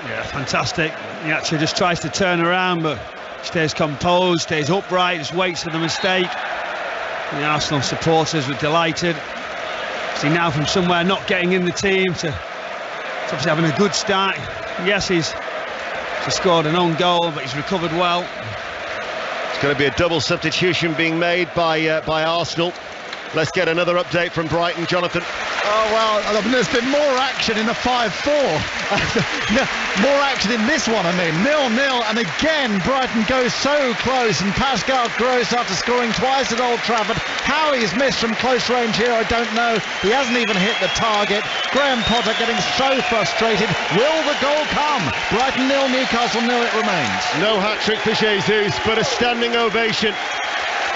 Yeah, fantastic. He actually just tries to turn around, but stays composed, stays upright, just waits for the mistake. The Arsenal supporters were delighted. See, now from somewhere not getting in the team to obviously having a good start. Yes, he's scored an own goal, but he's recovered well. going to be a double substitution being made by Arsenal. Let's get another update from Brighton, Jonathan. Oh, well, I mean, there's been more action in the 5-4. More action in this one, I mean. 0-0, and again, Brighton goes so close, and Pascal Gross, after scoring twice at Old Trafford, how he's missed from close range here, I don't know. He hasn't even hit the target. Graham Potter getting so frustrated. Will the goal come? Brighton 0, Newcastle 0 it remains. No hat-trick for Jesus, but a standing ovation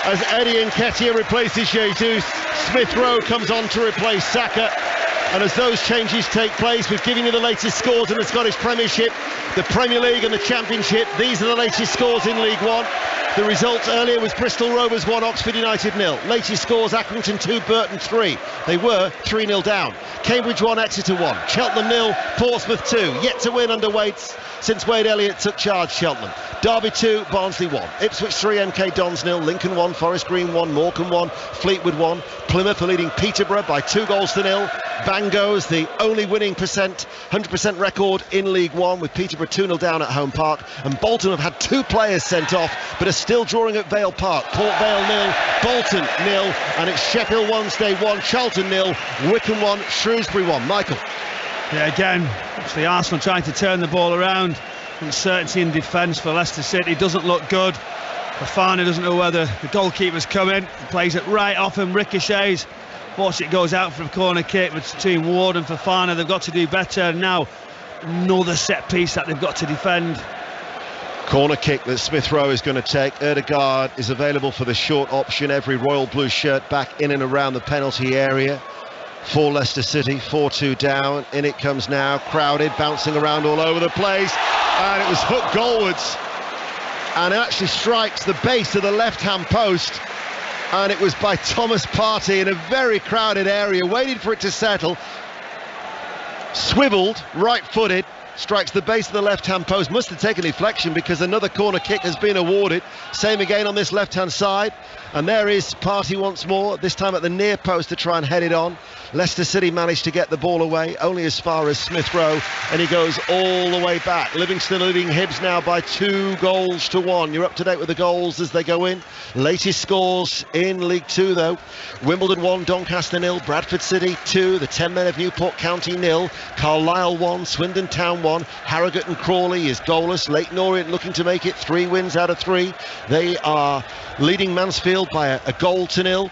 as Eddie Nketiah replaces Jesus. Smith Rowe comes on to replace Saka, and as those changes take place, we've given you the latest scores in the Scottish Premiership, the Premier League and the Championship. These are the latest scores in League One. The result earlier was Bristol Rovers 1, Oxford United 0. Latest scores: Accrington 2, Burton 3. They were 3-0 down. Cambridge 1, Exeter 1. Cheltenham 0, Portsmouth 2. Yet to win under Waits since Wade Elliott took charge, Cheltenham. Derby 2, Barnsley 1. Ipswich 3, MK Dons 0. Lincoln 1, Forest Green 1. Morecambe 1, Fleetwood 1. Plymouth are leading Peterborough by 2-0. Bangos, the only winning 100% record in League One, with Peterborough 2-0 down at home park. And Bolton have had 2 players sent off, but are still drawing at Vale Park. Port Vale 0, Bolton 0, and it's Sheffield Wednesday 1, Charlton 0, Wycombe 1, Shrewsbury 1. Michael. Yeah, again, actually Arsenal trying to turn the ball around. Uncertainty in defence for Leicester City doesn't look good. Fofana doesn't know whether the goalkeeper's coming. He plays it right off him, ricochets. Fortunately, it goes out for a corner kick between Ward and Fofana. They've got to do better. And now another set piece that they've got to defend. Corner kick that Smith Rowe is going to take. Ødegaard is available for the short option. Every Royal Blue shirt back in and around the penalty area for Leicester City. 4-2 down. In it comes now. Crowded, bouncing around all over the place. And it was hooked goalwards. And it actually strikes the base of the left-hand post. And it was by Thomas Partey in a very crowded area, waited for it to settle. Swiveled, right-footed, strikes the base of the left-hand post. Must have taken deflection because another corner kick has been awarded. Same again on this left-hand side. And there is Partey once more, this time at the near post to try and head it on. Leicester City managed to get the ball away, only as far as Smith Rowe, and he goes all the way back. Livingston leading Hibs now by 2-1. You're up to date with the goals as they go in. Latest scores in League Two, though. Wimbledon 1, Doncaster 0, Bradford City 2, the 10 men of Newport County 0, Carlisle 1, Swindon Town 1, Harrogate and Crawley is goalless. Leyton Orient looking to make it 3 wins out of 3. They are leading Mansfield by a goal to 0.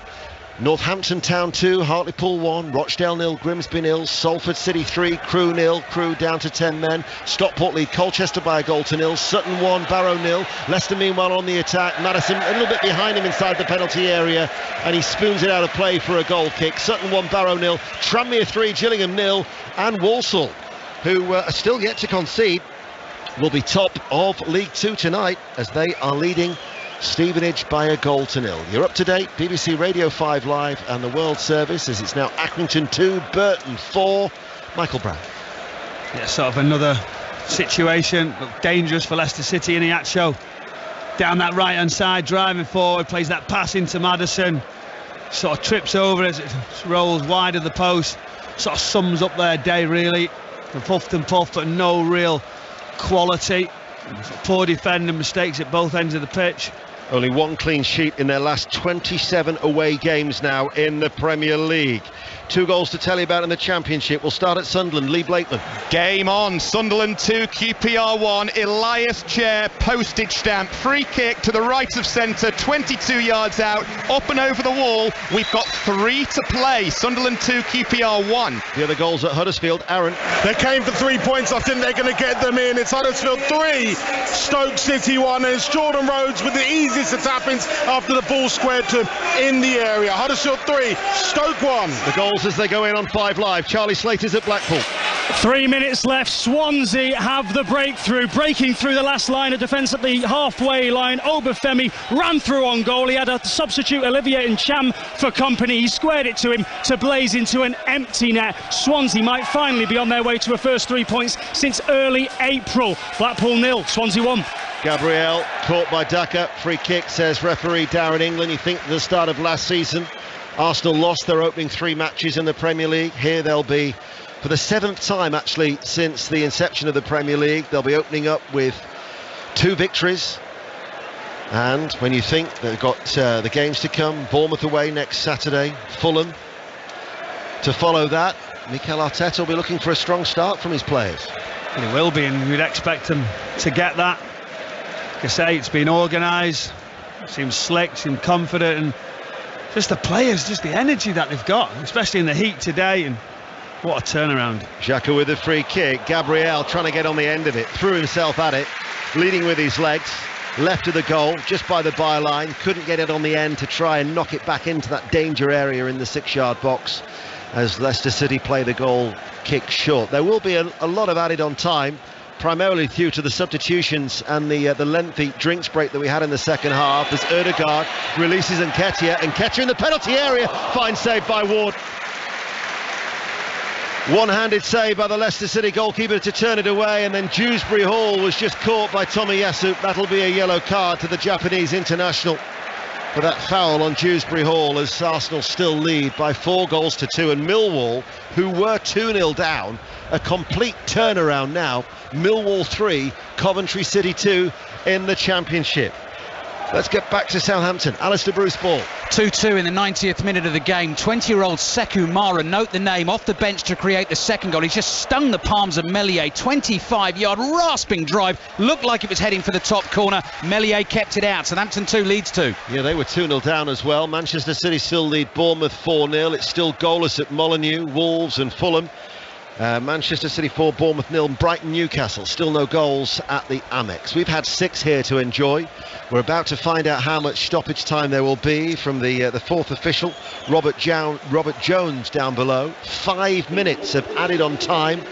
Northampton Town 2, Hartlepool 1, Rochdale 0, Grimsby 0, Salford City 3, Crewe 0, Crewe down to 10 men. Stockport lead Colchester by a goal to 0, Sutton 1, Barrow 0. Leicester meanwhile on the attack. Madison a little bit behind him inside the penalty area, and he spoons it out of play for a goal kick. Sutton 1, Barrow 0, Tranmere 3, Gillingham 0, and Walsall, who are still yet to concede, will be top of League Two tonight as they are leading Stevenage by a goal to 0. You're up to date, BBC Radio 5 Live and the World Service, as it's now Accrington 2, Burton 4. Michael Brown. Yeah, sort of another situation, dangerous for Leicester City in Iheanacho. Down that right hand side, driving forward, plays that pass into Maddison, sort of trips over as it rolls wide of the post, sort of sums up their day really. Puffed and puffed, but no real quality. Poor defending, mistakes at both ends of the pitch. Only 1 clean sheet in their last 27 away games now in the Premier League. 2 goals to tell you about in the Championship. We'll start at Sunderland. Lee Blakeman. Game on. Sunderland 2, QPR 1. Elias Chair, postage stamp. Free kick to the right of centre, 22 yards out, up and over the wall. We've got 3 to play. Sunderland 2, QPR 1. The other goals at Huddersfield. Aaron. They came for 3 points. I think they're going to get them in. It's Huddersfield 3, Stoke City 1, and it's Jordan Rhodes with the easiest of tap-ins after the ball squared to him in the area. Huddersfield 3, Stoke 1. The goals as they go in on 5 Live. Charlie Slater's at Blackpool. 3 minutes left. Swansea have the breakthrough, breaking through the last line of defence at the halfway line. Obafemi ran through on goal. He had a substitute, Olivier Ncham, for company. He squared it to him to blaze into an empty net. Swansea might finally be on their way to a first 3 points since early April. Blackpool 0, Swansea 1. Gabriel caught by Daka. Free kick, says referee Darren England. You think the start of last season, Arsenal lost their opening 3 matches in the Premier League. Here they'll be, for the 7th time actually since the inception of the Premier League, they'll be opening up with 2 victories And when you think they've got the games to come, Bournemouth away next Saturday, Fulham to follow that, Mikel Arteta will be looking for a strong start from his players. And he will be, and we'd expect him to get that. Like I say, it's been organised, seems slick, seems confident, and just the players, just the energy that they've got, especially in the heat today, and what a turnaround. Xhaka with the free kick, Gabriel trying to get on the end of it, threw himself at it, leading with his legs, left of the goal, just by the byline, couldn't get it on the end to try and knock it back into that danger area in the 6-yard box as Leicester City play the goal kick short. There will be a lot of added on time, primarily due to the substitutions and the lengthy drinks break that we had in the second half, as Ødegaard releases Nketiah in the penalty area, fine save by Ward. One-handed save by the Leicester City goalkeeper to turn it away, and then Dewsbury Hall was just caught by Tomiyasu. That'll be a yellow card to the Japanese international for that foul on Dewsbury Hall, as Arsenal still lead by 4-2, and Millwall, who were 2-0 down, a complete turnaround now. Millwall 3, Coventry City 2 in the Championship. Let's get back to Southampton. Alistair Bruce ball. 2-2 in the 90th minute of the game. 20-year-old Sekou Mara, note the name, off the bench to create the second goal. He's just stung the palms of Meslier. 25-yard rasping drive. Looked like it was heading for the top corner. Meslier kept it out. Southampton 2, Leeds 2. Yeah, they were 2-0 down as well. Manchester City still lead Bournemouth 4-0. It's still goalless at Molineux, Wolves and Fulham. Manchester City 4, Bournemouth 0, Brighton Newcastle still no goals at the Amex. We've had 6 here to enjoy. We're about to find out how much stoppage time there will be from the fourth official, Robert Jones, down below. 5 minutes of added on time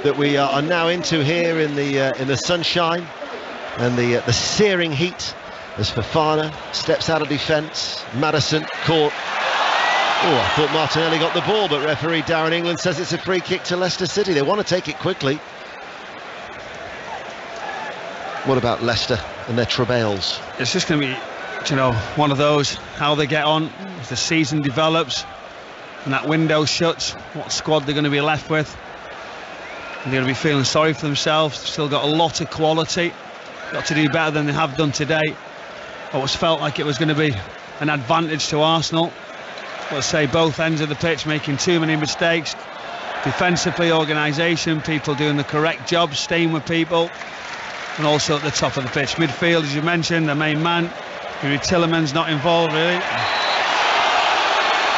that we are now into here in the sunshine and the searing heat, as Fofana steps out of defence. Maddison caught. Oh, I thought Martinelli got the ball, but referee Darren England says it's a free kick to Leicester City. They want to take it quickly. What about Leicester and their travails? It's just going to be, one of those, how they get on as the season develops and that window shuts, what squad they're going to be left with. And they're going to be feeling sorry for themselves. They've still got a lot of quality. Got to do better than they have done today. Always felt like it was going to be an advantage to Arsenal. Let's say both ends of the pitch making too many mistakes. Defensively, organisation, people doing the correct job, staying with people, and also at the top of the pitch. Midfield, as you mentioned, the main man, Yuri Tielemans not involved really.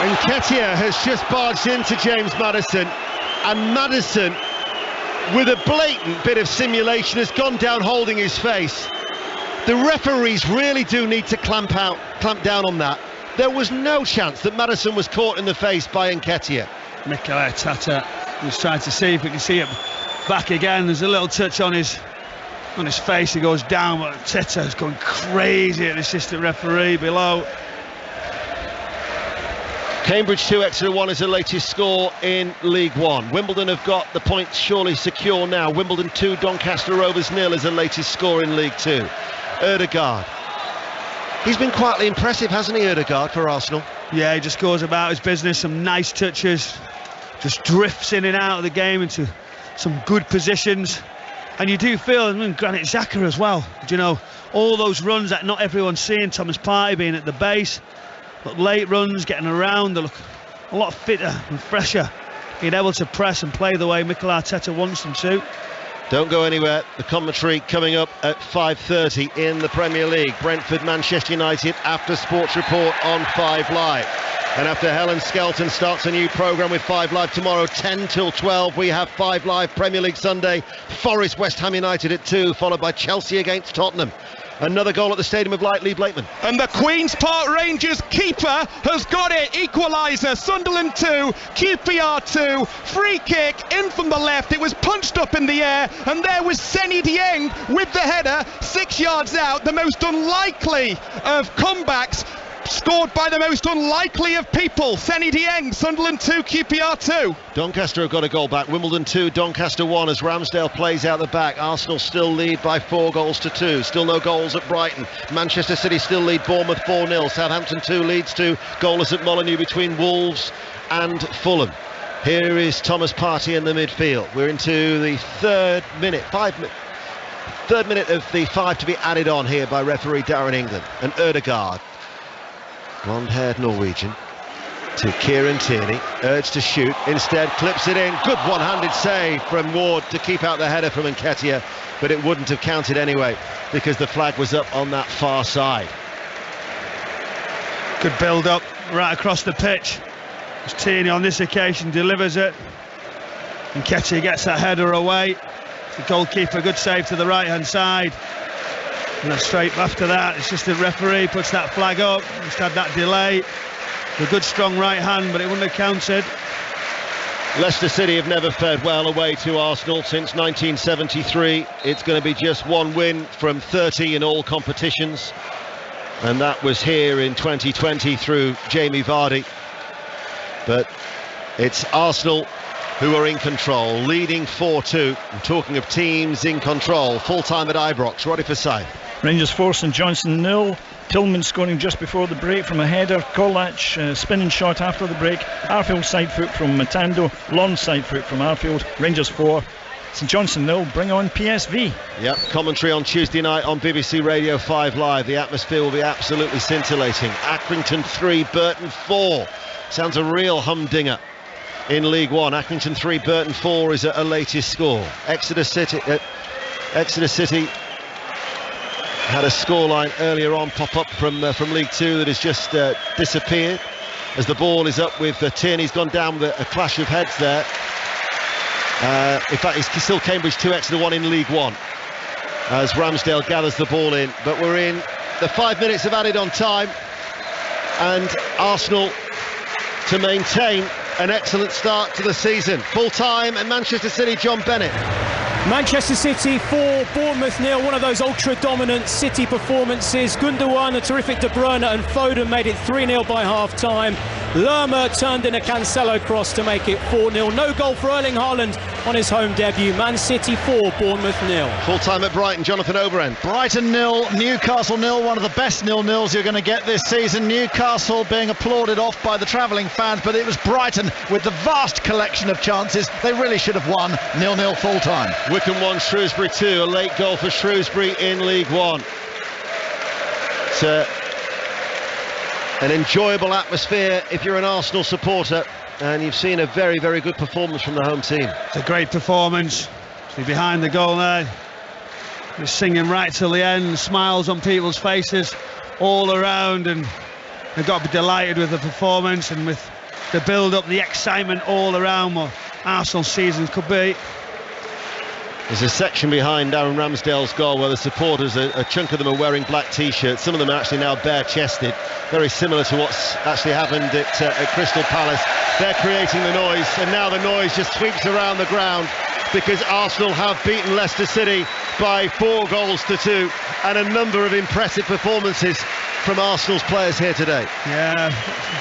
Nketiah has just barged into James Maddison, and Maddison, with a blatant bit of simulation, has gone down holding his face. The referees really do need to clamp down on that. There was no chance that Maddison was caught in the face by Nketiah. Mikel Arteta was trying to see if we can see it back again. There's a little touch on his face. He goes down, but Arteta's going crazy at the assistant referee below. Cambridge 2, Exeter 1 is the latest score in League One. Wimbledon have got the points surely secure now. Wimbledon 2, Doncaster Rovers 0 is the latest score in League 2. Ødegaard. He's been quietly impressive, hasn't he, Ødegaard, for Arsenal? Yeah, he just goes about his business, some nice touches, just drifts in and out of the game into some good positions. And you do feel, Granit Xhaka as well, all those runs that not everyone's seeing, Thomas Partey being at the base, but late runs, getting around, they look a lot fitter and fresher, being able to press and play the way Mikel Arteta wants them to. Don't go anywhere. The commentary coming up at 5:30 in the Premier League. Brentford, Manchester United, after Sports Report on 5 Live. And after Helen Skelton starts a new programme with 5 Live tomorrow, 10 till 12, we have 5 Live Premier League Sunday. Forest, West Ham United at 2, followed by Chelsea against Tottenham. Another goal at the Stadium of Light, Lee Blakeman. And the Queen's Park Rangers keeper has got it. Equaliser, Sunderland 2, QPR 2. Free kick in from the left. It was punched up in the air, and there was Seny Dieng with the header, 6 yards out. The most unlikely of comebacks, scored by the most unlikely of people. Seny Dieng, Sunderland 2, QPR 2. Doncaster have got a goal back. Wimbledon 2, Doncaster 1 as Ramsdale plays out the back. Arsenal still lead by 4-2. Still no goals at Brighton. Manchester City still lead Bournemouth 4-0. Southampton 2, Leeds 2. Goalless at Molineux between Wolves and Fulham. Here is Thomas Partey in the midfield. We're into the 3rd minute, Third minute of the 5 to be added on here by referee Darren England. And Ødegaard, blonde-haired Norwegian, to Kieran Tierney, urged to shoot, instead clips it in. Good one-handed save from Ward to keep out the header from Nketiah, but it wouldn't have counted anyway because the flag was up on that far side. Good build-up right across the pitch. As Tierney on this occasion delivers it. Nketiah gets that header away. The goalkeeper, good save to the right-hand side. And then straight after that, it's just the referee puts that flag up. Just had that delay. A good strong right hand, but it wouldn't have counted. Leicester City have never fared well away to Arsenal since 1973. It's going to be just one win from 30 in all competitions, and that was here in 2020 through Jamie Vardy. But it's Arsenal who are in control, leading 4-2. I'm talking of teams in control. Full time at Ibrox, ready for side. Rangers 4, St Johnstone 0. Tillman scoring just before the break from a header. Kolach spinning shot after the break. Arfield side foot from Matando. Lon side foot from Arfield. Rangers 4, St Johnstone 0. Bring on PSV. Yep, commentary on Tuesday night on BBC Radio 5 Live. The atmosphere will be absolutely scintillating. Accrington 3, Burton 4. Sounds a real humdinger in League One. Accrington 3, Burton 4 is a latest score. Exeter City had a scoreline earlier on pop up from League Two that has just disappeared as the ball is up with Tierney's gone down with a clash of heads there. In fact, it's still Cambridge 2, Exeter 1 in League One as Ramsdale gathers the ball in. But we're in the 5 minutes of added on time, and Arsenal to maintain an excellent start to the season. Full time at Manchester City, John Bennett. Manchester City 4, Bournemouth 0. One of those ultra-dominant City performances. Gundogan, a terrific De Bruyne and Foden made it 3-0 by half-time. Lerma turned in a Cancelo cross to make it 4-0. No goal for Erling Haaland on his home debut. Man City 4, Bournemouth 0. Full time at Brighton, Jonathan Overend. Brighton 0, Newcastle 0. One of the best 0-0s you're going to get this season. Newcastle being applauded off by the travelling fans, but it was Brighton with the vast collection of chances. They really should have won. 0-0 full time. Wycombe 1, Shrewsbury 2. A late goal for Shrewsbury in League One. It's an enjoyable atmosphere if you're an Arsenal supporter, and you've seen a very, very good performance from the home team. It's a great performance. See behind the goal there, just singing right till the end, smiles on people's faces all around, and they've got to be delighted with the performance and with the build-up, the excitement all around what Arsenal season could be. There's a section behind Aaron Ramsdale's goal where the supporters, a chunk of them are wearing black t-shirts. Some of them are actually now bare-chested, very similar to what's actually happened at Crystal Palace. They're creating the noise, and now the noise just sweeps around the ground because Arsenal have beaten Leicester City by 4-2, and a number of impressive performances from Arsenal's players here today. Yeah,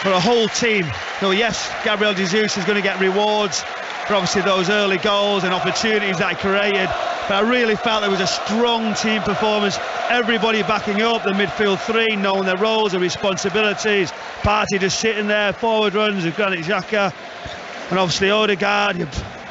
for a whole team. So yes, Gabriel Jesus is going to get rewards for obviously those early goals and opportunities that he created, but I really felt there was a strong team performance. Everybody backing up, the midfield three knowing their roles and responsibilities. Partey just sitting there, forward runs with Granit Xhaka, and obviously Ødegaard,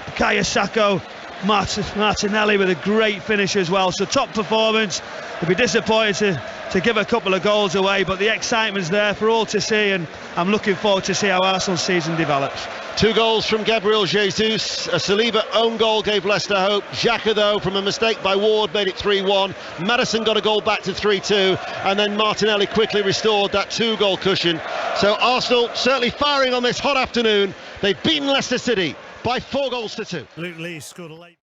Bukayo Saka, Martinelli with a great finish as well. So top performance. They'd be disappointed to give a couple of goals away, but the excitement's there for all to see, and I'm looking forward to see how Arsenal's season develops. 2 goals from Gabriel Jesus. A Saliba own goal gave Leicester hope. Xhaka, though, from a mistake by Ward, made it 3-1. Maddison got a goal back to 3-2, and then Martinelli quickly restored that 2-goal cushion. So Arsenal certainly firing on this hot afternoon. They've beaten Leicester City by 4-2. Luke Lee scored a late